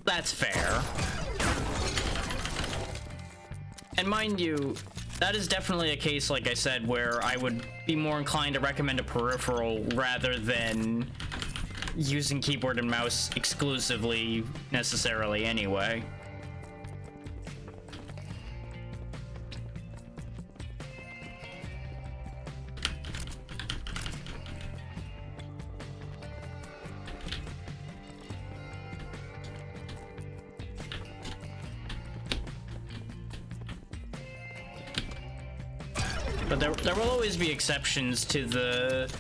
That's fair. And mind you, that is definitely a case, like I said, where I would be more inclined to recommend a peripheral rather than using keyboard and mouse exclusively necessarily anyway. But there will always be exceptions to the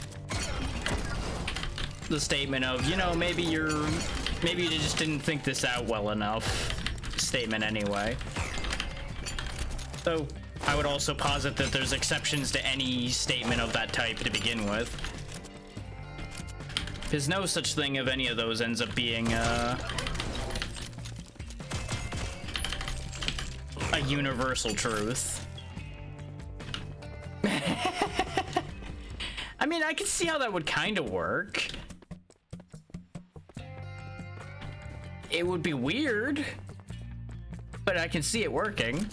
statement of, you know, maybe you just didn't think this out well enough statement anyway. So I would also posit that there's exceptions to any statement of that type to begin with. Because no such thing of any of those ends up being a universal truth. I mean, I can see how that would kind of work. It would be weird, but I can see it working.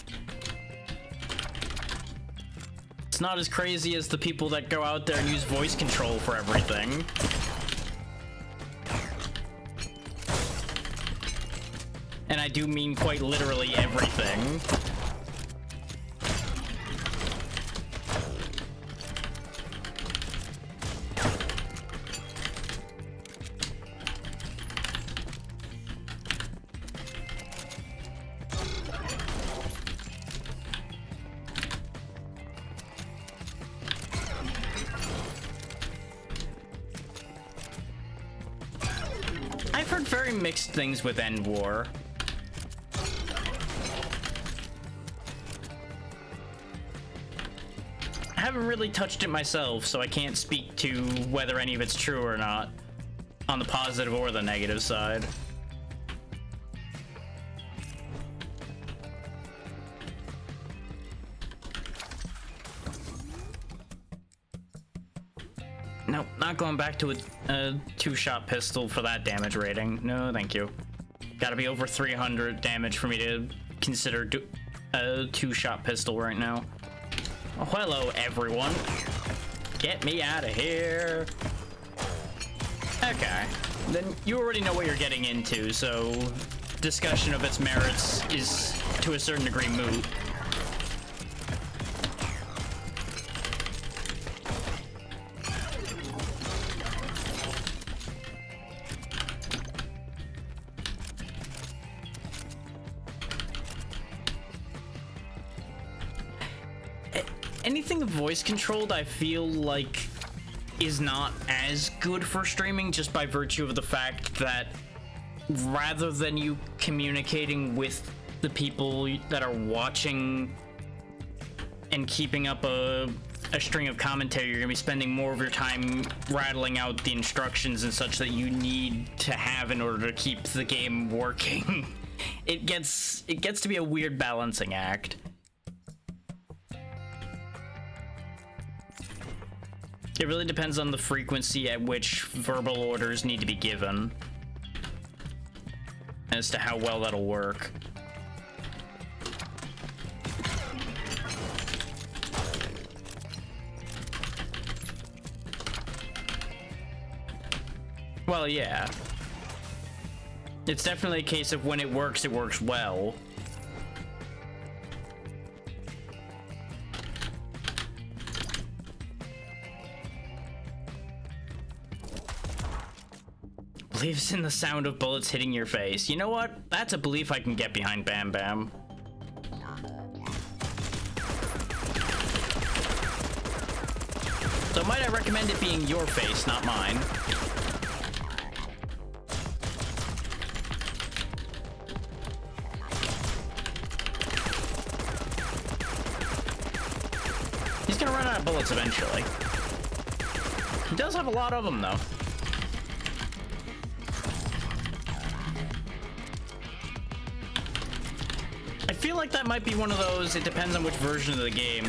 It's not as crazy as the people that go out there and use voice control for everything. And I do mean quite literally everything. I've heard very mixed things with End War. I haven't really touched it myself, so I can't speak to whether any of it's true or not, on the positive or the negative side. Nope, not going back to a two-shot pistol for that damage rating. No, thank you. Gotta be over 300 damage for me to consider a two-shot pistol right now. Oh, hello, everyone. Get me out of here. Okay, then you already know what you're getting into, so discussion of its merits is, to a certain degree, moot. Anything voice controlled, I feel like, is not as good for streaming just by virtue of the fact that rather than you communicating with the people that are watching and keeping up a string of commentary, you're gonna be spending more of your time rattling out the instructions and such that you need to have in order to keep the game working. It gets to be a weird balancing act. It really depends on the frequency at which verbal orders need to be given as to how well that'll work. Well, yeah. It's definitely a case of when it works well. Believes in the sound of bullets hitting your face. You know what? That's a belief I can get behind, Bam Bam. So might I recommend it being your face, not mine? He's gonna run out of bullets eventually. He does have a lot of them, though. I feel like that might be one of those, it depends on which version of the game.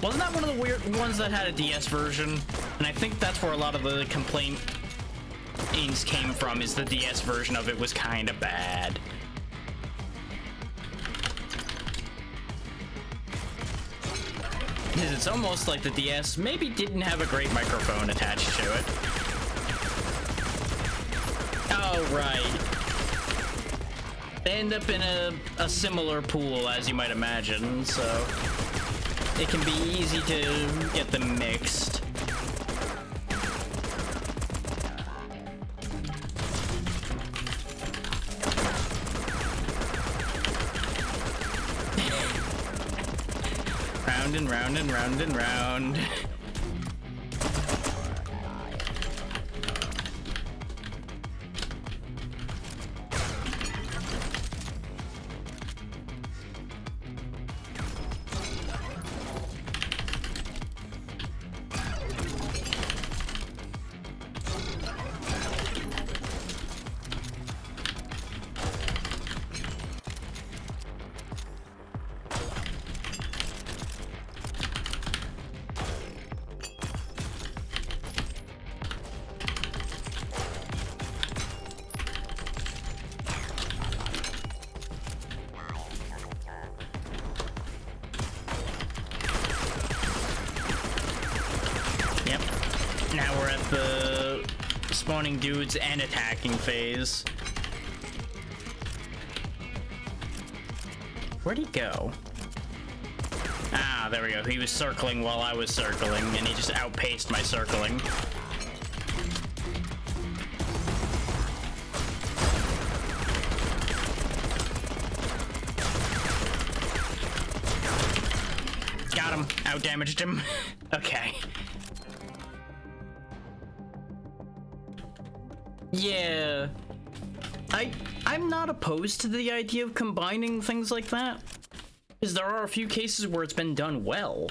Wasn't that one of the weird ones that had a DS version? And I think that's where a lot of the complaints came from, is the DS version of it was kind of bad. Because it's almost like the DS maybe didn't have a great microphone attached to it. Oh, right. They end up in a similar pool, as you might imagine, so it can be easy to get them mixed. Round and round and round and round. Now we're at the spawning dudes and attacking phase. Where'd he go? Ah, there we go. He was circling while I was circling, and he just outpaced my circling. Got him. Outdamaged him. Okay. Yeah, I'm not opposed to the idea of combining things like that, because there are a few cases where it's been done well.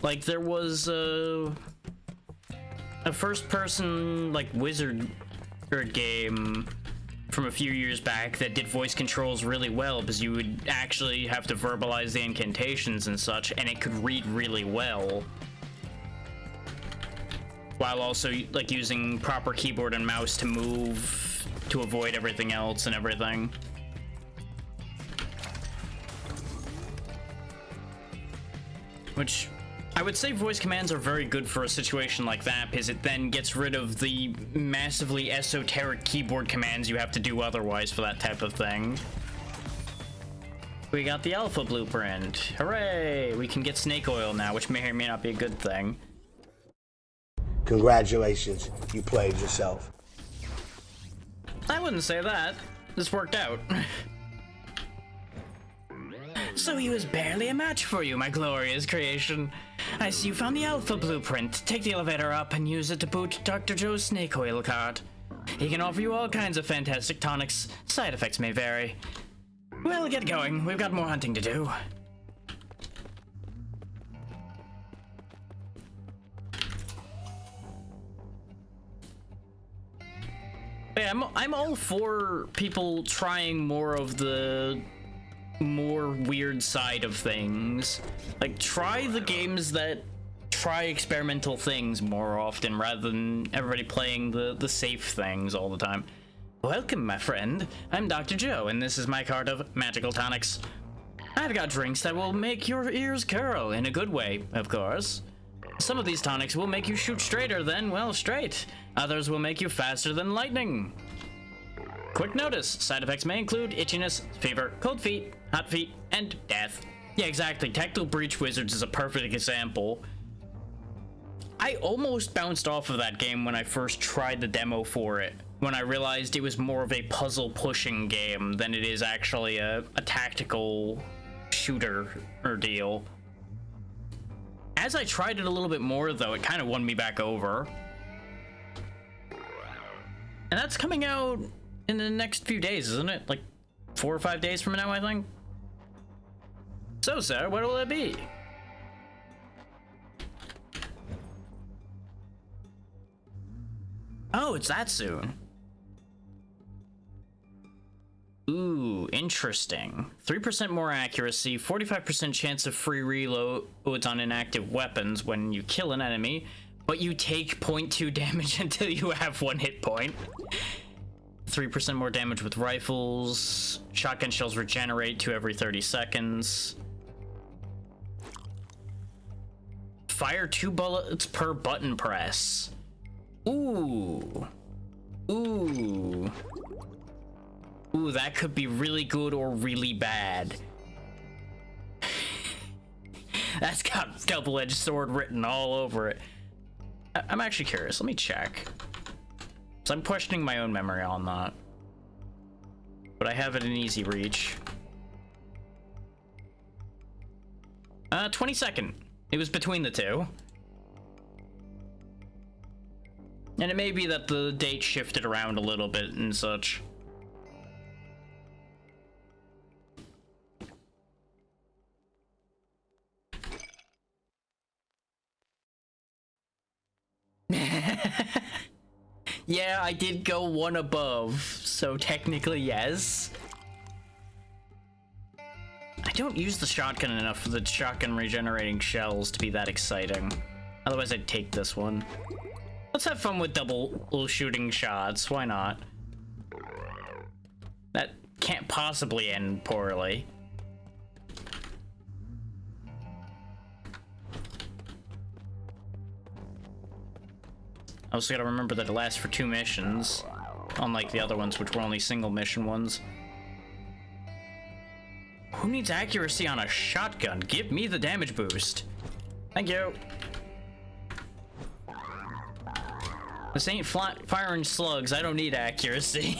Like there was a first-person like wizard game from a few years back that did voice controls really well, because you would actually have to verbalize the incantations and such, and it could read really well, while also like using proper keyboard and mouse to move to avoid everything else and everything. Which I would say voice commands are very good for a situation like that, because it then gets rid of the massively esoteric keyboard commands you have to do otherwise for that type of thing. We got the alpha blueprint. Hooray! We can get snake oil now, which may or may not be a good thing. Congratulations, you played yourself. I wouldn't say that. This worked out. So he was barely a match for you, my glorious creation. I see you found the Alpha Blueprint. Take the elevator up and use it to boot Dr. Joe's snake oil cart. He can offer you all kinds of fantastic tonics. Side effects may vary. Well, get going. We've got more hunting to do. Yeah, I'm all for people trying more of the more weird side of things. Like, try the games that try experimental things more often rather than everybody playing the safe things all the time. Welcome, my friend. I'm Dr. Joe, and this is my cart of magical tonics. I've got drinks that will make your ears curl, in a good way, of course. Some of these tonics will make you shoot straighter than, well, straight. Others will make you faster than lightning. Quick notice, side effects may include itchiness, fever, cold feet, hot feet, and death. Yeah, exactly. Tactile Breach Wizards is a perfect example. I almost bounced off of that game when I first tried the demo for it, when I realized it was more of a puzzle pushing game than it is actually a tactical shooter or deal. As I tried it a little bit more, though, it kind of won me back over. And that's coming out in the next few days, isn't it? Like 4 or 5 days from now, I think. So, sir, what will it be? Oh, it's that soon. Ooh, interesting. 3% more accuracy, 45% chance of free reloads on inactive weapons when you kill an enemy, but you take 0.2 damage until you have 1 hit point. 3% more damage with rifles. Shotgun shells regenerate 2 every 30 seconds. Fire 2 bullets per button press. Ooh. Ooh. Ooh, that could be really good or really bad. That's got double-edged sword written all over it. I'm actually curious. Let me check. So I'm questioning my own memory on that. But I have it in easy reach. 22nd. It was between the two. And it may be that the date shifted around a little bit and such. Yeah, I did go 1 above, so technically yes. I don't use the shotgun enough for the shotgun regenerating shells to be that exciting. Otherwise I'd take this one. Let's have fun with double shooting shots, why not? That can't possibly end poorly. I also gotta remember that it lasts for 2 missions, unlike the other ones, which were only single mission ones. Who needs accuracy on a shotgun? Give me the damage boost. Thank you. This ain't firing slugs. I don't need accuracy.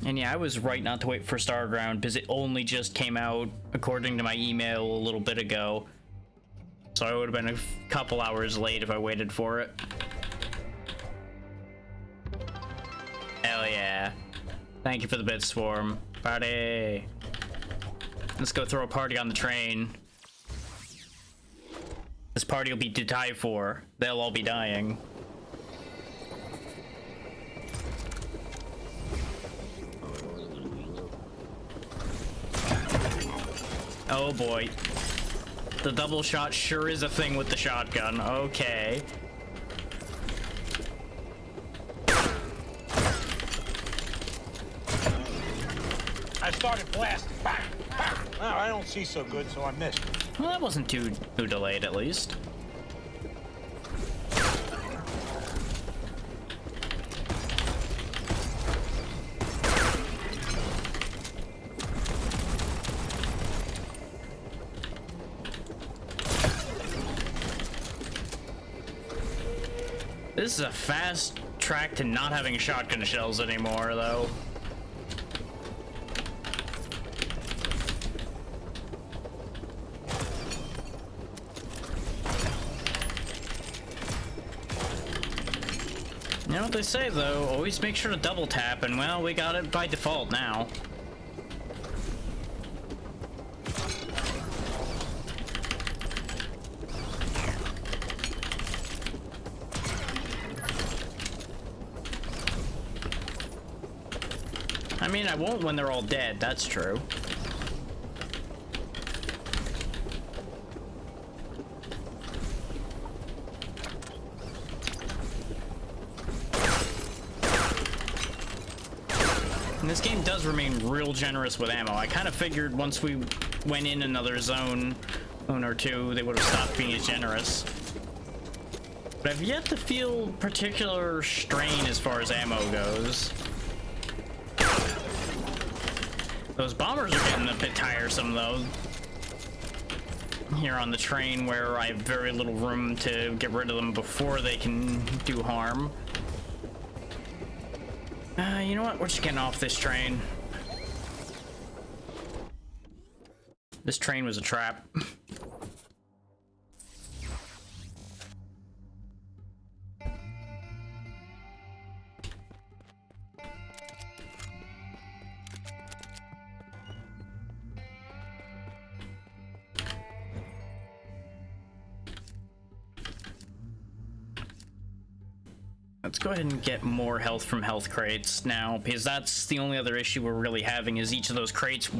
And yeah, I was right not to wait for Starground because it only just came out according to my email a little bit ago. So I would have been a couple hours late if I waited for it. Hell yeah. Thank you for the bit, Swarm. Party. Let's go throw a party on the train. This party will be to die for. They'll all be dying. Oh boy. The double shot sure is a thing with the shotgun. Okay. I started blasting. Bang, bang. Well, I don't see so good, so I missed. Well, that wasn't too delayed, at least. This is a fast track to not having shotgun shells anymore, though. You know what they say, though? Always make sure to double tap, and well, we got it by default now. I mean, I won't when they're all dead, that's true. And this game does remain real generous with ammo. I kind of figured once we went in another zone or two, they would have stopped being as generous. But I've yet to feel particular strain as far as ammo goes. Those bombers are getting a bit tiresome, though. Here on the train, where I have very little room to get rid of them before they can do harm. You know what? We're just getting off this train. This train was a trap. Let's go ahead and get more health from health crates now, because that's the only other issue we're really having, is each of those crates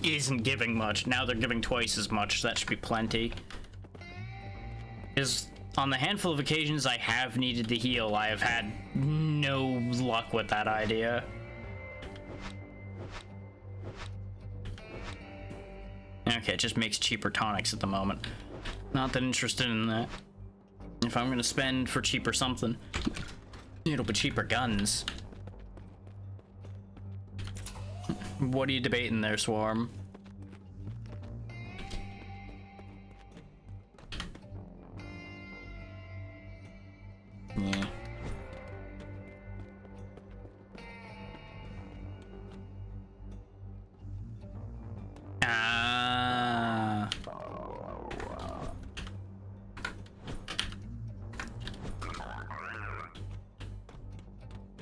isn't giving much. Now they're giving twice as much, so that should be plenty. Because on the handful of occasions I have needed to heal, I have had no luck with that idea. Okay, it just makes cheaper tonics at the moment. Not that interested in that. If I'm gonna spend for cheaper something, it'll be cheaper guns. What are you debating there, Swarm? Yeah.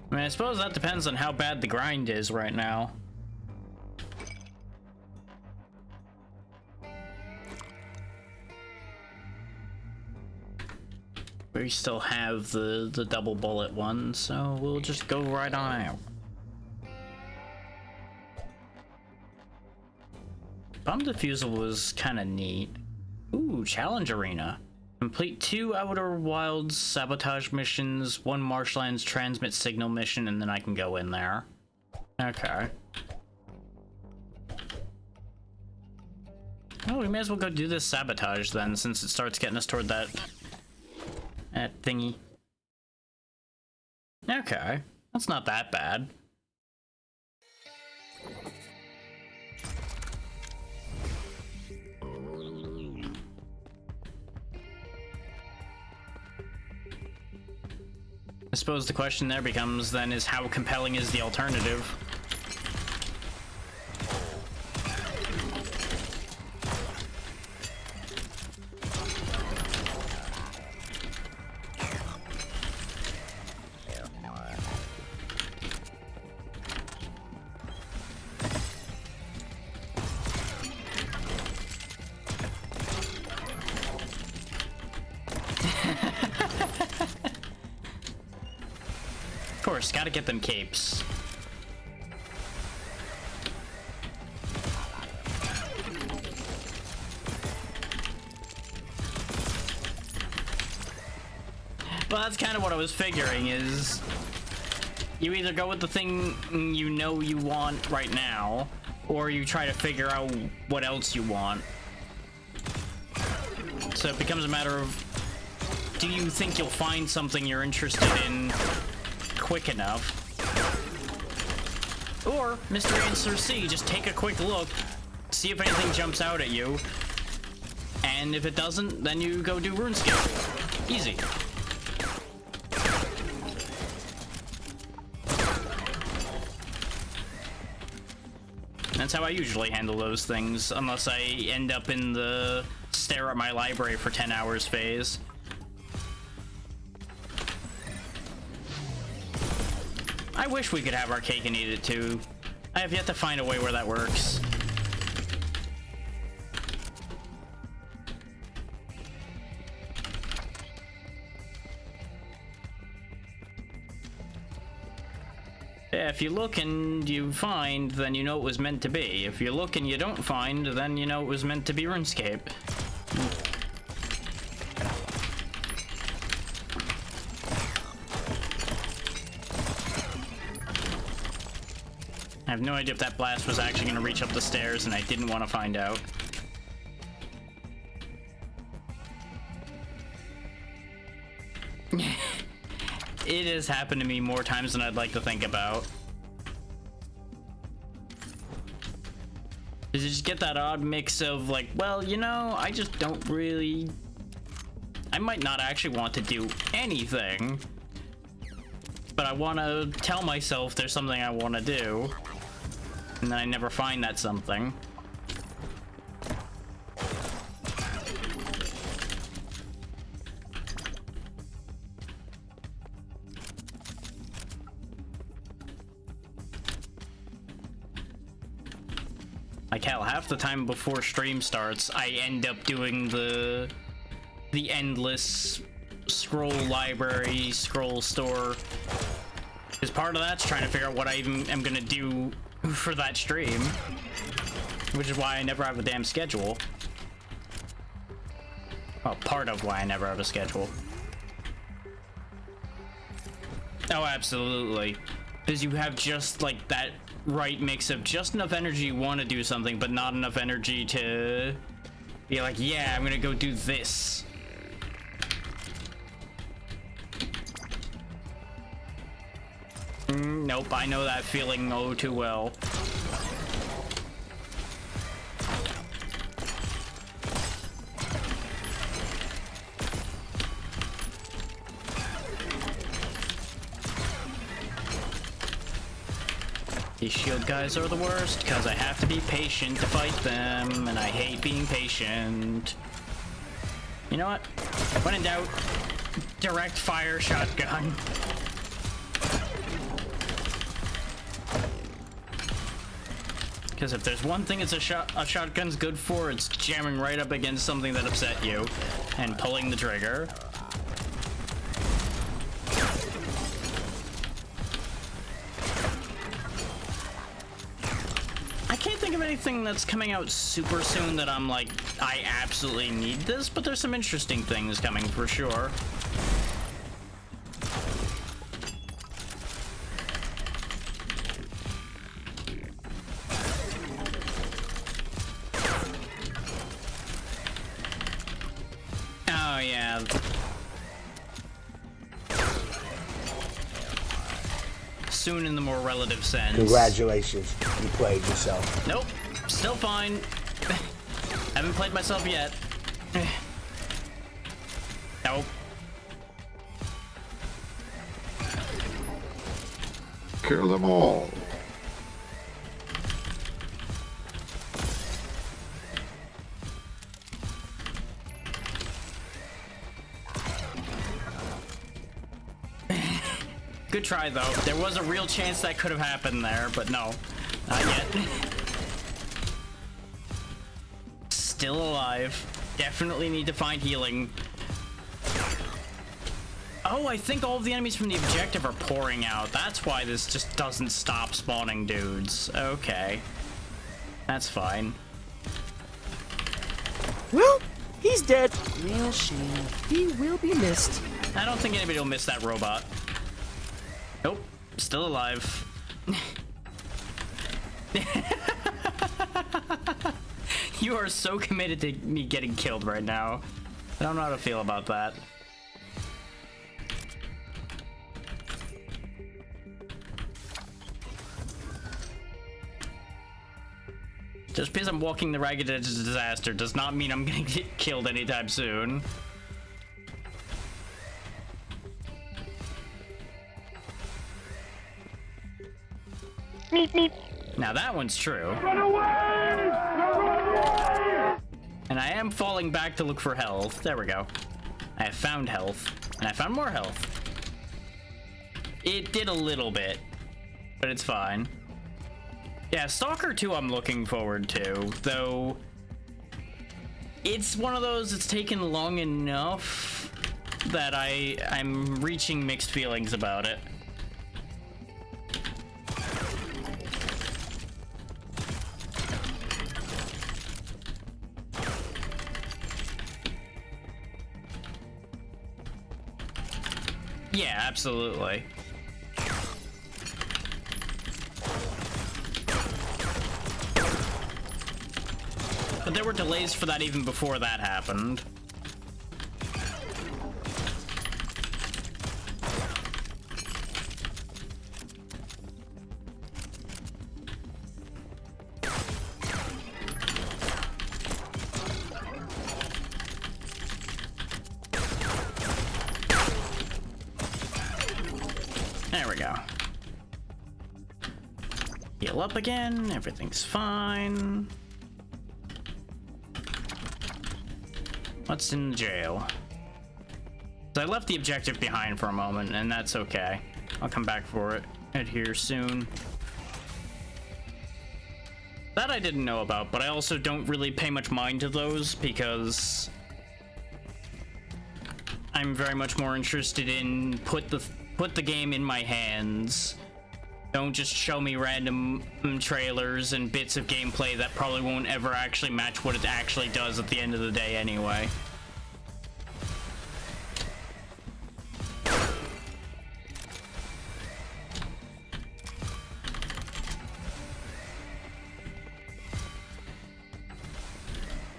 I mean, I suppose that depends on how bad the grind is right now. We still have the double bullet one, so we'll just go right on out. Bomb defusal was kind of neat. Ooh, challenge arena. Complete 2 Outer Wilds sabotage missions, 1 Marshlands transmit signal mission, and then I can go in there. Okay. Oh, we may as well go do this sabotage then, since it starts getting us toward that thingy. Okay, that's not that bad. I suppose the question there becomes then is how compelling is the alternative? Of course, gotta get them capes. Well, that's kind of what I was figuring, is you either go with the thing you know you want right now, or you try to figure out what else you want. So it becomes a matter of, do you think you'll find something you're interested in quick enough? Or, Mr. Answer C, just take a quick look, see if anything jumps out at you, and if it doesn't, then you go do RuneScape. Easy. That's how I usually handle those things, unless I end up in the stare at my library for 10 hours phase. I wish we could have our cake and eat it too. I have yet to find a way where that works. Yeah, if you look and you find, then you know it was meant to be. If you look and you don't find, then you know it was meant to be RuneScape. I have no idea if that blast was actually going to reach up the stairs, and I didn't want to find out. It has happened to me more times than I'd like to think about. Does it just get that odd mix of like, well, you know, I just don't really... I might not actually want to do anything, but I want to tell myself there's something I want to do, and then I never find that something. Like hell, half the time before stream starts, I end up doing the endless scroll library, scroll store. Because part of that's trying to figure out what I even am gonna do for that stream. Which is why I never have a damn schedule. Well, part of why I never have a schedule. Oh, absolutely. Because you have just like that right mix of just enough energy you want to do something, but not enough energy to be like, yeah, I'm gonna go do this. Nope, I know that feeling oh too well. These shield guys are the worst, because I have to be patient to fight them, and I hate being patient. You know what? When in doubt, direct fire shotgun. Because if there's one thing a shotgun's good for, it's jamming right up against something that upset you, and pulling the trigger. I can't think of anything that's coming out super soon that I'm like, I absolutely need this, but there's some interesting things coming for sure. Oh yeah. Soon in the more relative sense. Congratulations, you played yourself. Nope, still fine. Haven't played myself yet. Nope. Kill them all. Good try, though. There was a real chance that could have happened there, but no. Not yet. Still alive. Definitely need to find healing. Oh, I think all of the enemies from the objective are pouring out. That's why this just doesn't stop spawning dudes. Okay. That's fine. Well, he's dead. Real shame. He will be missed. I don't think anybody will miss that robot. Nope, still alive. You are so committed to me getting killed right now. I don't know how to feel about that. Just because I'm walking the ragged edge of disaster does not mean I'm gonna get killed anytime soon. Meep, meep. Now that one's true. Run away! Run away! And I am falling back to look for health. There we go. I have found health, and I found more health. It did a little bit, but it's fine. Yeah, Stalker 2 I'm looking forward to, though it's one of those that's taken long enough that I'm reaching mixed feelings about it. Yeah, absolutely. But there were delays for that even before that happened. There we go. Heal up again, everything's fine. What's in the jail? So I left the objective behind for a moment, and that's okay. I'll come back for it here soon. That I didn't know about, but I also don't really pay much mind to those because I'm very much more interested in put the game in my hands. Don't just show me random trailers and bits of gameplay that probably won't ever actually match what it actually does at the end of the day anyway.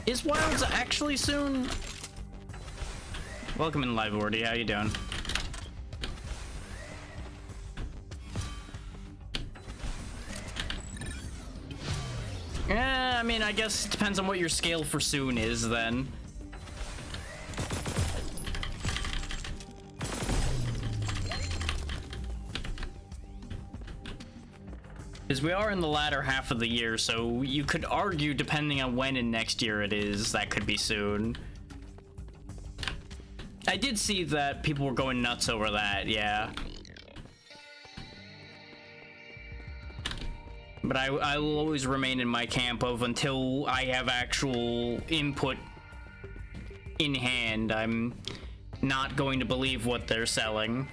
Is Wilds actually soon? Welcome in live, Ordy. How you doing? Yeah, I mean, I guess it depends on what your scale for soon is then. Because we are in the latter half of the year, so you could argue, depending on when in next year it is, that could be soon. I did see that people were going nuts over that, yeah. But I will always remain in my camp of until I have actual input in hand, I'm not going to believe what they're selling.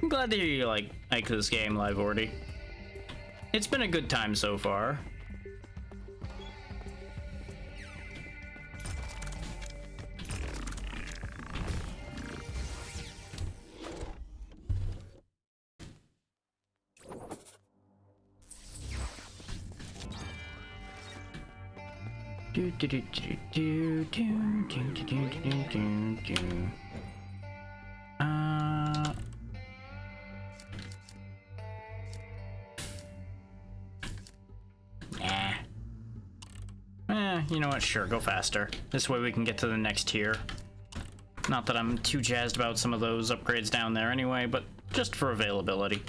I'm glad to hear you like this game, Live Ordy. It's been a good time so far. You know what? Sure, go faster. This way we can get to the next tier. Not that I'm too jazzed about some of those upgrades down there anyway, but just for availability.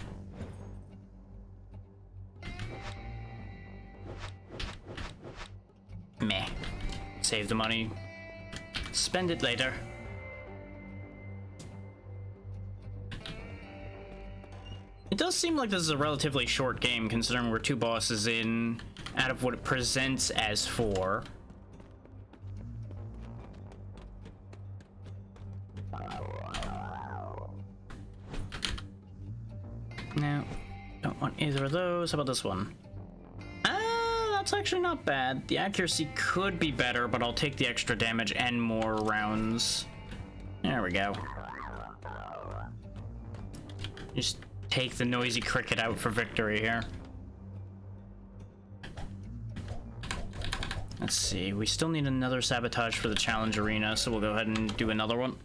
Meh. Save the money. Spend it later. It does seem like this is a relatively short game, considering we're 2 bosses in out of what it presents as 4. No, don't want either of those. How about this one? That's actually not bad. The accuracy could be better, but I'll take the extra damage and more rounds. There we go. Just take the noisy cricket out for victory here. Let's see, we still need another sabotage for the challenge arena, so we'll go ahead and do another one.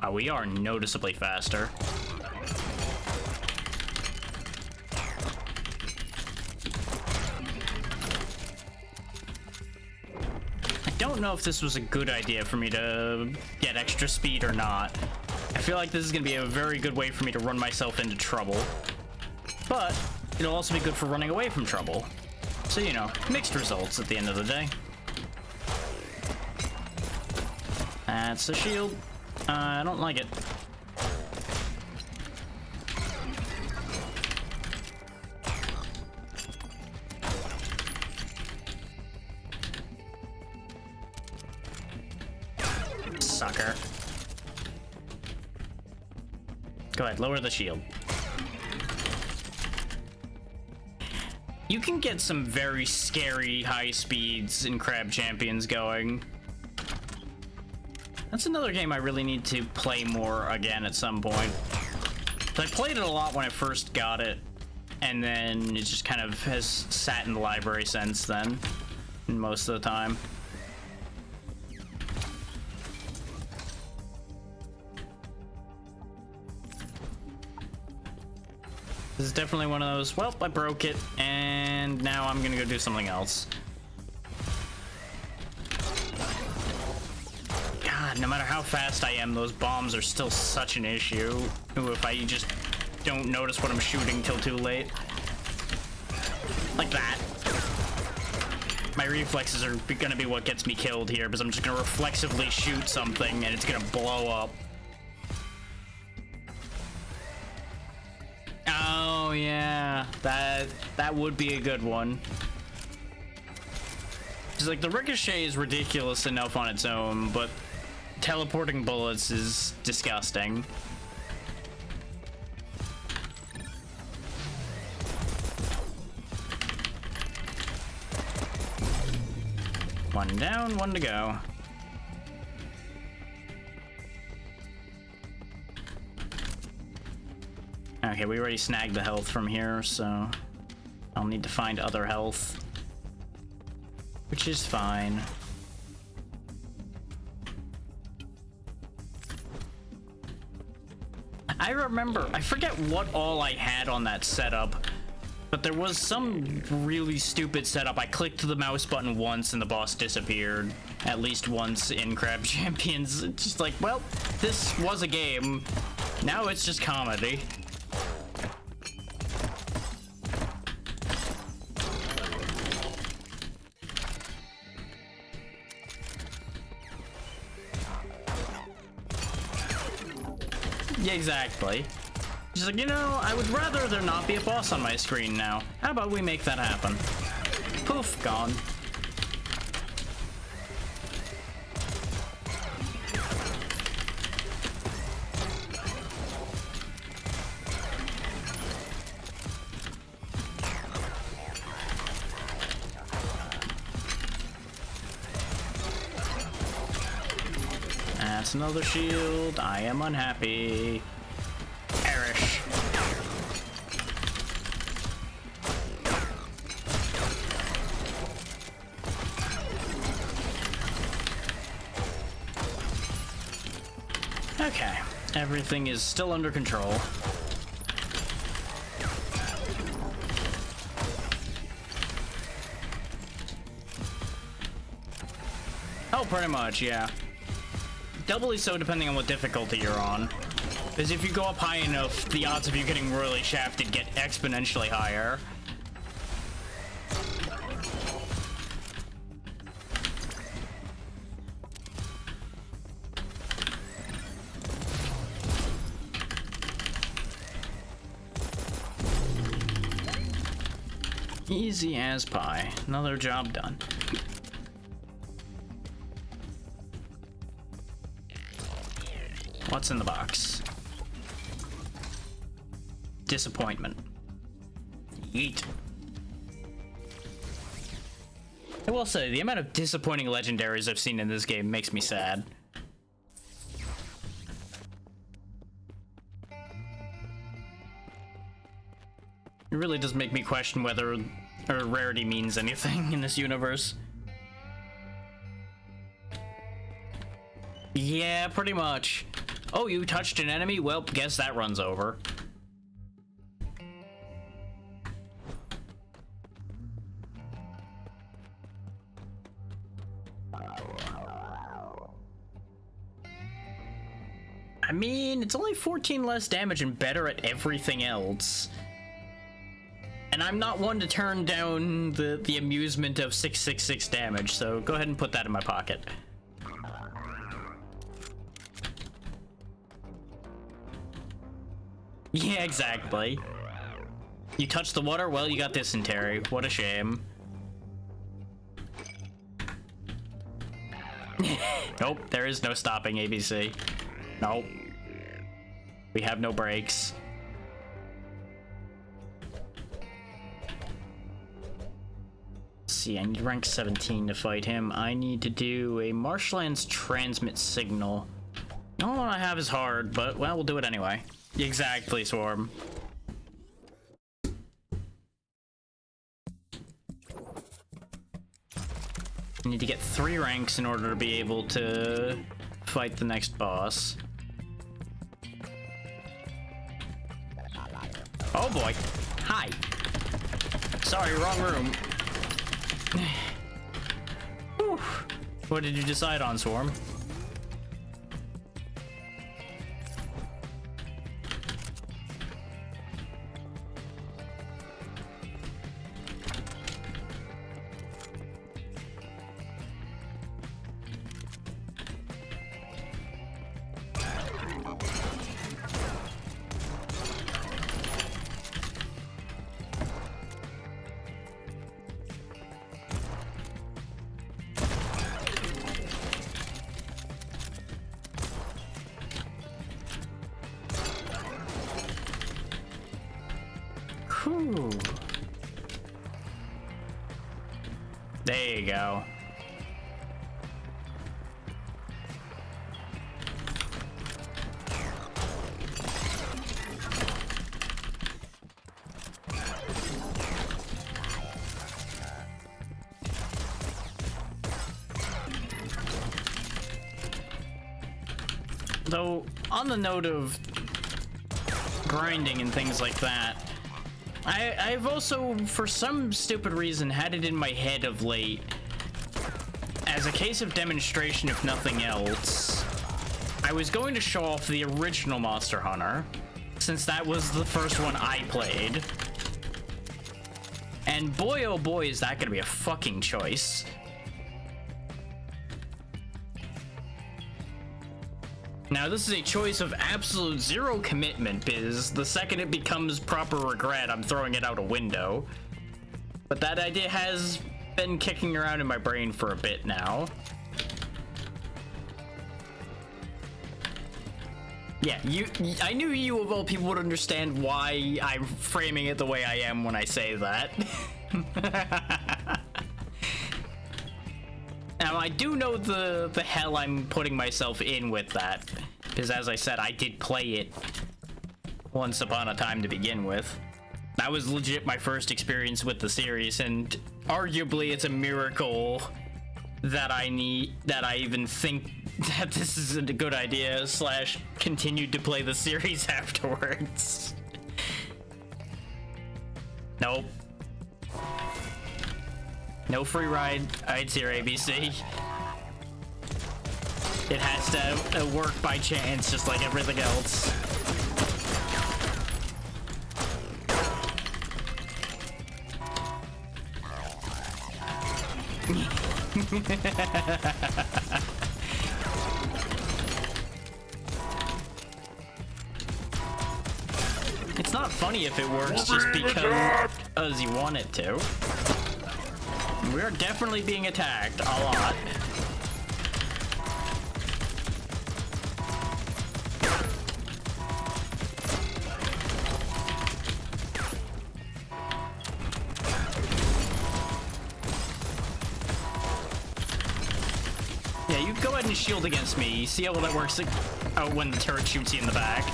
Wow, we are noticeably faster. I don't know if this was a good idea for me to get extra speed or not. I feel like this is going to be a very good way for me to run myself into trouble. But it'll also be good for running away from trouble. So, you know, mixed results at the end of the day. That's a shield. I don't like it. Sucker. Go ahead, lower the shield. You can get some very scary high speeds in Crab Champions going. That's another game I really need to play more again at some point. I played it a lot when I first got it, and then it just kind of has sat in the library since then, most of the time. This is definitely one of those, well, I broke it, and now I'm gonna go do something else. God, no matter how fast I am, those bombs are still such an issue. Ooh, if I just don't notice what I'm shooting till too late. Like that. My reflexes are gonna be what gets me killed here, because I'm just gonna reflexively shoot something, and it's gonna blow up. Oh yeah, that would be a good one. Just like the ricochet is ridiculous enough on its own, but teleporting bullets is disgusting. One down, one to go. Okay, we already snagged the health from here, so I'll need to find other health, which is fine. I remember, I forget what all I had on that setup, but there was some really stupid setup. I clicked the mouse button once and the boss disappeared, at least once in Crab Champions. It's just like, well, this was a game. Now it's just comedy. Yeah, exactly. She's like, you know, I would rather there not be a boss on my screen now. How about we make that happen? Poof, gone. That's another shield. I am unhappy. Perish. Okay, everything is still under control. Oh, pretty much, yeah. Doubly so depending on what difficulty you're on. Because if you go up high enough, the odds of you getting really shafted get exponentially higher. Easy as pie. Another job done. What's in the box? Disappointment. Yeet. I will say, the amount of disappointing legendaries I've seen in this game makes me sad. It really does make me question whether rarity means anything in this universe. Yeah, pretty much. Oh, you touched an enemy? Well, guess that runs over. I mean, it's only 14 less damage and better at everything else. And I'm not one to turn down the amusement of 666 damage, so go ahead and put that in my pocket. Yeah, exactly. You touched the water? Well, you got dysentery. What a shame. Nope, there is no stopping ABC. Nope. We have no brakes. see, I need rank 17 to fight him. I need to do a Marshlands transmit signal. The only one I have is hard, but, well, we'll do it anyway. Exactly, Swarm. I need to get 3 ranks in order to be able to fight the next boss. Oh boy. Hi. Sorry, wrong room. Whew. What did you decide on, Swarm? Whew. There you go. Though, on the note of grinding and things like that, I've also, for some stupid reason, had it in my head of late, as a case of demonstration if nothing else, I was going to show off the original Monster Hunter, since that was the first one I played. And boy oh boy is that gonna be a fucking choice. Now, this is a choice of absolute zero commitment, because the second it becomes proper regret, I'm throwing it out a window. But that idea has been kicking around in my brain for a bit now. Yeah, I knew you of all people would understand why I'm framing it the way I am when I say that. Now, I do know the hell I'm putting myself in with that, because as I said, I did play it once upon a time to begin with. That was legit my first experience with the series, and arguably it's a miracle that I even think that this is a good idea, / continued to play the series afterwards. Nope. No free ride, I'd here, ABC. It has to work by chance, just like everything else. It's not funny if it works just because you want it to. We're definitely being attacked a lot. Yeah, you go ahead and shield against me. See how well that works when the turret shoots you in the back.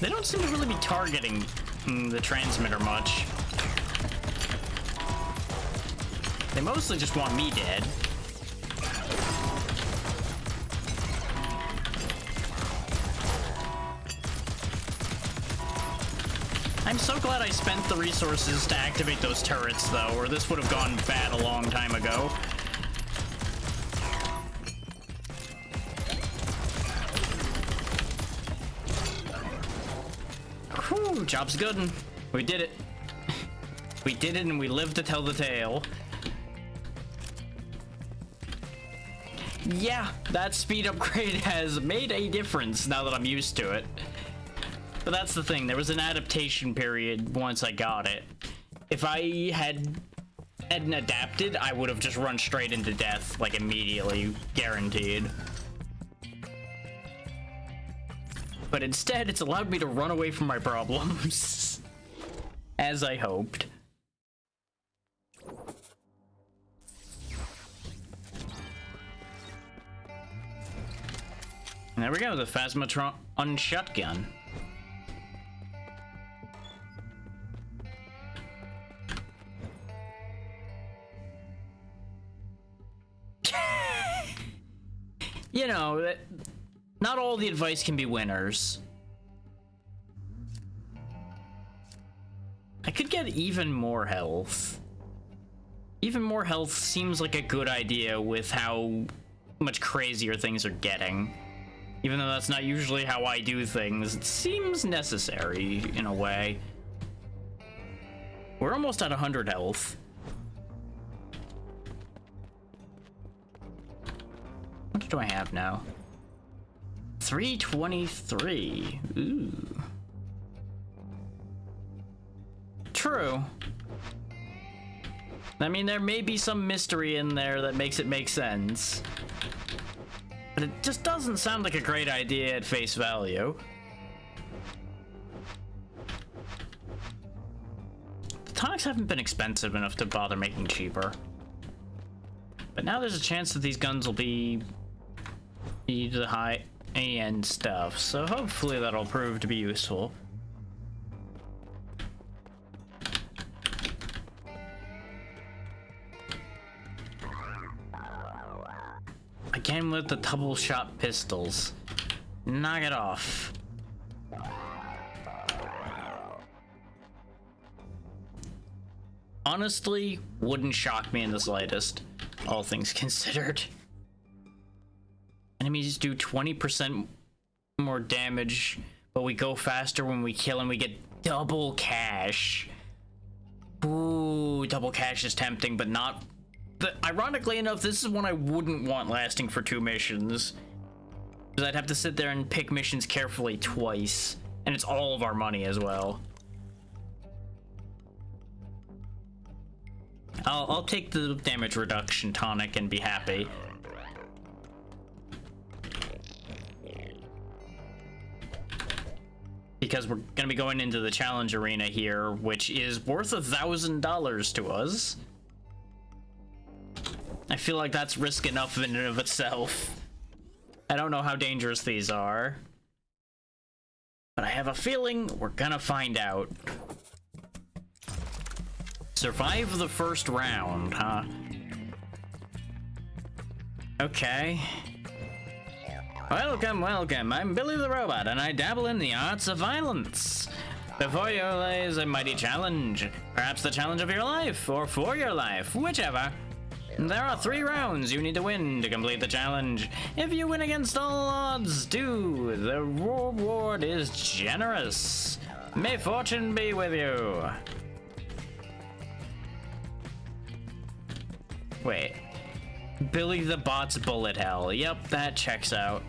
They don't seem to really be targeting the transmitter much. They mostly just want me dead. I'm so glad I spent the resources to activate those turrets, though, or this would have gone bad a long time ago. Whew, job's good. We did it. We did it and we lived to tell the tale. Yeah, that speed upgrade has made a difference now that I'm used to it. But that's the thing, there was an adaptation period once I got it. If I hadn't adapted, I would have just run straight into death, like immediately, guaranteed. But instead, it's allowed me to run away from my problems. As I hoped. And there we go, the Phasmatron shotgun. You know, not all the advice can be winners. I could get even more health. Even more health seems like a good idea with how much crazier things are getting. Even though that's not usually how I do things, it seems necessary in a way. We're almost at 100 health. What do I have now? 323. Ooh. True. I mean, there may be some mystery in there that makes it make sense. But it just doesn't sound like a great idea at face value. The tonics haven't been expensive enough to bother making cheaper. But now there's a chance that these guns will be the high-end stuff, so hopefully that'll prove to be useful. Again with the double shot pistols. Knock it off. Honestly, wouldn't shock me in the slightest, all things considered. Enemies do 20% more damage, but we go faster when we kill and we get double cash. Ooh, double cash is tempting, but not... ironically enough, this is one I wouldn't want lasting for 2 missions. Because I'd have to sit there and pick missions carefully twice. And it's all of our money as well. I'll take the damage reduction tonic and be happy. Because we're gonna be going into the challenge arena here, which is worth $1,000 to us. I feel like that's risk enough in and of itself. I don't know how dangerous these are, but I have a feeling we're gonna find out. Survive the first round, huh? Okay. Welcome, welcome. I'm Billy the Robot, and I dabble in the arts of violence. Before you lays a mighty challenge. Perhaps the challenge of your life, or for your life, whichever. There are 3 rounds you need to win to complete the challenge. If you win against all odds, the reward is generous. May fortune be with you. Wait. Billy the Bot's bullet hell. Yep, that checks out.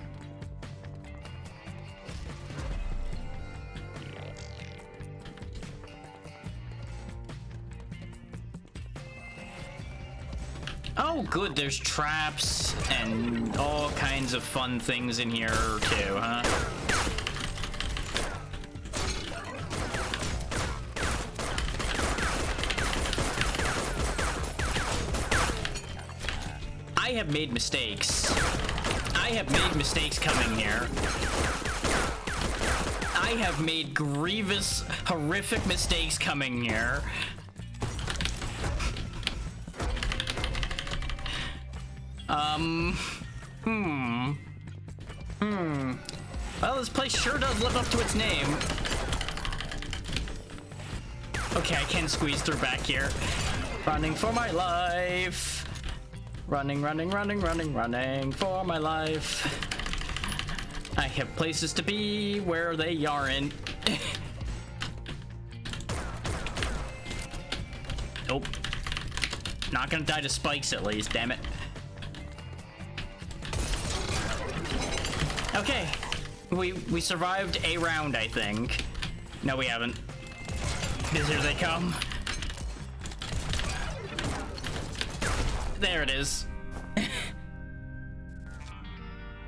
Oh, good, there's traps and all kinds of fun things in here, too, huh? I have made mistakes. I have made mistakes coming here. I have made grievous, horrific mistakes coming here. Well, this place sure does live up to its name. Okay, I can squeeze through back here. Running for my life. Running, running, running, running, running for my life. I have places to be where they aren't. Nope. Not gonna die to spikes at least, damn it. Okay, we survived a round, I think. No, we haven't. Here they come. There it is.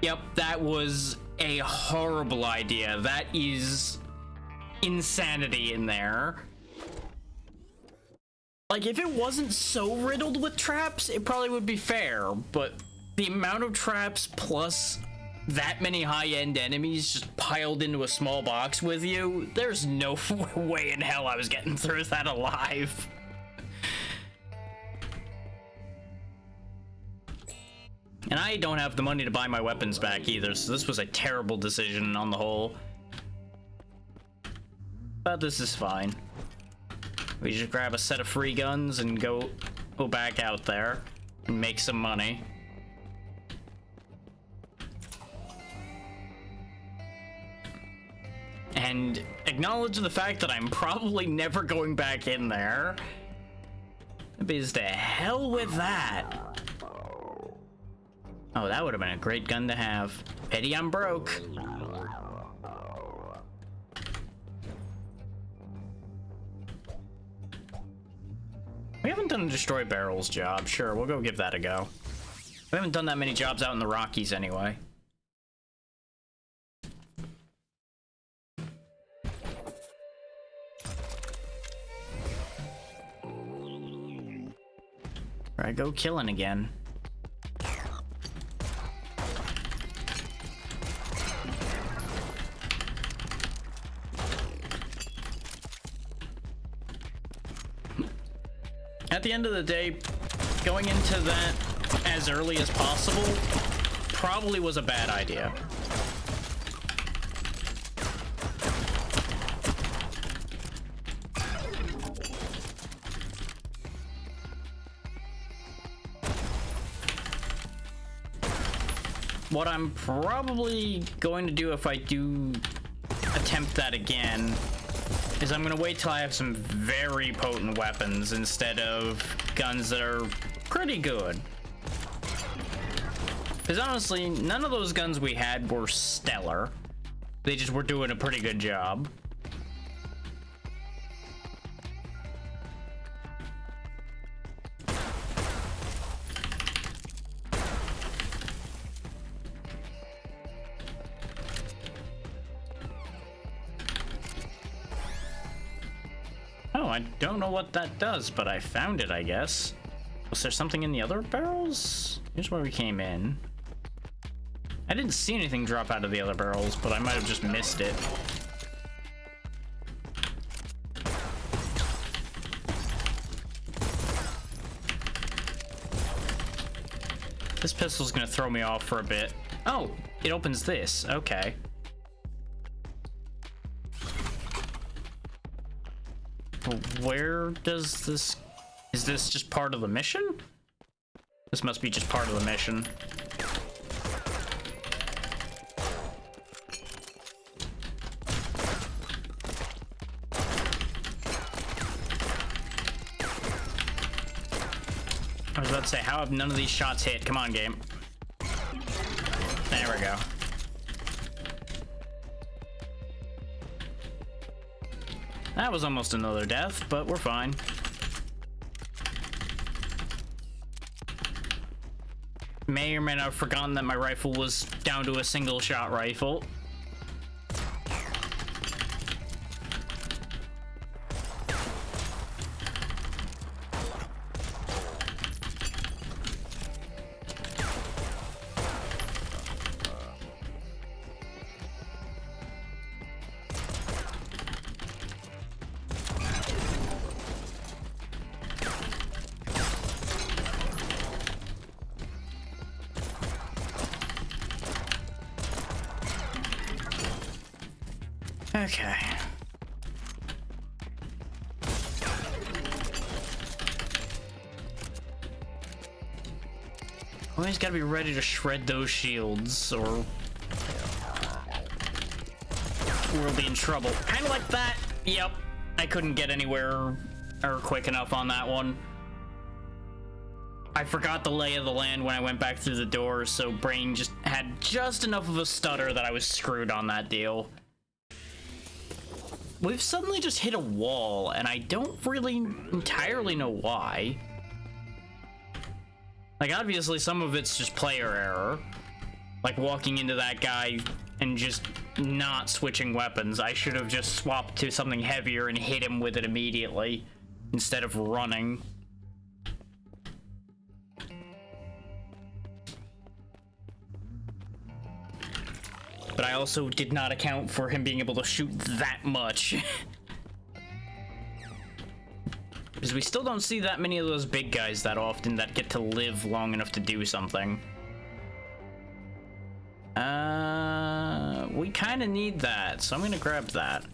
Yep, that was a horrible idea. That is insanity in there. Like, if it wasn't so riddled with traps, it probably would be fair, but the amount of traps plus that many high-end enemies just piled into a small box with you, there's no way in hell I was getting through that alive. And I don't have the money to buy my weapons back either, so this was a terrible decision on the whole. But this is fine. We just grab a set of free guns and go back out there and make some money. And acknowledge the fact that I'm probably never going back in there. Because to hell with that. Oh, that would have been a great gun to have. Pity I'm broke. We haven't done a destroy barrels job. Sure, we'll go give that a go. We haven't done that many jobs out in the Rockies anyway. Alright, go killing again. At the end of the day, going into that as early as possible probably was a bad idea. What I'm probably going to do if I do attempt that again is I'm gonna wait till I have some very potent weapons instead of guns that are pretty good. Because honestly, none of those guns we had were stellar. They just were doing a pretty good job. Oh, I don't know what that does, but I found it, I guess. Was there something in the other barrels? Here's where we came in. I didn't see anything drop out of the other barrels, but I might have just missed it. This pistol's gonna throw me off for a bit. Oh, it opens this. Okay. Where does this... Is this just part of the mission? This must be just part of the mission. I was about to say, how have none of these shots hit? Come on, game. There we go. That was almost another death, but we're fine. May or may not have forgotten that my rifle was down to a single shot rifle. Okay. Always gotta be ready to shred those shields, or we'll be in trouble. Kind of like that. Yep. I couldn't get anywhere or quick enough on that one. I forgot the lay of the land when I went back through the door, so brain just had just enough of a stutter that I was screwed on that deal. We've suddenly just hit a wall, and I don't really entirely know why. Like, obviously, some of it's just player error. Like, walking into that guy and just not switching weapons. I should have just swapped to something heavier and hit him with it immediately, instead of running. But I also did not account for him being able to shoot that much. Because we still don't see that many of those big guys that often that get to live long enough to do something. We kind of need that, so I'm gonna grab that.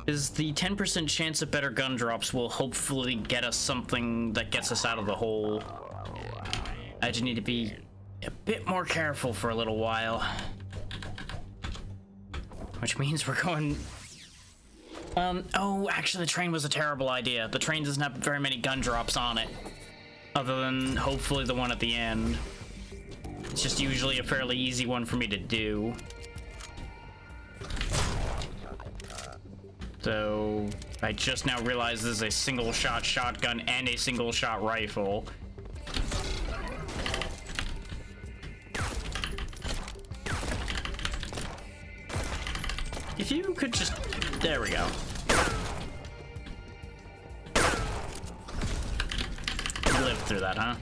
Is the 10% chance of better gun drops will hopefully get us something that gets us out of the hole. I just need to be a bit more careful for a little while. Which means we're going... oh, actually the train was a terrible idea. The train doesn't have very many gun drops on it. Other than, hopefully, the one at the end. It's just usually a fairly easy one for me to do. So, I just now realized there's a single-shot shotgun and a single-shot rifle. If you could just... There we go. You lived through that, huh?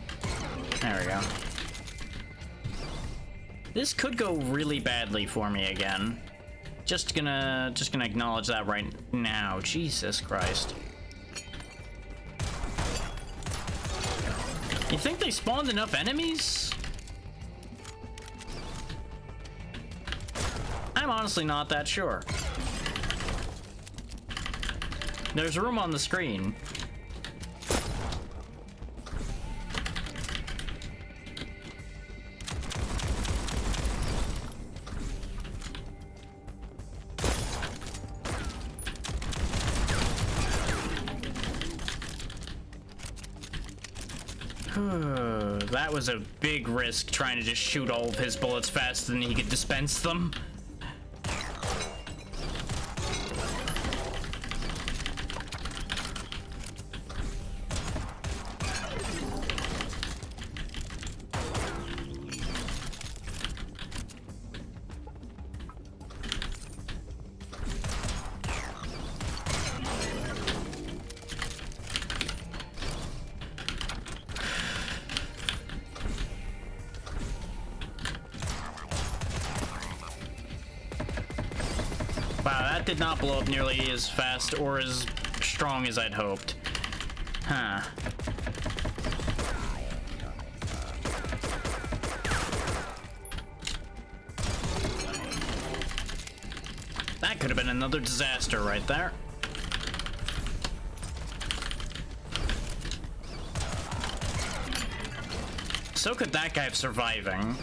There we go. This could go really badly for me again. Just gonna acknowledge that right now. Jesus Christ. You think they spawned enough enemies? I'm honestly not that sure. There's room on the screen. That was a big risk, trying to just shoot all of his bullets faster than he could dispense them. Wow, that did not blow up nearly as fast or as strong as I'd hoped. Huh. That could have been another disaster right there. So could that guy have surviving.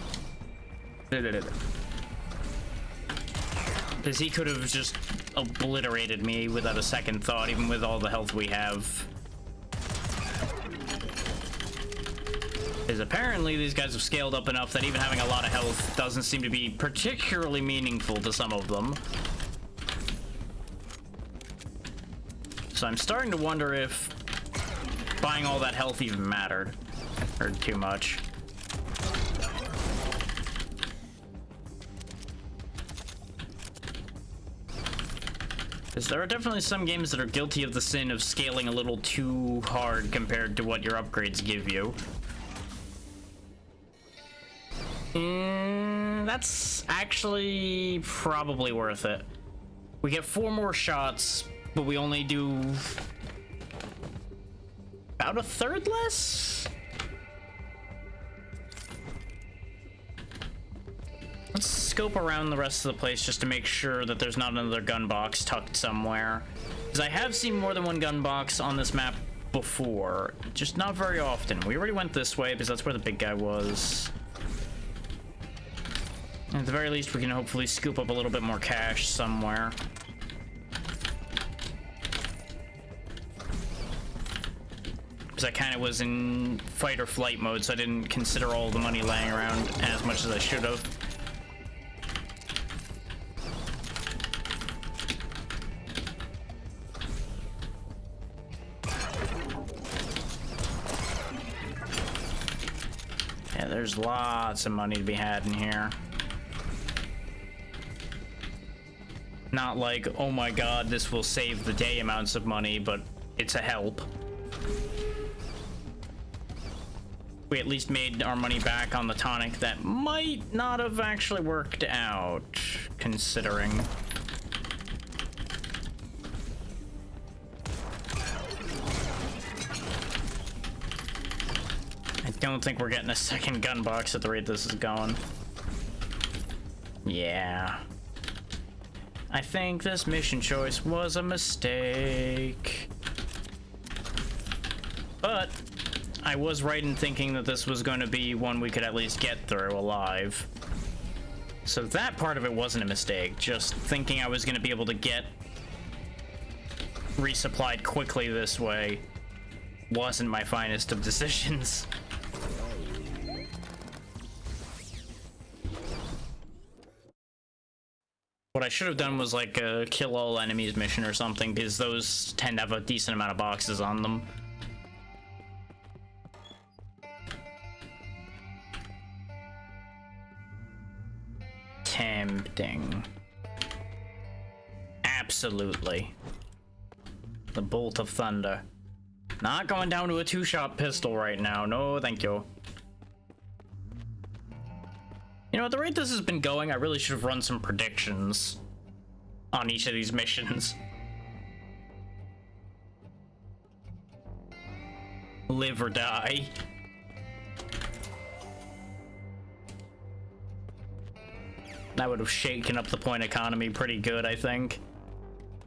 Because he could have just obliterated me without a second thought, even with all the health we have. Because apparently these guys have scaled up enough that even having a lot of health doesn't seem to be particularly meaningful to some of them. So I'm starting to wonder if buying all that health even mattered, or too much. Because there are definitely some games that are guilty of the sin of scaling a little too hard compared to what your upgrades give you. That's actually probably worth it. We get 4 more shots, but we only do about a third less? Let's scope around the rest of the place just to make sure that there's not another gun box tucked somewhere. Because I have seen more than one gun box on this map before, just not very often. We already went this way because that's where the big guy was. At the very least, we can hopefully scoop up a little bit more cash somewhere. Because I kind of was in fight or flight mode, so I didn't consider all the money laying around as much as I should have. Yeah, there's lots of money to be had in here. Not like, oh my god, this will save the day amounts of money, but it's a help. We at least made our money back on the tonic that might not have actually worked out, considering. I don't think we're getting a second gun box at the rate this is going. Yeah. I think this mission choice was a mistake. But I was right in thinking that this was going to be one we could at least get through alive. So that part of it wasn't a mistake. Just thinking I was going to be able to get resupplied quickly this way wasn't my finest of decisions. What I should have done was like a kill all enemies mission or something, because those tend to have a decent amount of boxes on them. Tempting. Absolutely. The Bolt of Thunder. Not going down to a two-shot pistol right now. No, thank you. You know, at the rate this has been going, I really should have run some predictions on each of these missions. Live or die. That would have shaken up the point economy pretty good, I think.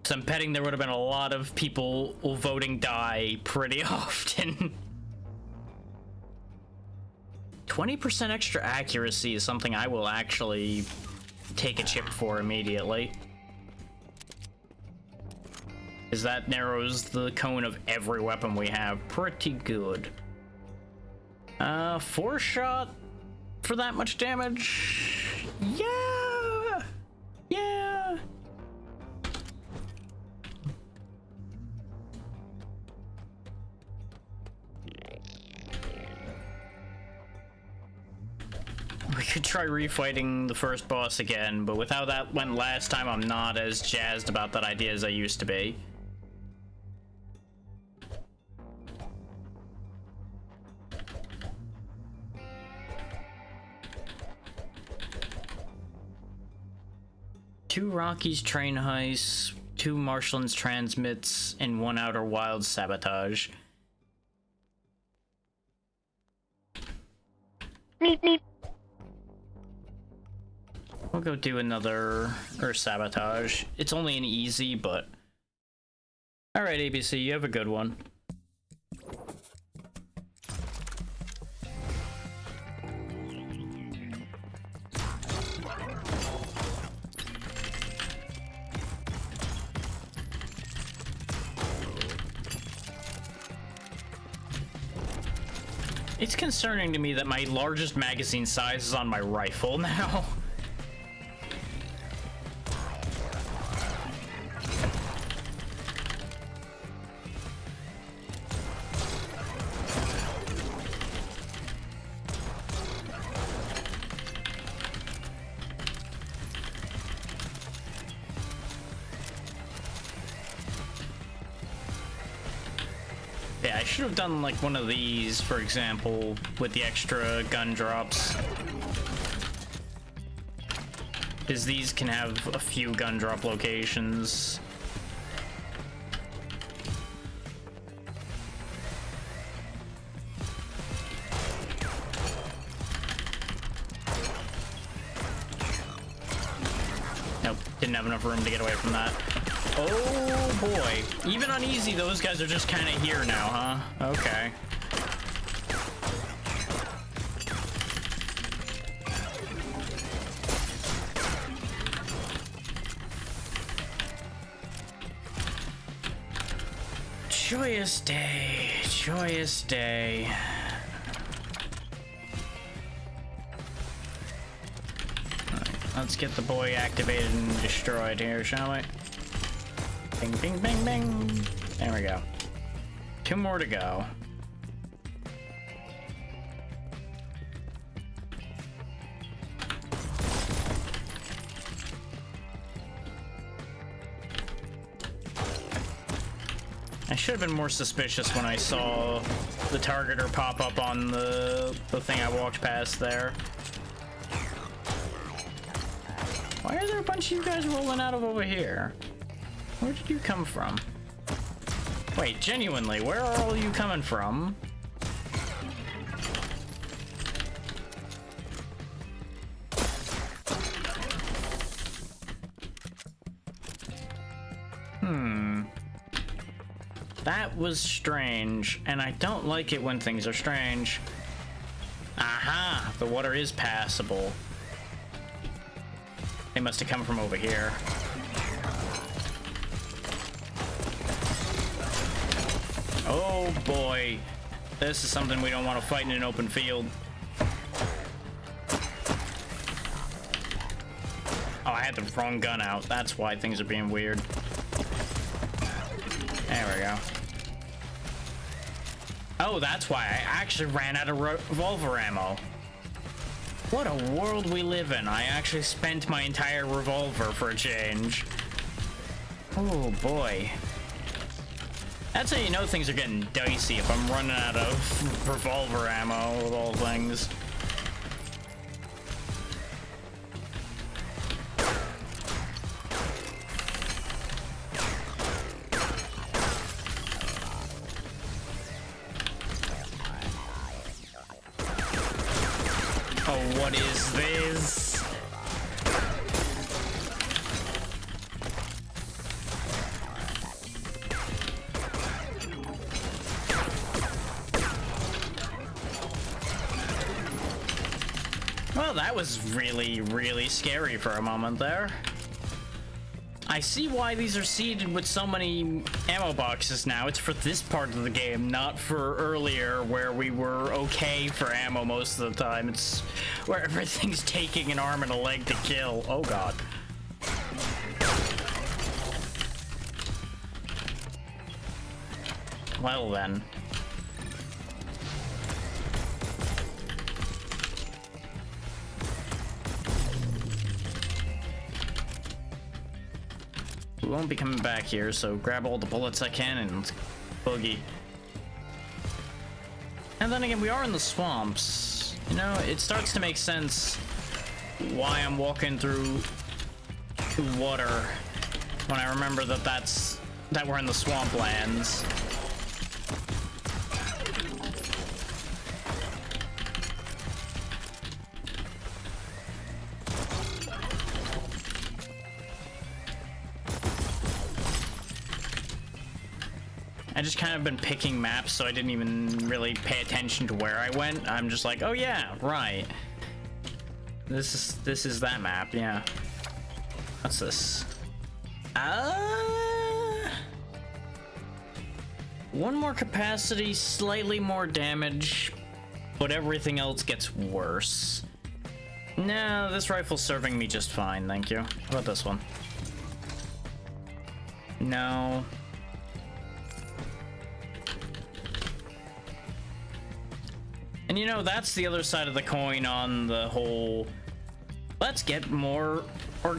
So I'm betting there would have been a lot of people voting die pretty often. 20% extra accuracy is something I will actually take a chip for immediately. Because that narrows the cone of every weapon we have pretty good. 4-shot for that much damage? Yeah! Yeah! We could try refighting the first boss again, but with how that went last time, I'm not as jazzed about that idea as I used to be. Two Rockies train heists, 2 Marshlands transmits, and 1 Outer Wilds sabotage. Meep, meep. We'll go do another sabotage. It's only an easy, but alright, ABC, you have a good one. It's concerning to me that my largest magazine size is on my rifle now. Yeah, I should have done like one of these, for example, with the extra gun drops. Because these can have a few gun drop locations. Nope, didn't have enough room to get away from that. Oh boy. Even on easy, those guys are just kind of here now, huh? Okay. Joyous day. Joyous day. Alright, let's get the boy activated and destroyed here, shall we? Bing, bing, bing, bing. There we go. 2 more to go. I should have been more suspicious when I saw the targeter pop up on the thing I walked past there. Why are there a bunch of you guys rolling out of over here? Where did you come from? Wait, genuinely, where are all you coming from? That was strange, and I don't like it when things are strange. Aha! The water is passable. They must have come from over here. Oh boy. This is something we don't want to fight in an open field. Oh, I had the wrong gun out. That's why things are being weird. There we go. Oh, that's why I actually ran out of revolver ammo. What a world we live in. I actually spent my entire revolver for a change. Oh boy. That's how you know things are getting dicey, if I'm running out of revolver ammo with all things. Oh, what is this? Well, that was really, really scary for a moment there. I see why these are seeded with so many ammo boxes now. It's for this part of the game, not for earlier where we were okay for ammo most of the time. It's where everything's taking an arm and a leg to kill. Oh god. Well then. We won't be coming back here, so grab all the bullets I can and let's boogie. And then again, we are in the swamps. You know, it starts to make sense why I'm walking through water when I remember that we're in the swamplands. I just kind of been picking maps, so I didn't even really pay attention to where I went. I'm just like, oh yeah, right. This is that map, yeah. What's this? One more capacity, slightly more damage, but everything else gets worse. No, this rifle's serving me just fine, thank you. How about this one? No. And you know, that's the other side of the coin on the whole, let's get more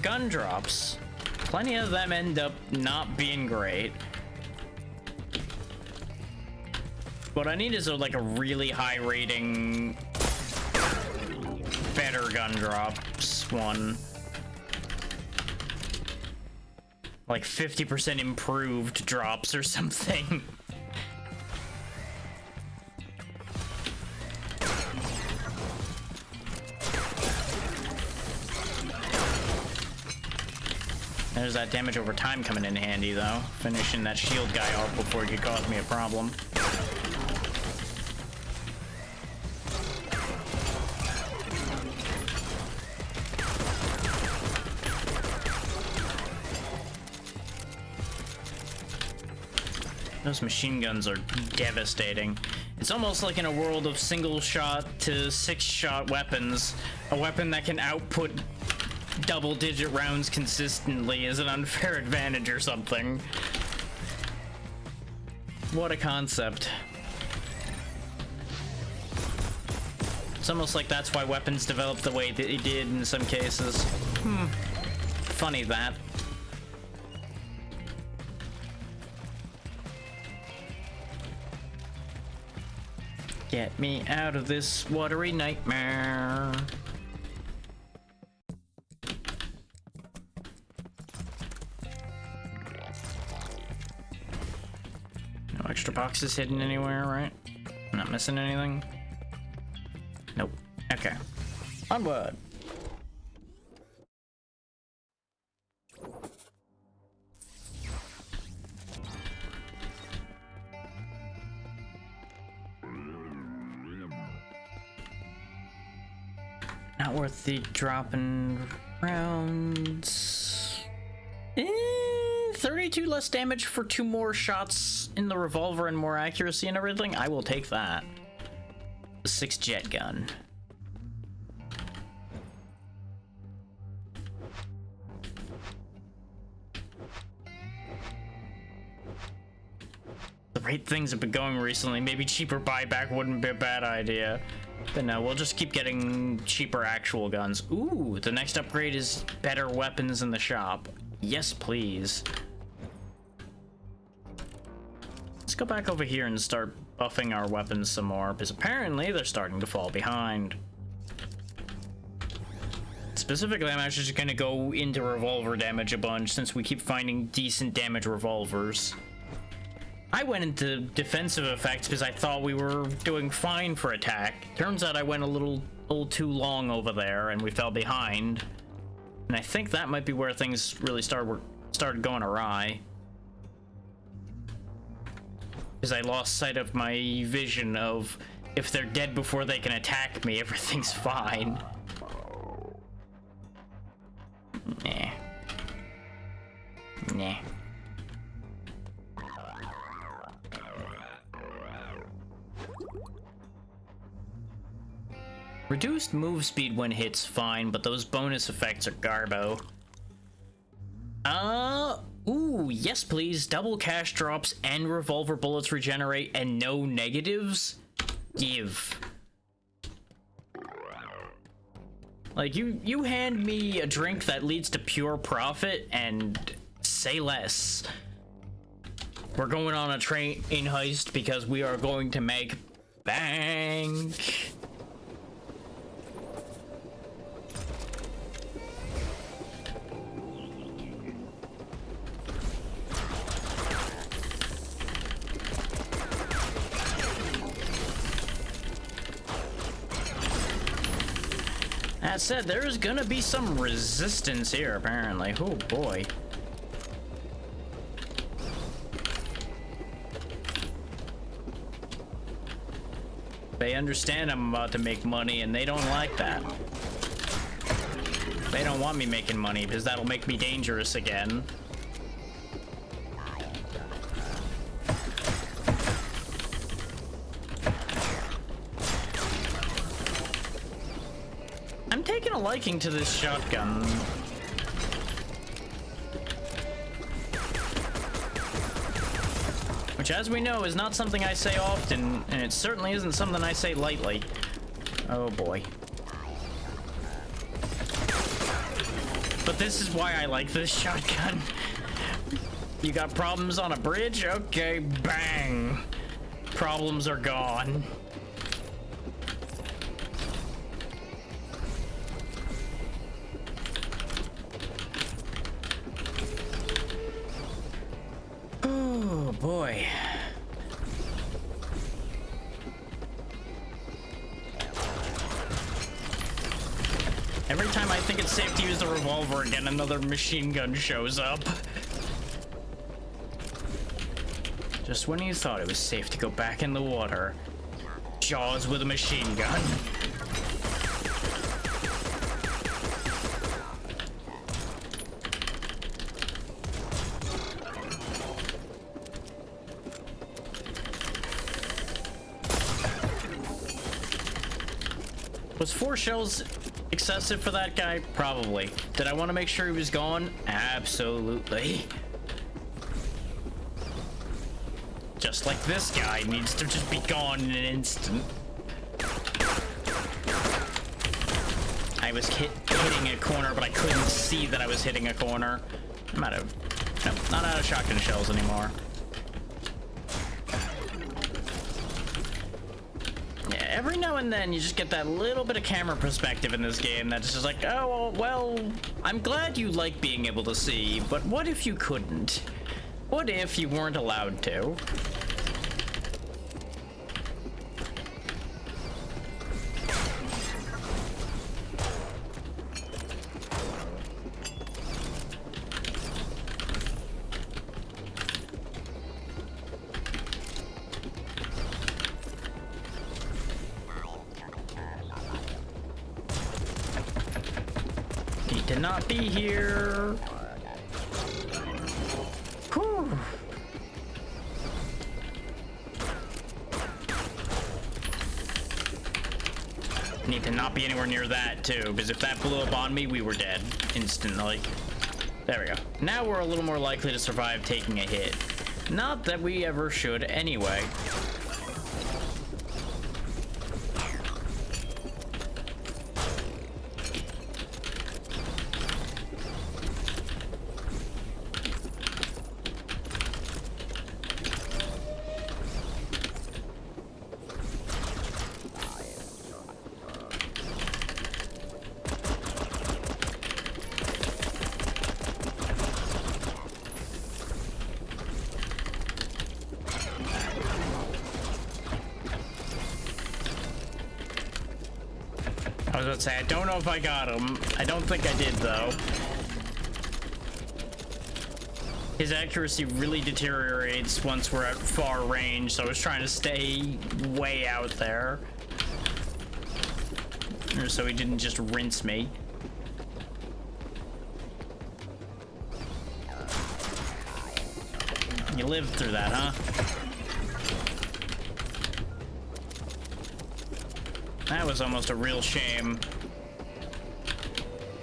gun drops. Plenty of them end up not being great. What I need is like a really high rating, better gun drops one. Like 50% improved drops or something. There's that damage over time coming in handy, though. Finishing that shield guy off before he could cause me a problem. Those machine guns are devastating. It's almost like in a world of single-shot to six-shot weapons, a weapon that can output double-digit rounds consistently is an unfair advantage or something. What a concept. It's almost like that's why weapons developed the way they did in some cases. Funny that. Get me out of this watery nightmare. No extra boxes hidden anywhere, right? I'm not missing anything? Nope. Okay. Onward. Not worth the dropping rounds. 32 less damage for 2 more shots in the revolver and more accuracy and everything. I will take that. The 6 jet gun. The rate things have been going recently. Maybe cheaper buyback wouldn't be a bad idea. But no, we'll just keep getting cheaper actual guns. Ooh, the next upgrade is better weapons in the shop. Yes, please. Let's go back over here and start buffing our weapons some more, because apparently they're starting to fall behind. Specifically, I'm actually just going to go into revolver damage a bunch, since we keep finding decent damage revolvers. I went into defensive effects because I thought we were doing fine for attack. Turns out I went a little too long over there and we fell behind. And I think that might be where things really started going awry. Because I lost sight of my vision of if they're dead before they can attack me, everything's fine. Nah. Nah. Reduced move speed when hits fine, but those bonus effects are garbo. Ooh, yes please. Double cash drops and revolver bullets regenerate and no negatives? Give. Like, you hand me a drink that leads to pure profit and say less. We're going on a train heist because we are going to make bank. That said, there is gonna be some resistance here, apparently. Oh boy. They understand I'm about to make money and they don't like that. They don't want me making money because that'll make me dangerous again. I'm taking a liking to this shotgun. Which, as we know, is not something I say often, and it certainly isn't something I say lightly. Oh boy. But this is why I like this shotgun. You got problems on a bridge? Okay, bang. Problems are gone. Oh boy. Every time I think it's safe to use the revolver again, another machine gun shows up. Just when you thought it was safe to go back in the water, Jaws with a machine gun. Was 4 shells excessive for that guy? Probably. Did I want to make sure he was gone? Absolutely. Just like this guy needs to just be gone in an instant. I was hitting a corner, but I couldn't see that I was hitting a corner. I'm out of... No, not out of shotgun shells anymore. every now and then you just get that little bit of camera perspective in this game that's just like, oh, well, I'm glad you like being able to see, but what if you couldn't? What if you weren't allowed to? Need to not be here. Whew. Need to not be anywhere near that too, because if that blew up on me, we were dead instantly. There we go. Now we're a little more likely to survive taking a hit. Not that we ever should anyway. I was about to say, I don't know if I got him. I don't think I did, though. His accuracy really deteriorates once we're at far range, so I was trying to stay way out there. So he didn't just rinse me. You lived through that, huh? That was almost a real shame.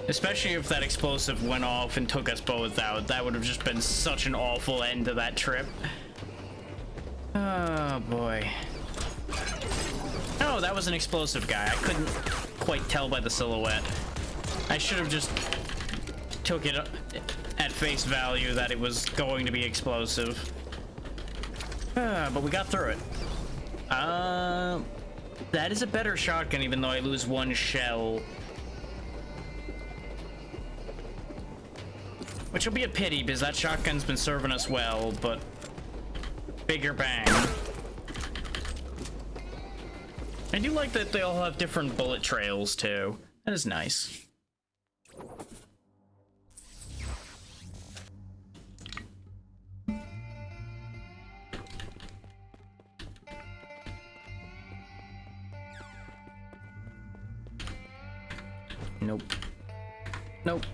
Especially if that explosive went off and took us both out. That would have just been such an awful end to that trip. Oh, boy. Oh, that was an explosive guy. I couldn't quite tell by the silhouette. I should have just took it at face value that it was going to be explosive. But we got through it. That is a better shotgun, even though I lose one shell. Which will be a pity, because that shotgun's been serving us well, but... bigger bang. I do like that they all have different bullet trails, too. That is nice. Nope. Nope.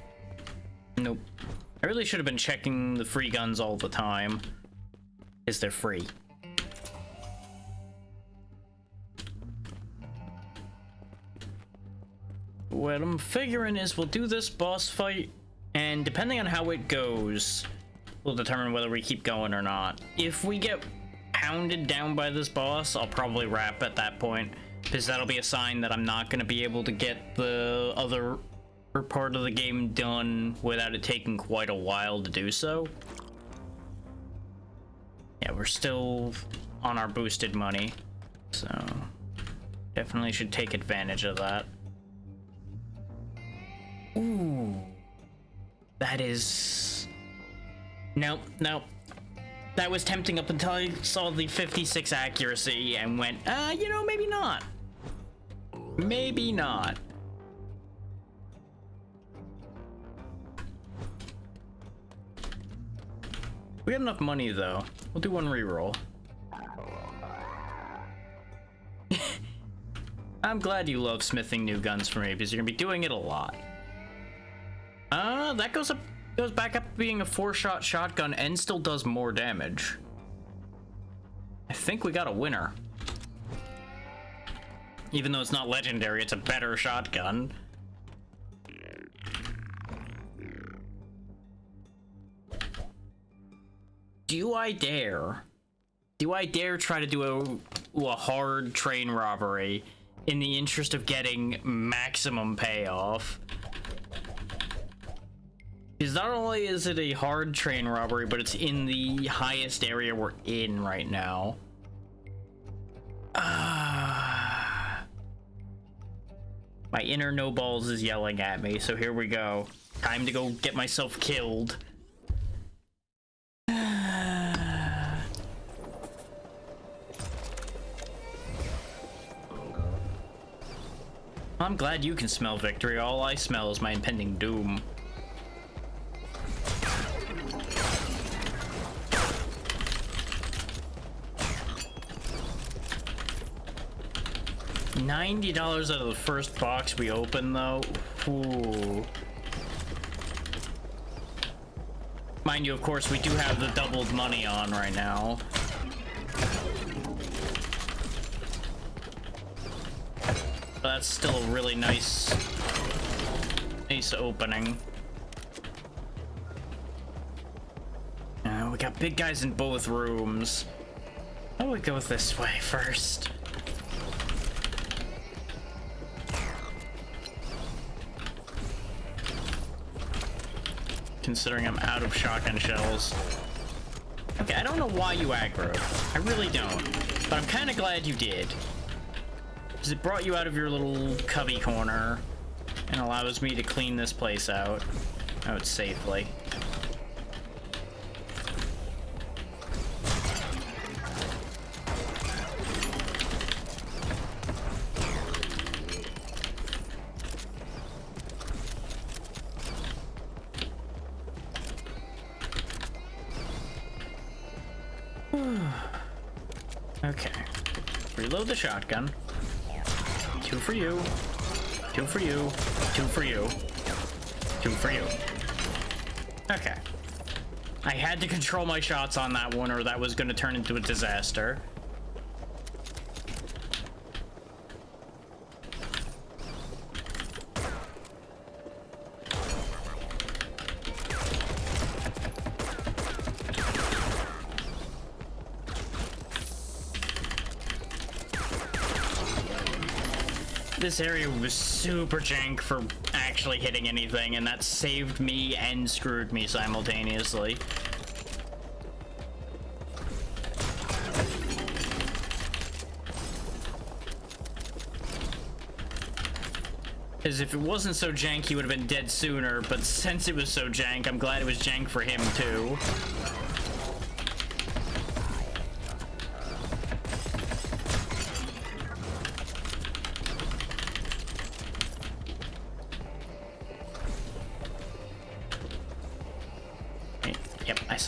Nope. I really should have been checking the free guns all the time. Is they're free. What I'm figuring is we'll do this boss fight, and depending on how it goes, we'll determine whether we keep going or not. If we get pounded down by this boss, I'll probably wrap at that point, because that'll be a sign that I'm not going to be able to get the other part of the game done without it taking quite a while to do so. Yeah, we're still on our boosted money, so definitely should take advantage of that. Ooh, that is... Nope, nope. That was tempting up until I saw the 56 accuracy and went, you know, maybe not. Maybe not. We got enough money, though. We'll do one reroll. I'm glad you love smithing new guns for me, because you're gonna be doing it a lot. That goes back up to being a 4-shot shotgun and still does more damage. I think we got a winner. Even though it's not legendary, it's a better shotgun. Do I dare? Do I dare try to do a hard train robbery in the interest of getting maximum payoff? Because not only is it a hard train robbery, but it's in the highest area we're in right now. My inner no balls is yelling at me, so here we go. Time to go get myself killed. I'm glad you can smell victory. All I smell is my impending doom. $90 out of the first box we opened, though. Ooh. Mind you, of course, we do have the doubled money on right now. But that's still a really nice opening. We got big guys in both rooms. How do we go this way first? Considering I'm out of shotgun shells. Okay, I don't know why you aggroed. I really don't. But I'm kind of glad you did. Because it brought you out of your little cubby corner and allows me to clean this place out safely. Okay. Reload the shotgun. 2 for you. 2 for you. 2 for you. 2 for you. Okay. I had to control my shots on that one or that was going to turn into a disaster. This area was super jank for actually hitting anything, and that saved me and screwed me simultaneously. Because if it wasn't so jank, he would have been dead sooner, but since it was so jank, I'm glad it was jank for him too.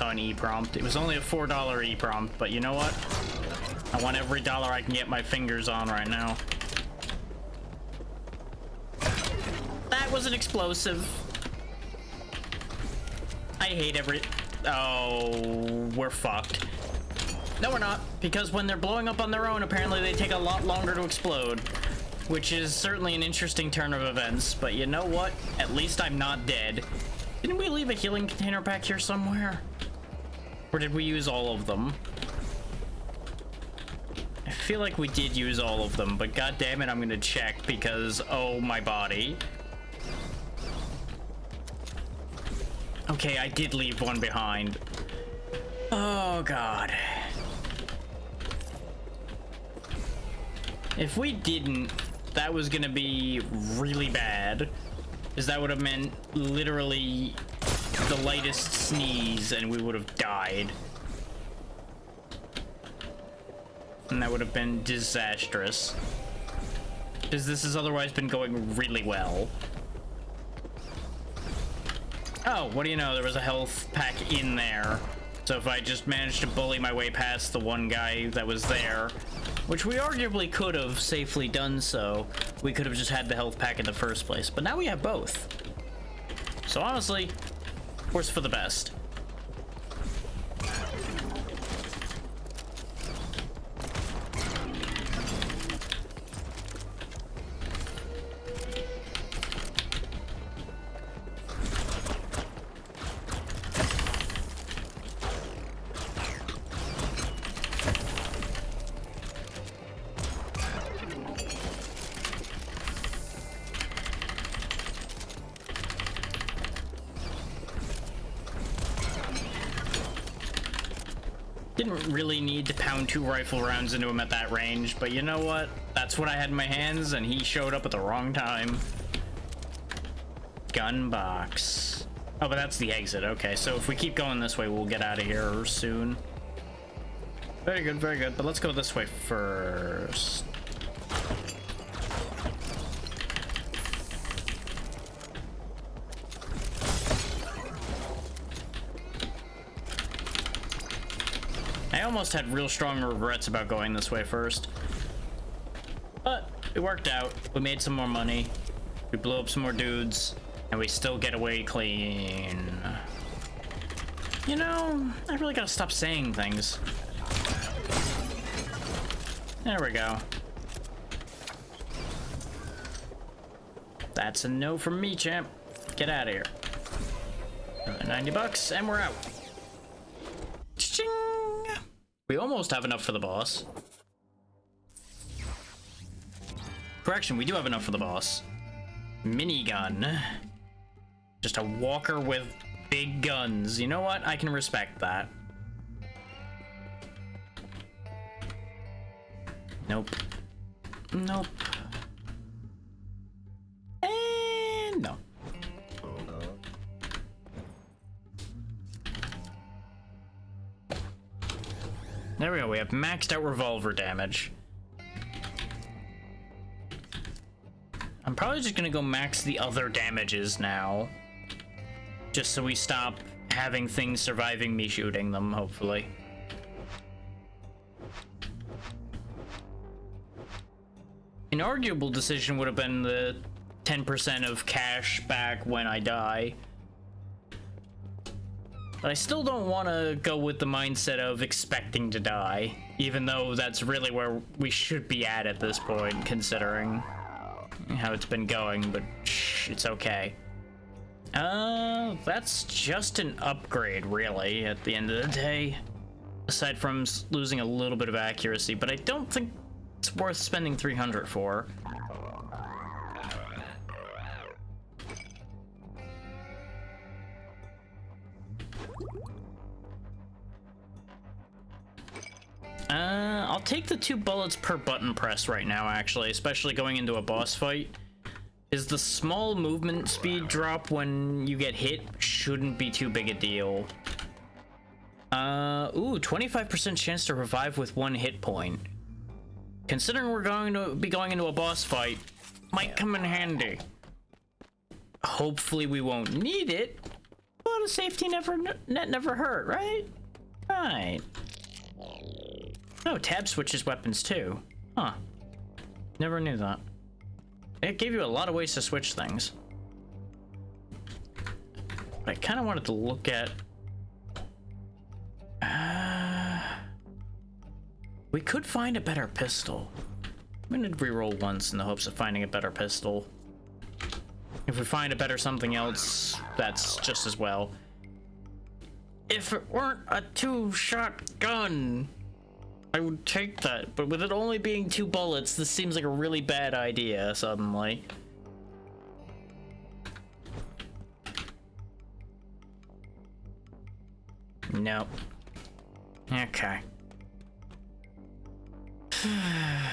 An E-prompt. It was only a $4 E-prompt, but you know what? I want every dollar I can get my fingers on right now. That was an explosive. I hate every... Oh, we're fucked. No, we're not, because when they're blowing up on their own, apparently they take a lot longer to explode, which is certainly an interesting turn of events, but you know what? At least I'm not dead. Didn't we leave a healing container back here somewhere? Or did we use all of them? I feel like we did use all of them, but god damn it, I'm gonna check because, oh, my body. Okay, I did leave one behind. Oh, God. If we didn't, that was gonna be really bad. Because that would have meant literally the lightest sneeze and we would have died. And that would have been disastrous. Because this has otherwise been going really well. Oh, what do you know? There was a health pack in there. So if I just managed to bully my way past the one guy that was there, which we arguably could have safely done so, we could have just had the health pack in the first place. But now we have both. So honestly, worse for the best. Didn't really need to pound 2 rifle rounds into him at that range, but you know what? That's that's what I had in my hands, and he showed up at the wrong time. Gun box. Oh, but that's the exit. Okay, so if we keep going this way, we'll get out of here soon. Very good, very good. But let's go this way first. I almost had real strong regrets about going this way first. But it worked out. We made some more money. We blew up some more dudes. And we still get away clean. You know, I really gotta stop saying things. There we go. That's a no from me, champ. Get out of here. 90 bucks, and we're out. Ching! We almost have enough for the boss. Correction, we do have enough for the boss. Minigun. Just a walker with big guns. You know what? I can respect that. Nope. Nope. And no. There we go. We have maxed out revolver damage. I'm probably just gonna go max the other damages now. Just so we stop having things surviving me shooting them, hopefully. An arguable decision would have been the 10% of cash back when I die. But I still don't want to go with the mindset of expecting to die, even though that's really where we should be at this point, considering how it's been going, but shh, it's okay. That's just an upgrade, really, at the end of the day. Aside from losing a little bit of accuracy, but I don't think it's worth spending 300 for. I'll take the 2 bullets per button press right now, actually, especially going into a boss fight. Is the small movement speed drop when you get hit shouldn't be too big a deal. Ooh, 25% chance to revive with 1 hit point. Considering we're going to be going into a boss fight, might come in handy. Hopefully we won't need it, but a safety net never hurt, right? Right. Oh, tab switches weapons too. Huh. Never knew that. It gave you a lot of ways to switch things. But I kind of wanted to look at... we could find a better pistol. I'm gonna reroll once in the hopes of finding a better pistol. If we find a better something else, that's just as well. If it weren't a 2-shot gun, I would take that, but with it only being 2 bullets, this seems like a really bad idea suddenly. Nope. Okay.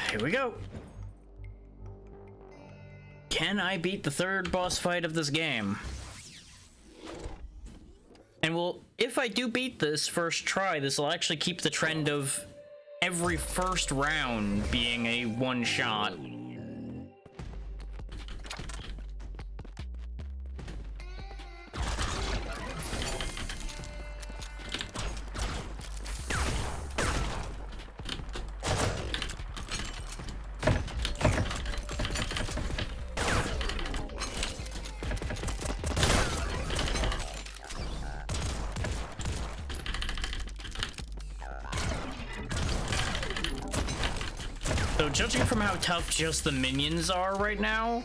Here we go. Can I beat the 3rd boss fight of this game? And well, if I do beat this first try, this will actually keep the trend of every first round being a 1-shot. So judging from how tough just the minions are right now,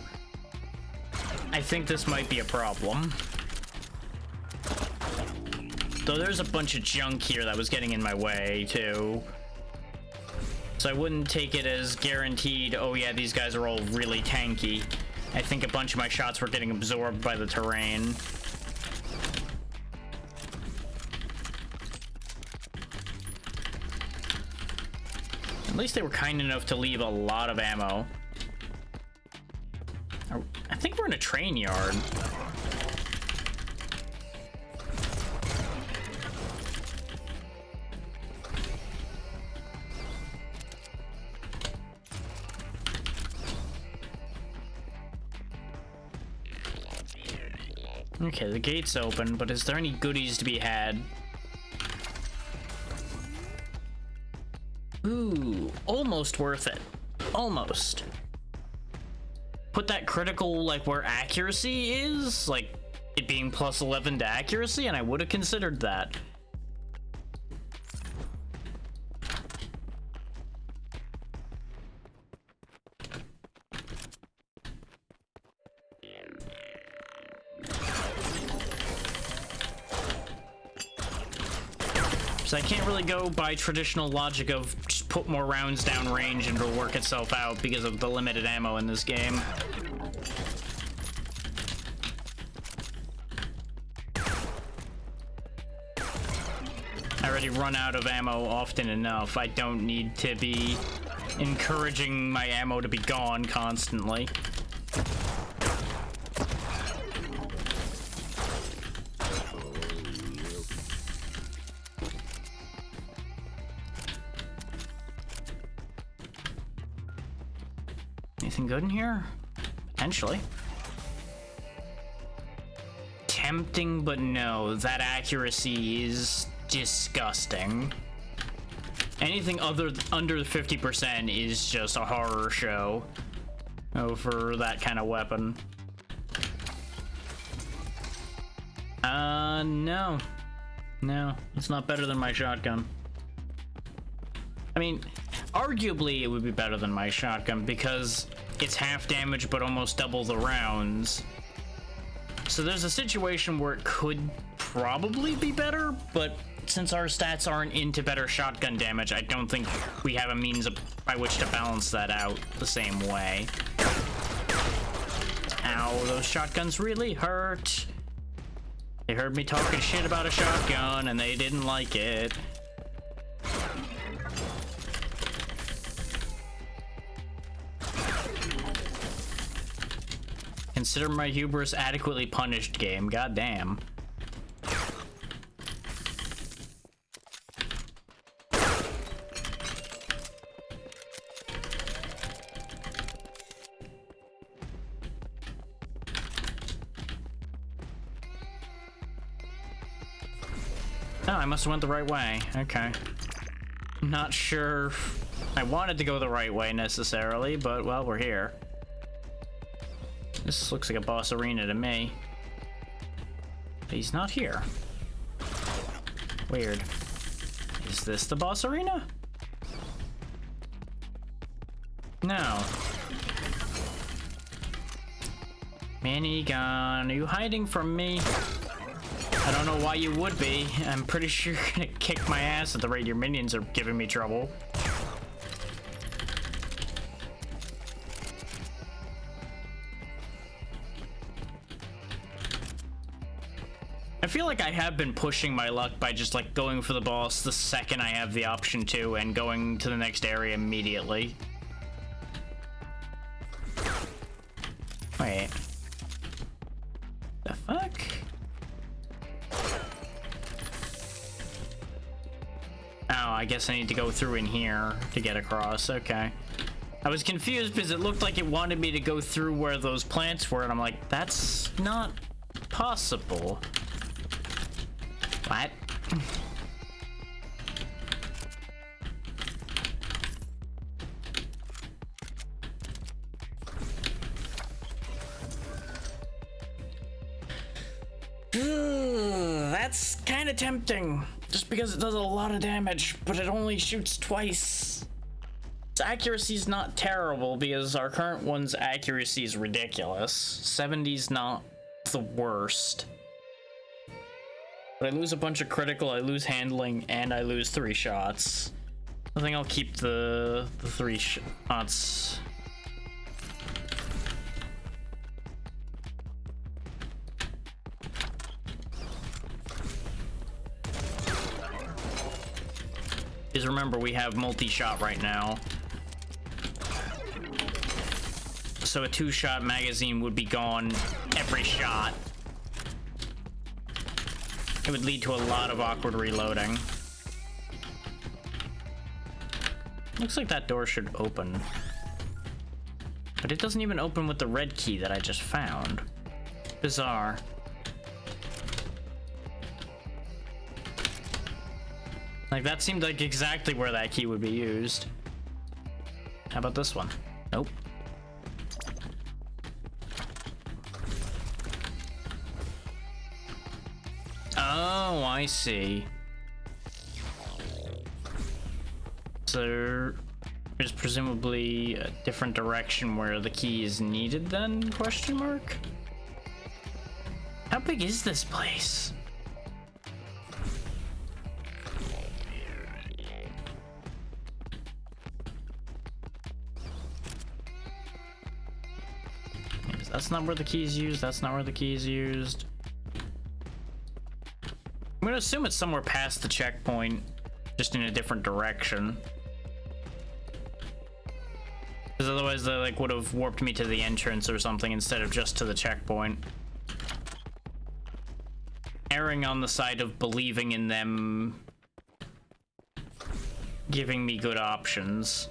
I think this might be a problem. Though there's a bunch of junk here that was getting in my way too. So I wouldn't take it as guaranteed, oh yeah, these guys are all really tanky. I think a bunch of my shots were getting absorbed by the terrain. At least they were kind enough to leave a lot of ammo. I think we're in a train yard. Okay, the gate's open, but is there any goodies to be had? Ooh, almost worth it. Almost. Put that critical, like, where accuracy is, like, it being plus 11 to accuracy, and I would have considered that. So I can't really go by traditional logic of just put more rounds down range and it'll work itself out because of the limited ammo in this game. I already run out of ammo often enough. I don't need to be encouraging my ammo to be gone constantly. Anything good in here? Potentially. Tempting, but no. That accuracy is disgusting. Anything under the 50% is just a horror show over that kind of weapon. No. No, it's not better than my shotgun. I mean, arguably it would be better than my shotgun because it's half damage but almost double the rounds. So there's a situation where it could probably be better, but since our stats aren't into better shotgun damage, I don't think we have a means by which to balance that out the same way. Ow, those shotguns really hurt. They heard me talking shit about a shotgun and they didn't like it. Consider my hubris adequately punished, game. Goddamn. Oh, I must have went the right way. Okay. Not sure I wanted to go the right way necessarily, but well, we're here. This looks like a boss arena to me. He's not here. Weird. Is this the boss arena? No. Minigun, are you hiding from me? I don't know why you would be. I'm pretty sure you're gonna kick my ass at the rate your minions are giving me trouble. I feel like I have been pushing my luck by just like going for the boss the second I have the option to and going to the next area immediately. Wait. The fuck? Oh, I guess I need to go through in here to get across. Okay. I was confused because it looked like it wanted me to go through where those plants were, and I'm like, that's not possible. What? That's kind of tempting, just because it does a lot of damage, but it only shoots twice. Its accuracy's not terrible because our current one's accuracy is ridiculous. 70's not the worst. But I lose a bunch of critical, I lose handling, and I lose 3 shots. I think I'll keep the 3 shots. is remember we have multi-shot right now. So a 2-shot magazine would be gone every shot. It would lead to a lot of awkward reloading. Looks like that door should open. But it doesn't even open with the red key that I just found. Bizarre. Like, that seemed like exactly where that key would be used. How about this one? Nope. Oh, I see. So there's presumably a different direction where the key is needed then, question mark? How big is this place? That's not where the key is used, that's not where the key is used. I'm gonna assume it's somewhere past the checkpoint, just in a different direction. Because otherwise they like would have warped me to the entrance or something instead of just to the checkpoint. Erring on the side of believing in them giving me good options.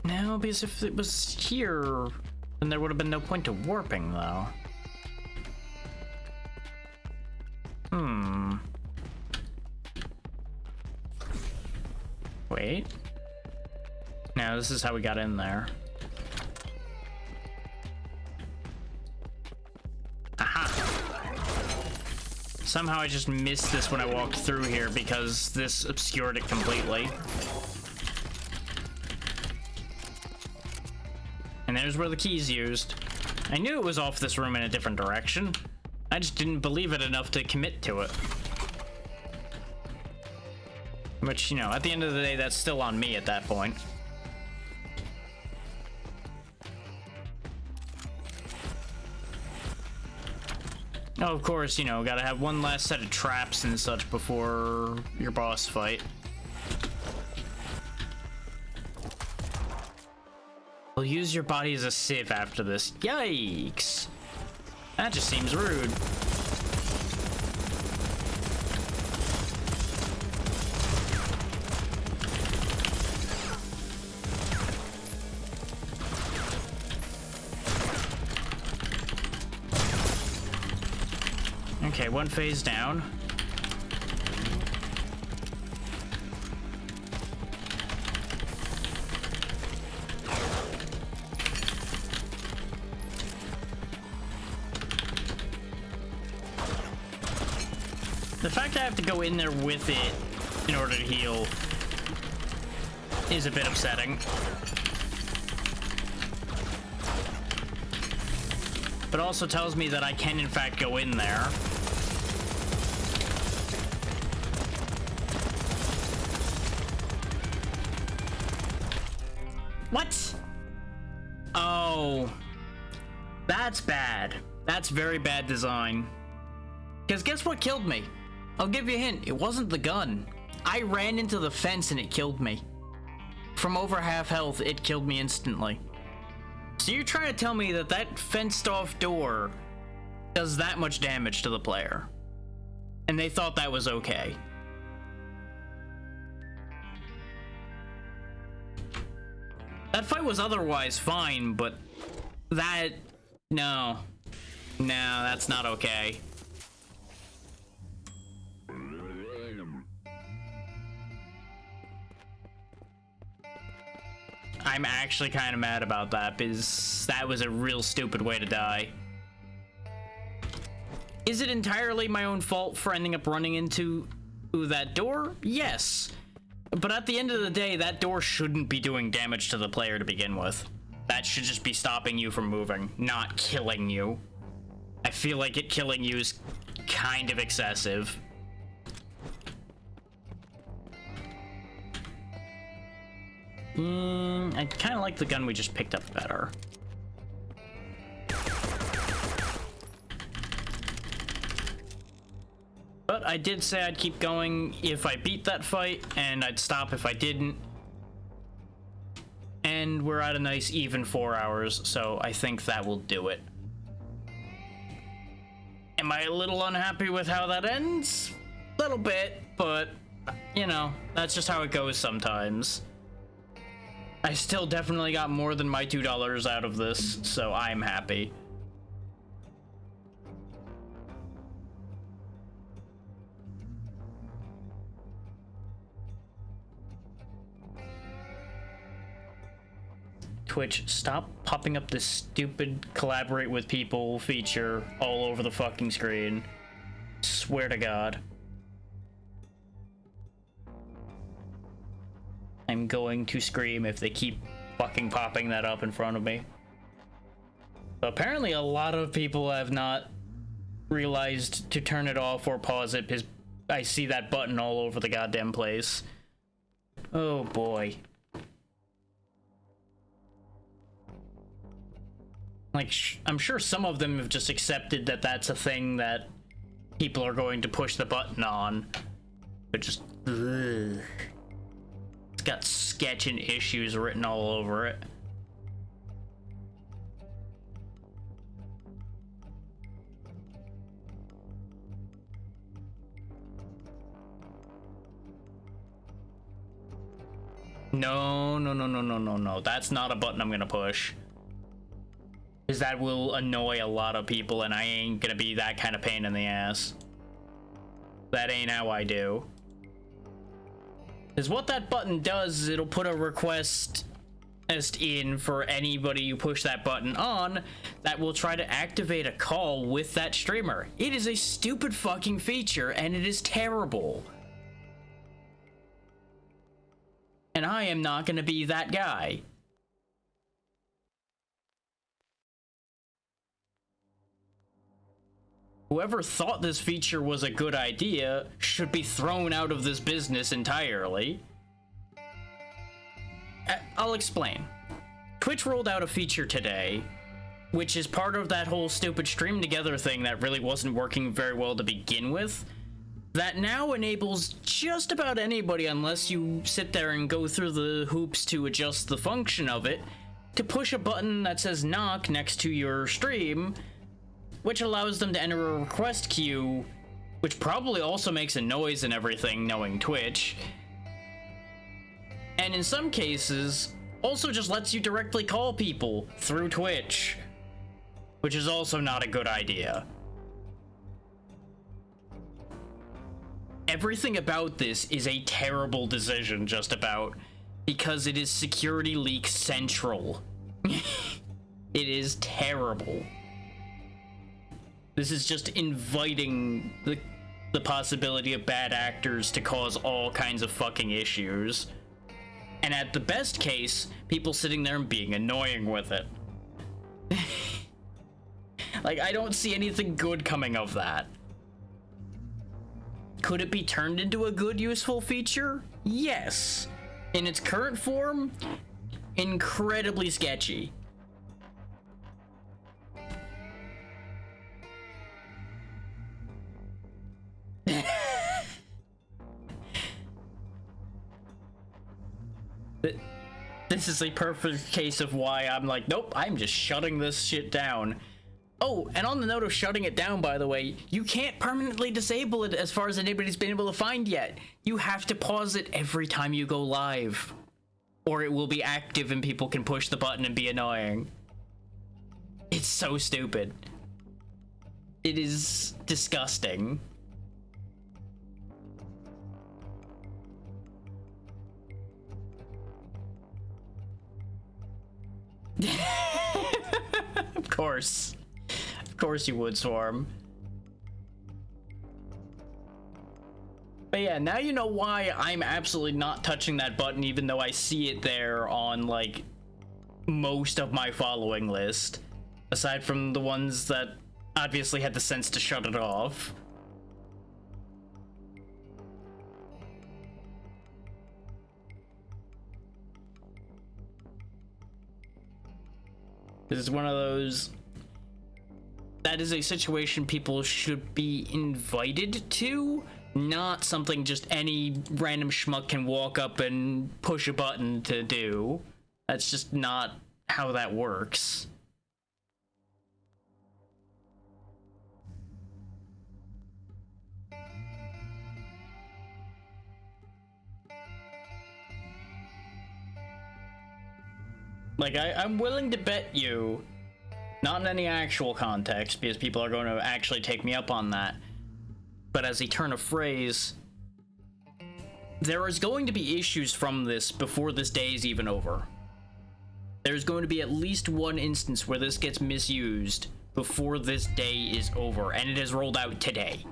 No, because if it was here, then there would have been no point to warping, though. Wait. No, this is how we got in there. Aha! Somehow I just missed this when I walked through here because this obscured it completely. And there's where the key's used. I knew it was off this room in a different direction. I just didn't believe it enough to commit to it. Which, you know, at the end of the day, that's still on me at that point. Oh, of course, you know, gotta have one last set of traps and such before your boss fight. We'll use your body as a sieve after this. Yikes! That just seems rude. Okay, one phase down. The fact I have to go in there with it in order to heal is a bit upsetting. But also tells me that I can in fact go in there. What? Oh. That's bad. That's very bad design. Because guess what killed me? I'll give you a hint. It wasn't the gun. I ran into the fence and it killed me. From over half health, it killed me instantly. So you're trying to tell me that that fenced off door does that much damage to the player? And they thought that was okay. That fight was otherwise fine, but that... No. No, that's not okay. I'm actually kind of mad about that because that was a real stupid way to die. Is it entirely my own fault for ending up running into that door? Yes. But at the end of the day, that door shouldn't be doing damage to the player to begin with. That should just be stopping you from moving, not killing you. I feel like it killing you is kind of excessive. I kind of like the gun we just picked up better. But I did say I'd keep going if I beat that fight, and I'd stop if I didn't. And we're at a nice even 4 hours, so I think that will do it. Am I a little unhappy with how that ends? A little bit, but, you know, that's just how it goes sometimes. I still definitely got more than my $2 out of this, so I'm happy. Twitch, stop popping up this stupid collaborate with people feature all over the fucking screen. Swear to God. I'm going to scream if they keep fucking popping that up in front of me. Apparently a lot of people have not realized to turn it off or pause it because I see that button all over the goddamn place. Oh boy. Like, I'm sure some of them have just accepted that that's a thing that people are going to push the button on. But just, ugh. It's got sketch and issues written all over it. No. That's not a button I'm gonna push. Because that will annoy a lot of people, and I ain't gonna be that kind of pain in the ass. That ain't how I do. Because what that button does is it'll put a request in for anybody you push that button on that will try to activate a call with that streamer. It is a stupid fucking feature, and it is terrible. And I am not gonna be that guy. Whoever thought this feature was a good idea should be thrown out of this business entirely. I'll explain. Twitch rolled out a feature today, which is part of that whole stupid stream together thing that really wasn't working very well to begin with, that now enables just about anybody, unless you sit there and go through the hoops to adjust the function of it, to push a button that says knock next to your stream, which allows them to enter a request queue, which probably also makes a noise and everything, knowing Twitch. And in some cases, also just lets you directly call people through Twitch, which is also not a good idea. Everything about this is a terrible decision, just about, because it is security leak central. It is terrible. This is just inviting the possibility of bad actors to cause all kinds of fucking issues. And at the best case, people sitting there and being annoying with it. Like, I don't see anything good coming of that. Could it be turned into a good, useful feature? Yes. In its current form, incredibly sketchy. This is a perfect case of why I'm like, nope, I'm just shutting this shit down. Oh, and on the note of shutting it down, by the way, you can't permanently disable it as far as anybody's been able to find yet. You have to pause it every time you go live, or it will be active and people can push the button and be annoying. It's so stupid. It is disgusting. Of course. Of course you would, Swarm. But yeah, now you know why I'm absolutely not touching that button, even though I see it there on, like, most of my following list. Aside from the ones that obviously had the sense to shut it off. This is one of those that is a situation people should be invited to, not something just any random schmuck can walk up and push a button to do. That's just not how that works. Like, I'm willing to bet you, not in any actual context, because people are going to actually take me up on that, but as a turn of phrase, there is going to be issues from this before this day is even over. There's going to be at least one instance where this gets misused before this day is over, and it is rolled out today.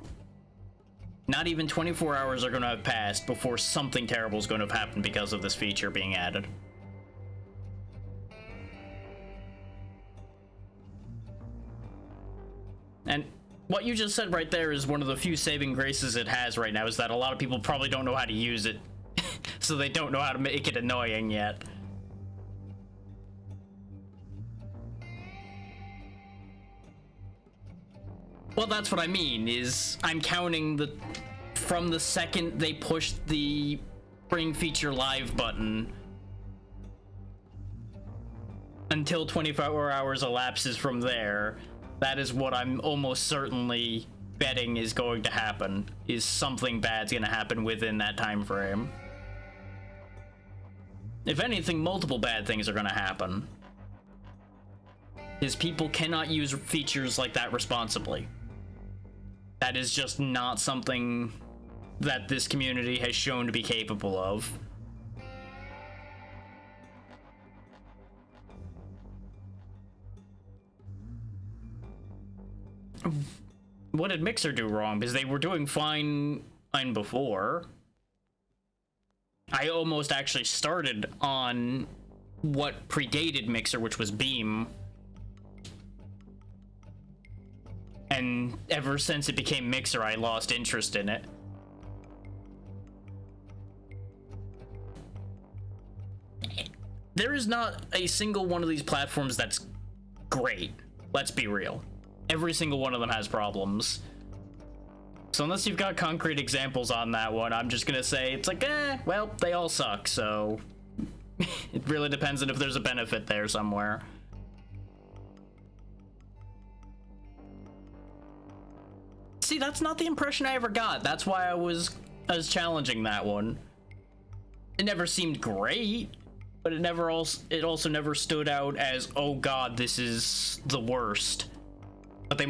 Not even 24 hours are going to have passed before something terrible is going to have happened because of this feature being added. And what you just said right there is one of the few saving graces it has right now, is that a lot of people probably don't know how to use it. So they don't know how to make it annoying yet. Well, that's what I mean, is I'm counting from the second they pushed the Bring Feature Live button until 24 hours elapses from there. That is what I'm almost certainly betting is going to happen, is something bad's going to happen within that time frame. If anything, multiple bad things are going to happen, because people cannot use features like that responsibly. That is just not something that this community has shown to be capable of. What did Mixer do wrong? Because they were doing fine before. I almost actually started on what predated Mixer, which was Beam. And ever since it became Mixer, I lost interest in it. There is not a single one of these platforms that's great. Let's be real. Every single one of them has problems. So unless you've got concrete examples on that one, I'm just gonna say it's like, well, they all suck, so it really depends on if there's a benefit there somewhere. See, that's not the impression I ever got. That's why I was challenging that one. It never seemed great, but it also never stood out as, oh god, this is the worst. But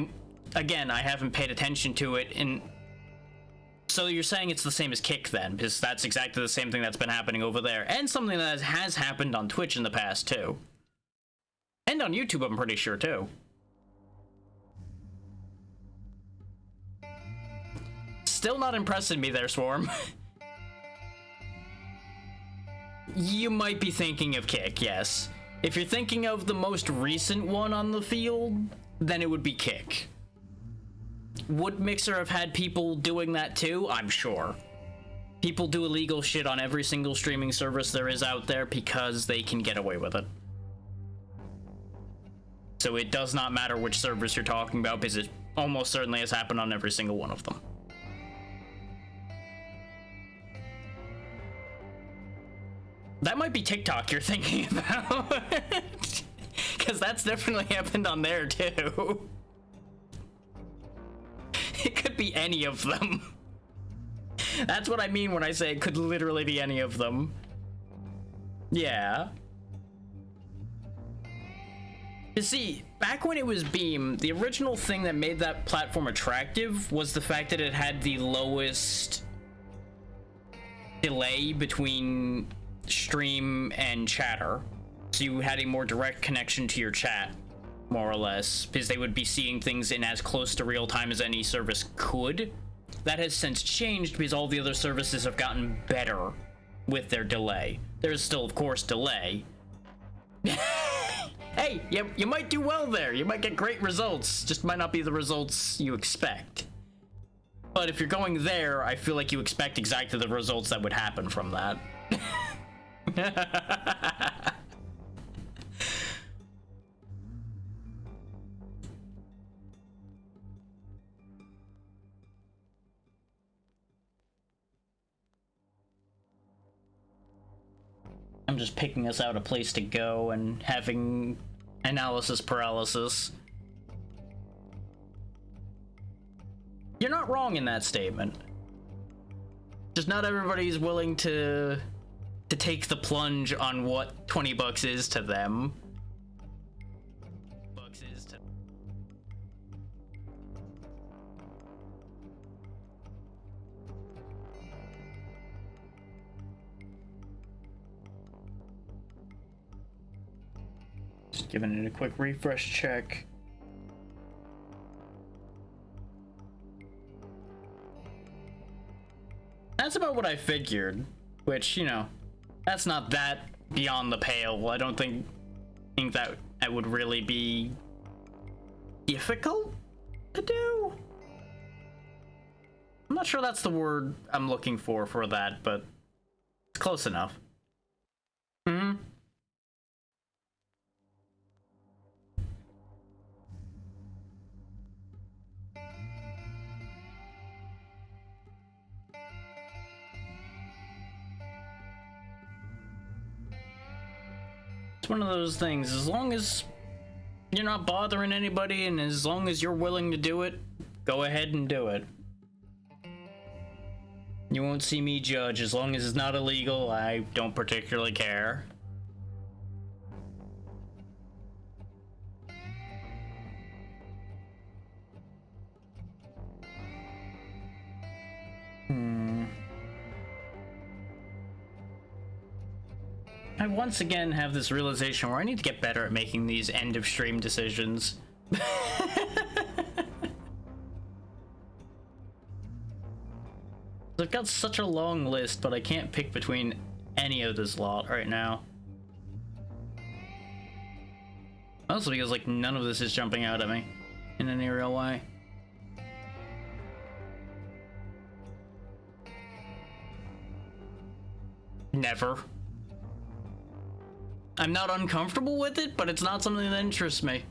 again, I haven't paid attention to it, and so you're saying it's the same as Kick then, because that's exactly the same thing that's been happening over there, and something that has happened on Twitch in the past too. And on YouTube, I'm pretty sure too. Still not impressing me there, Swarm. You might be thinking of Kick, yes. If you're thinking of the most recent one on the field, then it would be Kick. Would Mixer have had people doing that too? I'm sure. People do illegal shit on every single streaming service there is out there because they can get away with it. So it does not matter which service you're talking about, because it almost certainly has happened on every single one of them. That might be TikTok you're thinking about. Because that's definitely happened on there too. It could be any of them. That's what I mean when I say it could literally be any of them. Yeah. You see, back when it was Beam, the original thing that made that platform attractive was the fact that it had the lowest delay between stream and chatter. So you had a more direct connection to your chat, more or less, because they would be seeing things in as close to real time as any service could. That has since changed because all the other services have gotten better with their delay. There's still, of course, delay. Hey, you might do well there. You might get great results. Just might not be the results you expect. But if you're going there, I feel like you expect exactly the results that would happen from that. I'm just picking us out a place to go and having analysis paralysis. You're not wrong in that statement. Just not everybody's willing to take the plunge on what 20 bucks is to them. Just giving it a quick refresh check. That's about what I figured, which, you know, that's not that beyond the pale. I don't think that would really be difficult to do. I'm not sure that's the word I'm looking for that, but it's close enough. It's one of those things, as long as you're not bothering anybody and as long as you're willing to do it, go ahead and do it. You won't see me judge. As long as it's not illegal, I don't particularly care. I once again have this realization where I need to get better at making these end of stream decisions. I've got such a long list, but I can't pick between any of this lot right now. Also because, like, none of this is jumping out at me in any real way. Never. I'm not uncomfortable with it, but it's not something that interests me.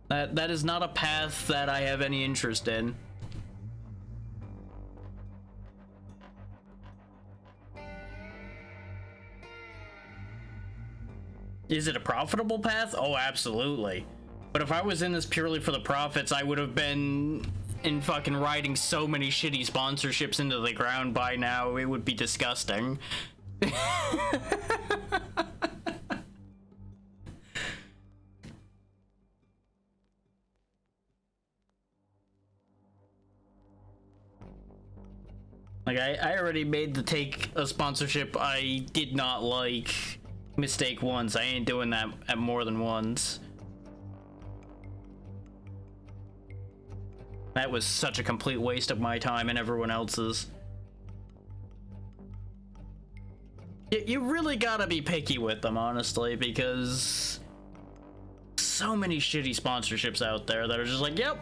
That is not a path that I have any interest in. Is it a profitable path? Oh, absolutely. But if I was in this purely for the profits, I would have been in fucking riding so many shitty sponsorships into the ground by now. It would be disgusting. Like, I already made the take a sponsorship I did not like mistake once. I ain't doing that at more than once. That was such a complete waste of my time and everyone else's. You really gotta be picky with them, honestly, because so many shitty sponsorships out there that are just like, yep,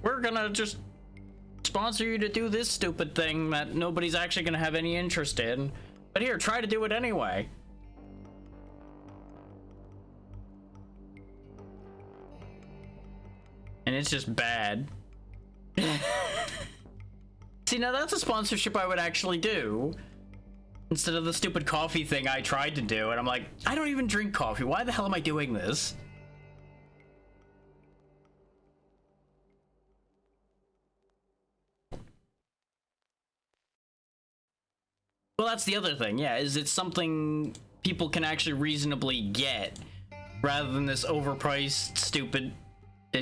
we're gonna just sponsor you to do this stupid thing that nobody's actually gonna have any interest in. But here, try to do it anyway. And it's just bad. See, now that's a sponsorship I would actually do. Instead of the stupid coffee thing I tried to do, and I'm like, I don't even drink coffee. Why the hell am I doing this? Well, that's the other thing, yeah, is it's something people can actually reasonably get, rather than this overpriced, stupid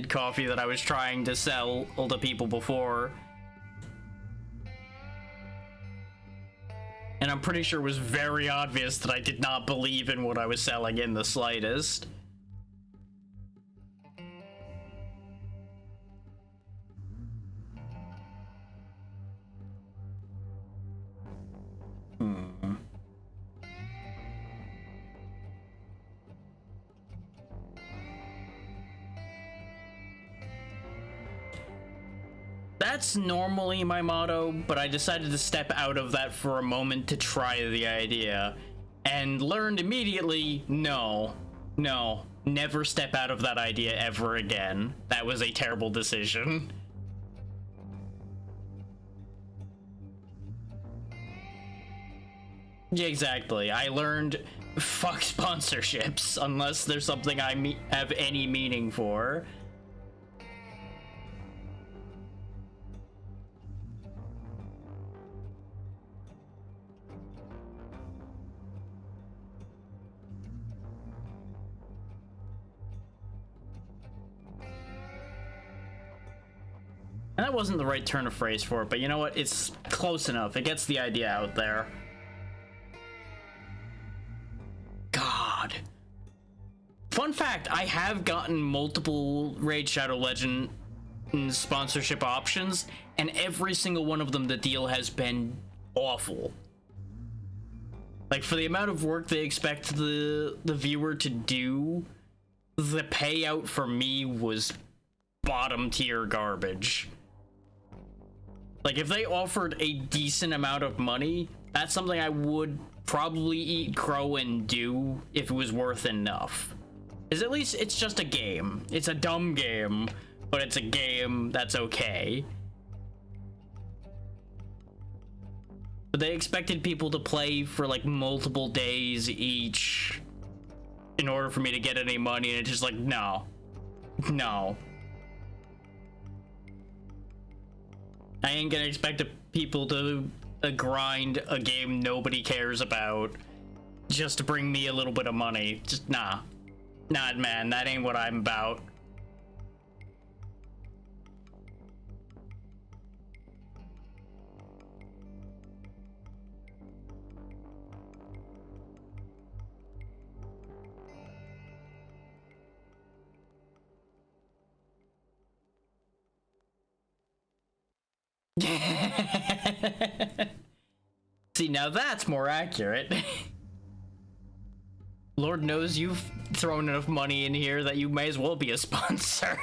coffee that I was trying to sell to people before. And I'm pretty sure it was very obvious that I did not believe in what I was selling in the slightest. That's normally my motto, but I decided to step out of that for a moment to try the idea, and learned immediately, no, never step out of that idea ever again. That was a terrible decision. Yeah, exactly. I learned fuck sponsorships unless there's something I have any meaning for. And that wasn't the right turn of phrase for it, but you know what? It's close enough. It gets the idea out there. God. Fun fact, I have gotten multiple Raid Shadow Legend sponsorship options, and every single one of them, the deal has been awful. Like, for the amount of work they expect the viewer to do, the payout for me was bottom tier garbage. Like, if they offered a decent amount of money, that's something I would probably eat crow and do if it was worth enough. Because at least it's just a game. It's a dumb game, but it's a game that's okay. But they expected people to play for like multiple days each in order for me to get any money, and it's just like, no. No. I ain't gonna expect people to grind a game nobody cares about just to bring me a little bit of money. Just nah. Nah, man, that ain't what I'm about. See, now that's more accurate. Lord knows you've thrown enough money in here that you may as well be a sponsor.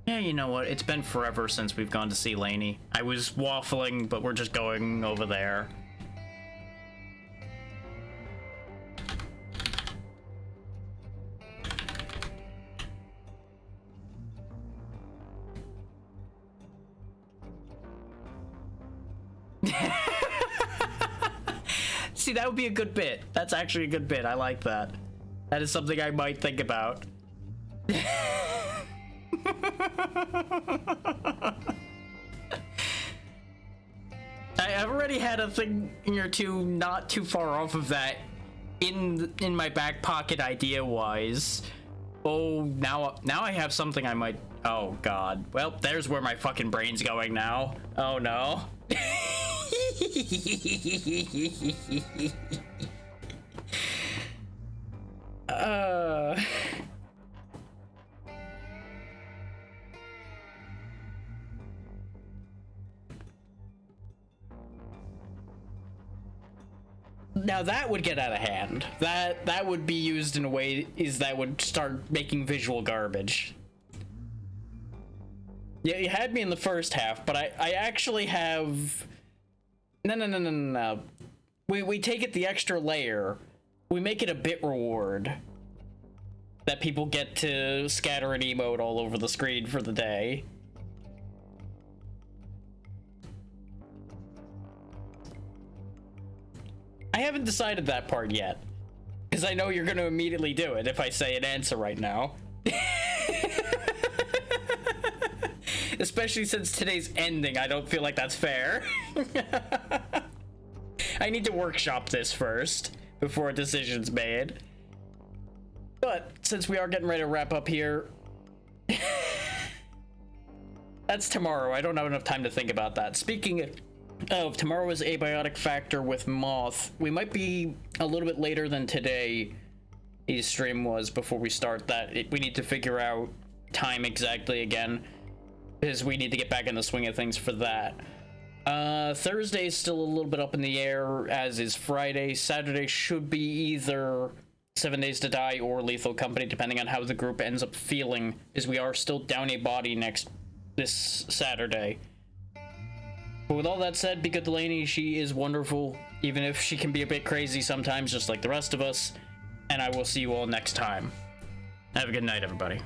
Yeah, you know what? It's been forever since we've gone to see Lainey. I was waffling, but we're just going over there. See, that would be a good bit. That's actually a good bit. I like that. That is something I might think about. I've already had a thing or two not too far off of that in my back pocket idea-wise. Oh, now I have something I might... Oh, God. Well, there's where my fucking brain's going now. Oh, no. Now that would get out of hand. That would be used in a way that would start making visual garbage. Yeah, you had me in the first half, but I actually have... No. We take it the extra layer. We make it a bit reward. That people get to scatter an emote all over the screen for the day. I haven't decided that part yet. Because I know you're going to immediately do it if I say an answer right now. Especially since today's ending, I don't feel like that's fair. I need to workshop this first before a decision's made. But since we are getting ready to wrap up here, that's tomorrow. I don't have enough time to think about that. Speaking of tomorrow is Abiotic Factor with Moth. We might be a little bit later than today his stream was before we start that. We need to figure out time exactly again, because we need to get back in the swing of things for that. Thursday is still a little bit up in the air, as is Friday. Saturday should be either 7 Days to Die or Lethal Company, depending on how the group ends up feeling, as we are still down a body next this Saturday. But with all that said, be good to Lainey. She is wonderful, even if she can be a bit crazy sometimes, just like the rest of us. And I will see you all next time. Have a good night, everybody.